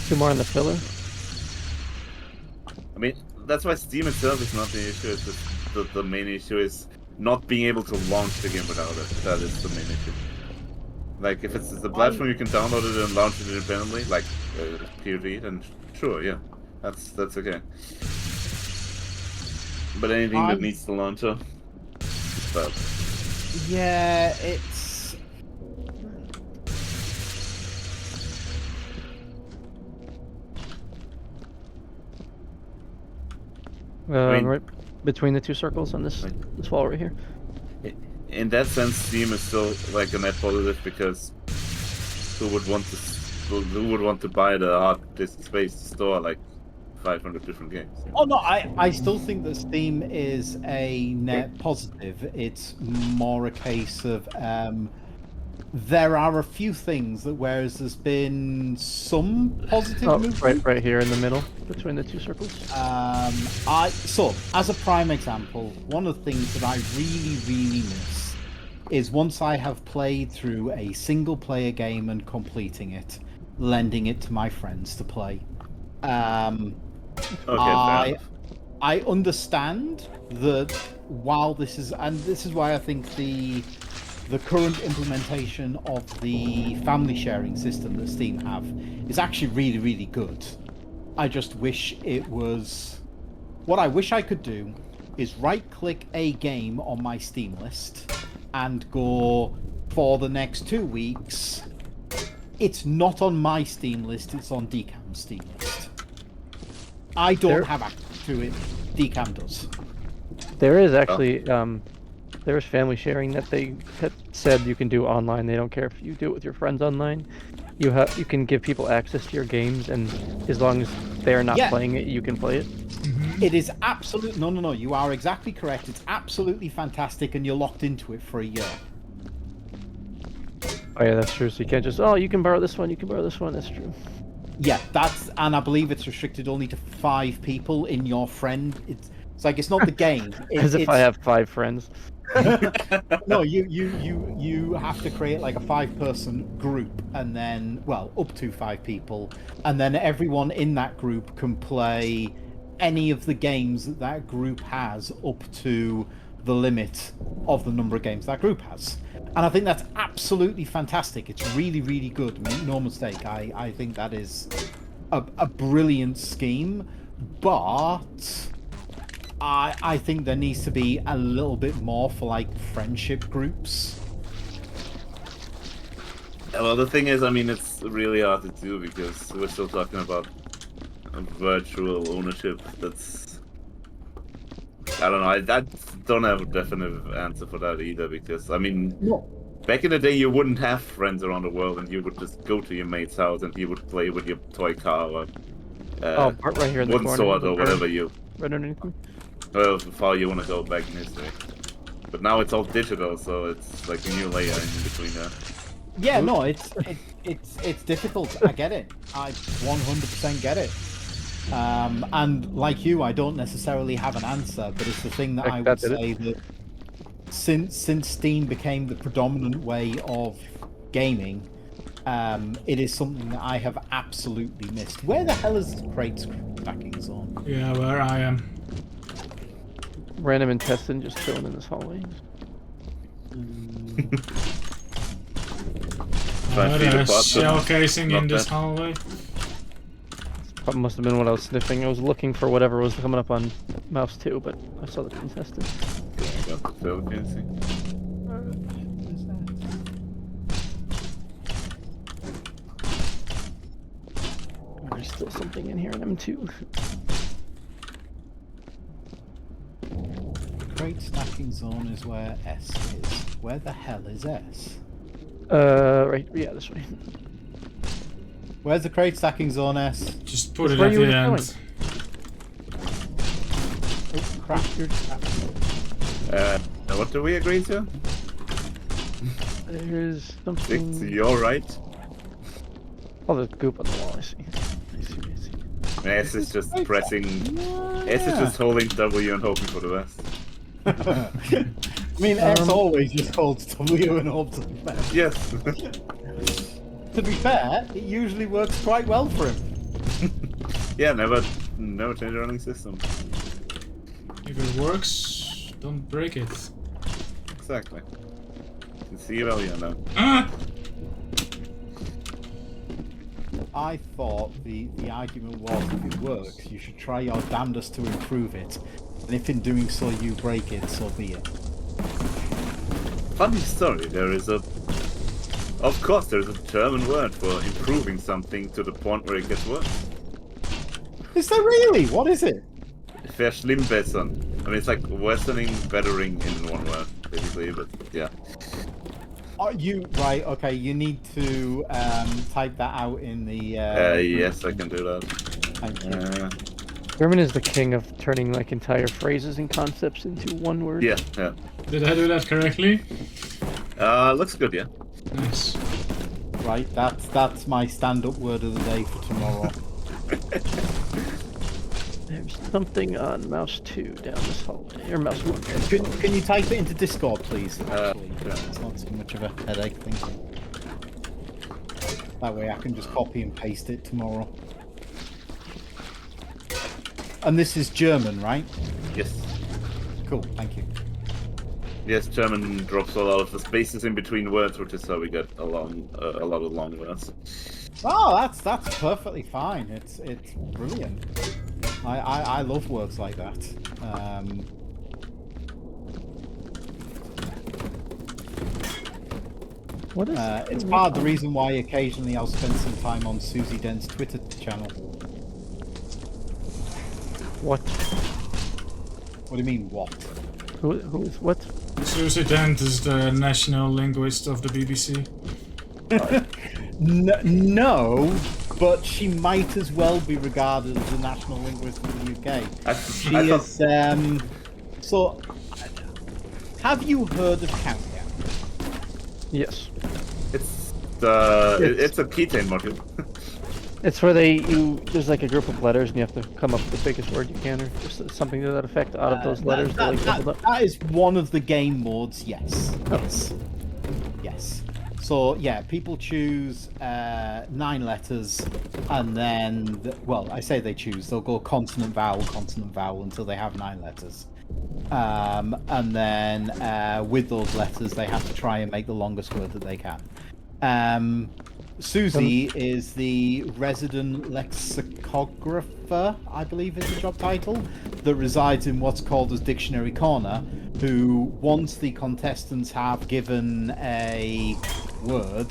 2 more on the pillar. I mean, that's why Steam itself is not the issue. It's just the main issue is not being able to launch the game without it. That is the main issue. Like, if it's the platform you can download it and launch it independently, like POD, then sure, yeah, that's okay. But anything that needs the launcher. But Yeah, it's. mean- Right between the two circles on this wall right here. in that sense, Steam is still like a net positive because who would want to buy the hard disk space to store like 500 different games? Oh no, I still think that Steam is a net positive. It's more a case of there are a few things that whereas there's been some positive movement. Right here in the middle between the two circles. So as a prime example, one of the things that I really miss is once I have played through a single player game and completing it, lending it to my friends to play. Okay, I understand that while this is why I think the current implementation of the family sharing system that Steam have is actually really good. I just wish it was. What I wish I could do is right-click a game on my Steam list and go for the next 2 weeks. It's not on my Steam list, it's on Decam's Steam list. I don't have access to it, Decam does. There is actually there's family sharing that they have said you can do online. They don't care if you do it with your friends online. You can give people access to your games, and as long as they're not playing it, you can play it. It is absolute. No. You are exactly correct. It's absolutely fantastic, and you're locked into it for a year. Oh yeah, that's true. So you can't just you can borrow this one, you can borrow this one. That's true. Yeah, and I believe it's restricted only to 5 people in your friend. It's like it's not the game. As if I have 5 friends. No, you have to create like a 5-person group, and then up to 5 people, and then everyone in that group can play any of the games that group has up to the limit of the number of games that group has. And I think that's absolutely fantastic. It's really good. Make no mistake. I think that is a brilliant scheme, but I think there needs to be a little bit more for like friendship groups. Well, the thing is, I mean, it's really hard to do because we're still talking about virtual ownership. That's, I don't know. I don't have a definite answer for that either because, I mean, back in the day, you wouldn't have friends around the world, and you would just go to your mate's house and you would play with your toy car or right here in the one corner. sword or whatever you. Right underneath me. Well, how far you want to go back in history. But now it's all digital, so it's like a new layer in between there. Yeah, no, it's difficult. I get it. I 100% get it. And like you, I don't necessarily have an answer, but it's the thing that I would say that since Steam became the predominant way of gaming, it is something that I have absolutely missed. Where the hell is the crate stacking zone? Yeah, where I am. Random intestine just chilling in this hallway. Shell casing in this hallway. Probably must have been what I was sniffing. I was looking for whatever was coming up on mouse 2, but I saw the intestine. Got the shell casing. There's still something in here in M2. Crate stacking zone is where S is. Where the hell is S? Right, yeah, this way. Where's the crate stacking zone, S? Just put it at the end. Oh, crap. What do we agree to? There's something... Stick to your right. Oh, there's goop on the wall, I see. S is just pressing... S is just holding W and hoping for the best. I mean, S always just holds W and hopes for the best. Yes. To be fair, it usually works quite well for him. Yeah, never change the running system. If it works, don't break it. Exactly. You can see value now. I thought the argument was, if it works, you should try your damnedest to improve it. And if in doing so you break it, so be it. Funny story, there is a... Of course, there's a German word for improving something to the point where it gets worse. Is there really? What is it? Verschlimmbessern. I mean, it's like worsening, bettering in one word, basically, but yeah. Are you right? Okay, you need to type that out in the. Yes, I can do that. Thank you. German is the king of turning like entire phrases and concepts into one word. Yeah, yeah. Did I do that correctly? Looks good, yeah. Nice. Right, that's my stand-up word of the day for tomorrow. There's something on mouse 2 down this hallway, or mouse 1. Can you type it into Discord, please? Actually, yeah. it's not so much of a headache thing. That way, I can just copy and paste it tomorrow. And this is German, right? Yes. Cool, thank you. Yes, German drops a lot of the spaces in between words, which is how we get a lot of long words. Oh, that's perfectly fine. It's brilliant. I love words like that. What is It's part of the reason why occasionally I'll spend some time on Susie Dent's Twitter channel. What? What do you mean, what? Who is what? Susie Dent is the national linguist of the BBC. No, but she might as well be regarded as the national linguist of the UK. She is. So, have you heard of Countdown? Yes. It's a keychain module. It's where there's like a group of letters and you have to come up with the biggest word you can, or just something to that effect out of those letters. That is one of the game modes, yes. Oh. Yes. So, yeah, people choose 9 letters, and then, well, I say they choose, they'll go consonant, vowel, until they have 9 letters. And then, with those letters, they have to try and make the longest word that they can. Susie is the resident lexicographer, I believe is the job title, that resides in what's called as Dictionary Corner, who, once the contestants have given a word,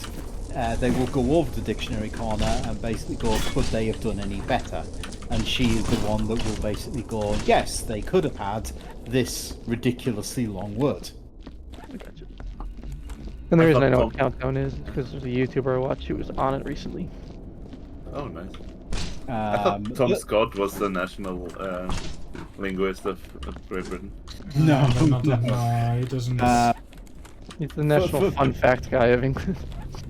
they will go over to Dictionary Corner and basically go, could they have done any better? And she is the one that will basically go, yes, they could have had this ridiculously long word. I gotcha. And the reason I know what Countdown is because there's a YouTuber I watched who was on it recently. Oh, nice. I thought Tom Scott was the national linguist of Great Britain. No, no, he doesn't. He's the national fun fact guy of England.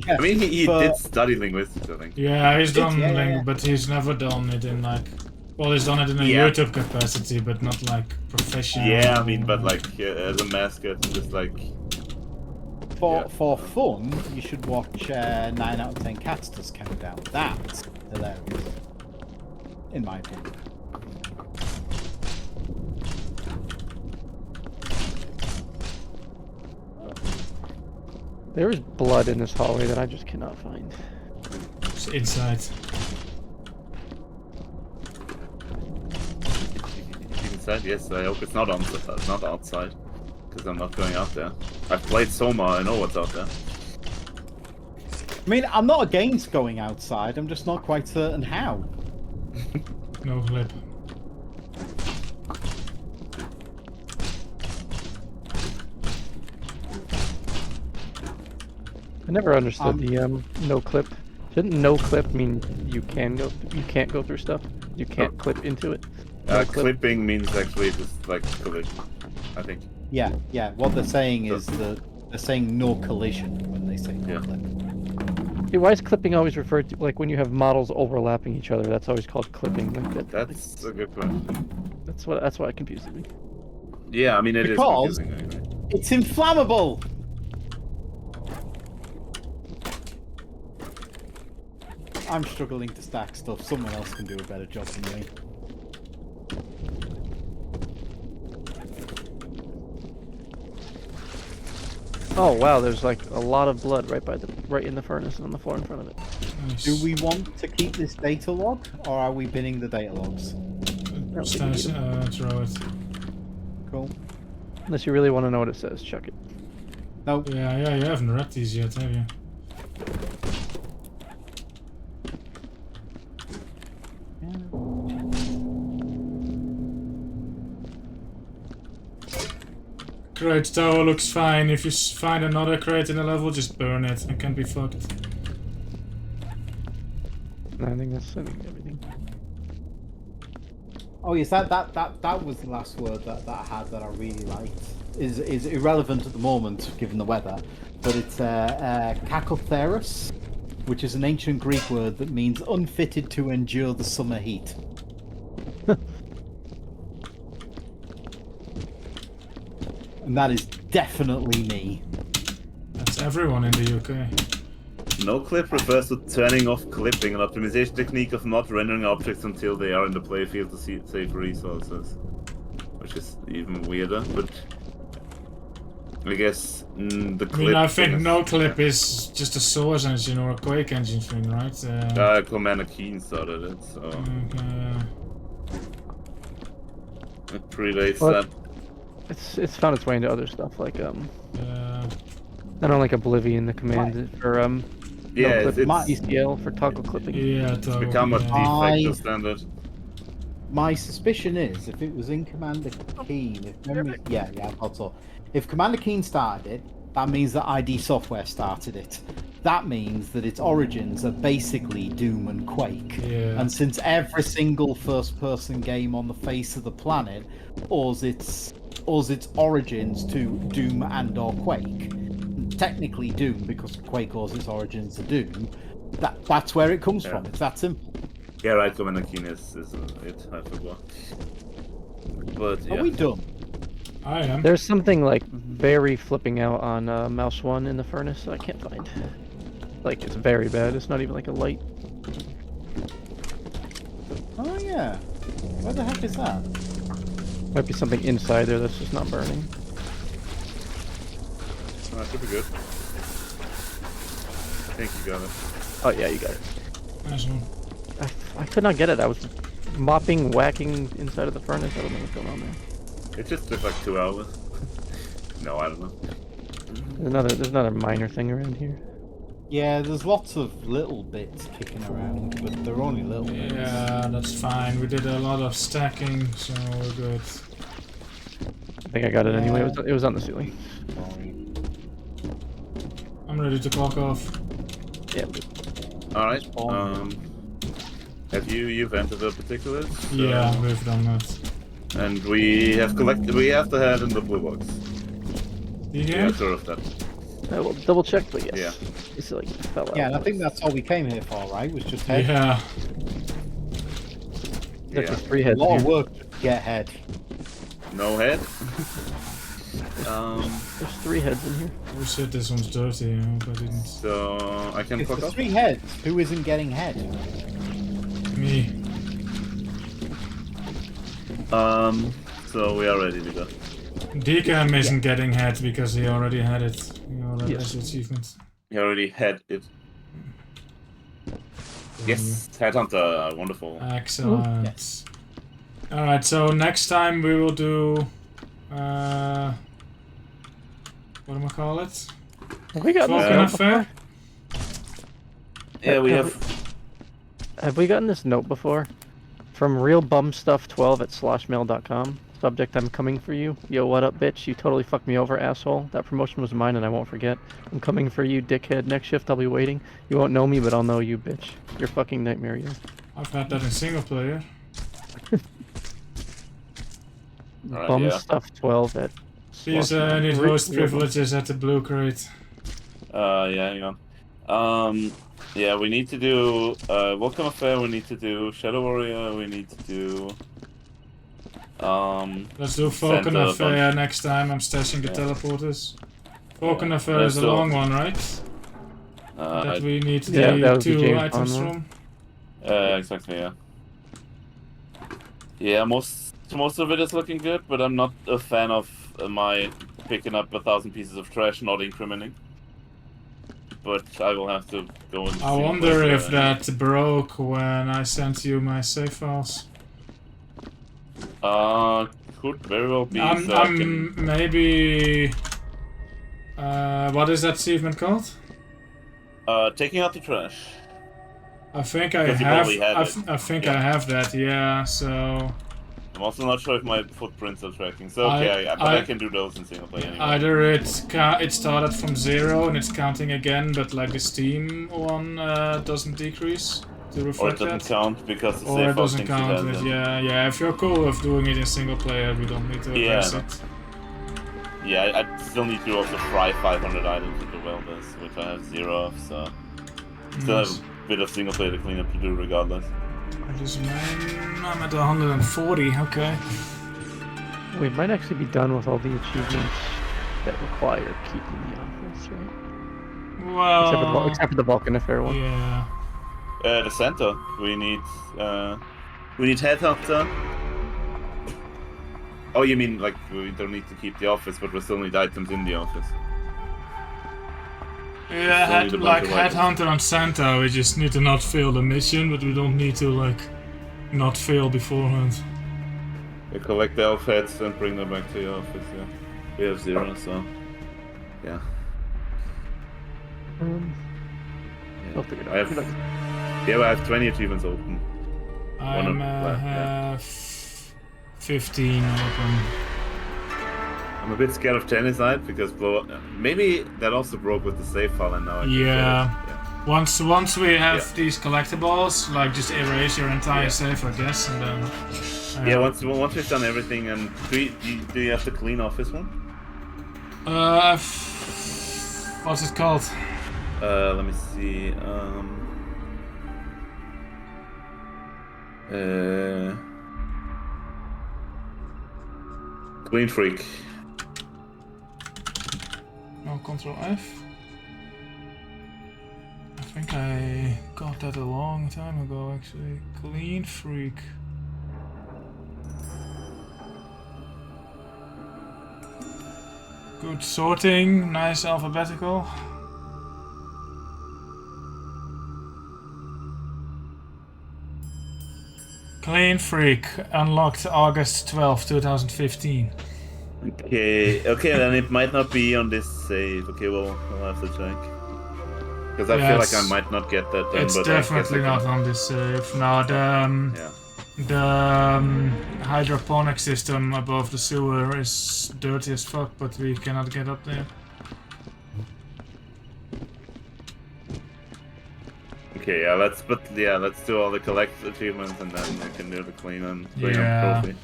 Yeah, I mean, he did study linguists, I think. Yeah, he's done, but he's never done it in like. Well, he's done it in a YouTube capacity, but not like professional. Yeah, I mean, but like as a mascot, just like. For fun, you should watch 9 out of 10 Cats Does Countdown. That's hilarious, in my opinion. There is blood in this hallway that I just cannot find. It's inside. Inside? Yes, I hope it's not outside, because I'm not going out there. I've played Soma, I know what's out there. I mean, I'm not against going outside, I'm just not quite certain how. No clip. I never understood the no clip. Didn't no clip mean you can't go through stuff? You can't clip into it. Clipping means actually just like collision, I think. Yeah. What they're saying is that they're saying no collision when they say no clip. Hey, why is clipping always referred to like when you have models overlapping each other? That's always called clipping. Like That's a good question. That's why it confuses me. Yeah, I mean it is confusing anyway. It's inflammable. I'm struggling to stack stuff. Someone else can do a better job than me. Oh wow, there's like a lot of blood right in the furnace on the floor in front of it. Nice. Do we want to keep this data log, or are we binning the data logs? Throw it. Cool. Unless you really want to know what it says, chuck it. No. Yeah, you haven't read these yet, have you? Crate tower looks fine. If you find another crate in the level, just burn it. It can be fucked. No, I think everything. Oh yes, that was the last word that I had that I really liked. Is irrelevant at the moment given the weather, but it's kakotherus, which is an ancient Greek word that means unfitted to endure the summer heat. And that is definitely me. That's everyone in the UK. No clip refers to turning off clipping, an optimization technique of not rendering objects until they are in the playfield to save resources. Which is even weirder, but I guess the clip. I mean, I think no clip is just a Source engine or a Quake engine thing, right? Commander Keen started it, so Okay. it predates Well, that. It's found its way into other stuff like I don't like Oblivion, the command for Yeah, no clip it's ECL for toggle clipping. Yeah, it's become a de facto standard. My suspicion is, if it was in Commander Keen, if memory, yeah, I thought so. If Commander Keen started it, that means that ID Software started it. That means that its origins are basically Doom and Quake. Yeah. And since every single first-person game on the face of the planet owes its origins to Doom and or Quake, technically Doom because Quake owes its origins to Doom, that's where it comes from. It's that simple. Yeah, right, Commander Keen is it, I forgot. But yeah. Are we done? I am. There's something like very flipping out on Mouse 1 in the furnace I can't find. Like, it's very bad. It's not even like a light. Oh yeah. Where the heck is that? Might be something inside there that's just not burning. Oh, that should be good. I think you got it. Oh yeah, you got it. Nice one. I could not get it. I was mopping, whacking inside of the furnace. I don't know what's going on there. It just took like 2 hours. No, I don't know. There's another minor thing around here. Yeah, there's lots of little bits kicking around, but they're only little bits. Yeah, that's fine. We did a lot of stacking, so we're good. I think I got it anyway. It was on the ceiling. I'm ready to clock off. Yeah. Alright, have you've entered the particulars? Yeah, we've done that. And we have to head in the blue box. You Yeah, hear? sure of that. I will double check, but yes. Yeah. It's like fell out. Yeah, and I think that's all we came here for, right? Was just head. Yeah. There's Yeah. just 3 A heads lot of here. work to get head. No head? There's 3 heads in here. Oh shit, this one's dirty. I hope I didn't. So I can If fuck there's off? 3 heads, who isn't getting head? Me. So we are ready to go. Decam isn't getting head because he already had it. He already has the achievement. You already had it. Yes, Headhunter, wonderful. Excellent. Yes. Alright, so next time we will do... what do I call it? Have we gotten this Falcon note Affair? Yeah, we have. Have we gotten this note before? From realbumstuff12@sloshmail.com. Subject, I'm coming for you. Yo, what up, bitch? You totally fucked me over, asshole. That promotion was mine and I won't forget. I'm coming for you, dickhead. Next shift I'll be waiting. You won't know me, but I'll know you, bitch. You're fucking nightmare, you. I've had that in single player. Alright, Bumstuff12 at Please need host privileges at the blue crate. Yeah, hang on. Yeah, we need to do Welcome Affair, we need to do Shadow Warrior, we need to do Let's do Falcon Center Affair next time. I'm stashing the teleporters. Falcon Affair is a so- long one, right? That we need the Yeah, that was the 2 James items Bond one. from. Exactly, yeah. Yeah, most of it is looking good, but I'm not a fan of my picking up 1,000 pieces of trash not incrementing. But I will have to go and I see wonder what, if that broke when I sent you my save files. could very well be. Maybe. What is that achievement called? Taking out the trash. I think I Because you have. probably have it. I think Yeah. I have that. Yeah. So. I'm also not sure if my footprints are tracking. So okay, but I can do those in single player anyway. Either it started from 0 and it's counting again, but like the Steam one doesn't decrease to Or reflect it doesn't count because the Or save it file doesn't thinks it count has it. it. Yeah. If you're cool with doing it in single player, we don't need to address it. Yeah, I still need to also fry 500 items with the welders, which I have 0 of, so still have a bit of single player to clean up to do regardless. I'm at 140. Okay. We might actually be done with all the achievements that require keeping the office, right? Well. Except for the Vulcan Affair one. Yeah. The center. We need headhunter. Oh, you mean like we don't need to keep the office, but we still need items in the office? Yeah, Headhunter and Santa, we just need to not fail the mission, but we don't need to like not fail beforehand. You collect the elf heads and bring them back to your office, yeah. We have 0, so yeah. I'll figure it out. I have 20 achievements open. I have 15 open. I'm a bit scared of genocide because maybe that also broke with the save file and now I yeah. Yeah. Once we have these collectibles, like just erase your entire save, I guess, and then. Yeah, once we've done everything, and do you have to clean off this one? What's it called? Let me see. Clean freak. No, Control F. I think I got that a long time ago, actually. Clean freak. Good sorting, nice alphabetical. Clean freak, unlocked August 12, 2015. Okay, then it might not be on this save. Okay, well, I'll have to check. Because I feel like I might not get that done, it's but definitely not on this save. Now, the hydroponic system above the sewer is dirty as fuck, but we cannot get up there. Okay, let's do all the collect achievements and then we can do the clean up trophy.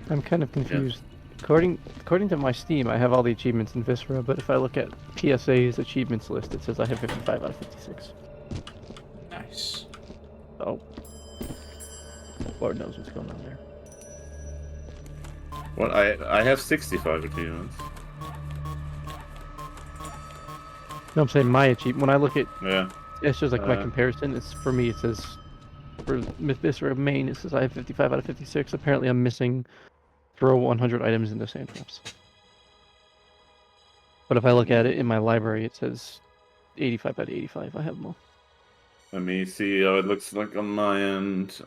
I'm kind of confused. According to my Steam, I have all the achievements in Viscera, but if I look at PSA's achievements list, it says I have 55 out of 56. Nice. Oh. Lord knows what's going on there. Well, I have 65 achievements. No, I'm saying my achievement. When I look at... Yeah. It's just like my comparison. It's for me, it says... For Viscera main, it says I have 55 out of 56. Apparently I'm missing... Throw 100 items into sand traps. But if I look at it in my library, it says 85 out of 85. I have them all. Let me see how it looks like on my end.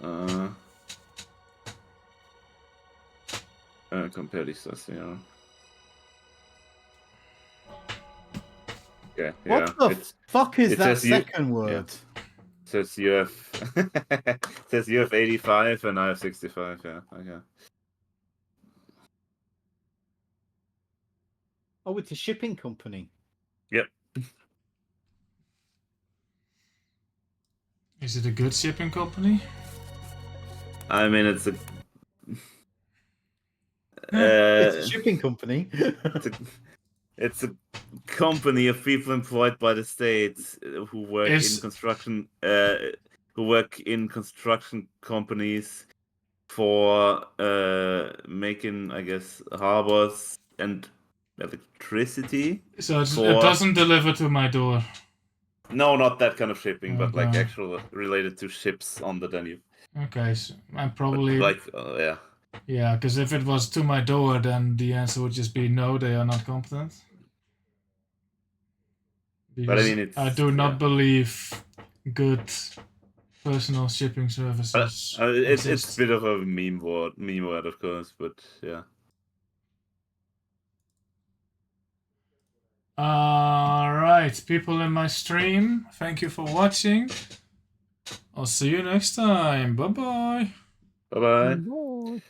Compare these stats here. Okay, what the fuck is that second word? Yeah. It says you have it says you have 85 and I have 65, yeah. Okay. Oh, it's a shipping company. Yep. Is it a good shipping company? I mean, it's a... it's a shipping company. It's a company of people employed by the state who work in construction companies for making, I guess, harbors and electricity. So it doesn't deliver to my door. No, not that kind of shipping, but like Okay. actual related to ships on the Danube. Okay, so I'm probably... But like, yeah. Yeah, because if it was to my door, then the answer would just be no, they are not competent. Because But I mean, I do not believe good personal shipping services. It's a exist. bit of a meme word, of course, but yeah. Alright, people in my stream, thank you for watching. I'll see you next time. Bye bye. Bye bye. Bye.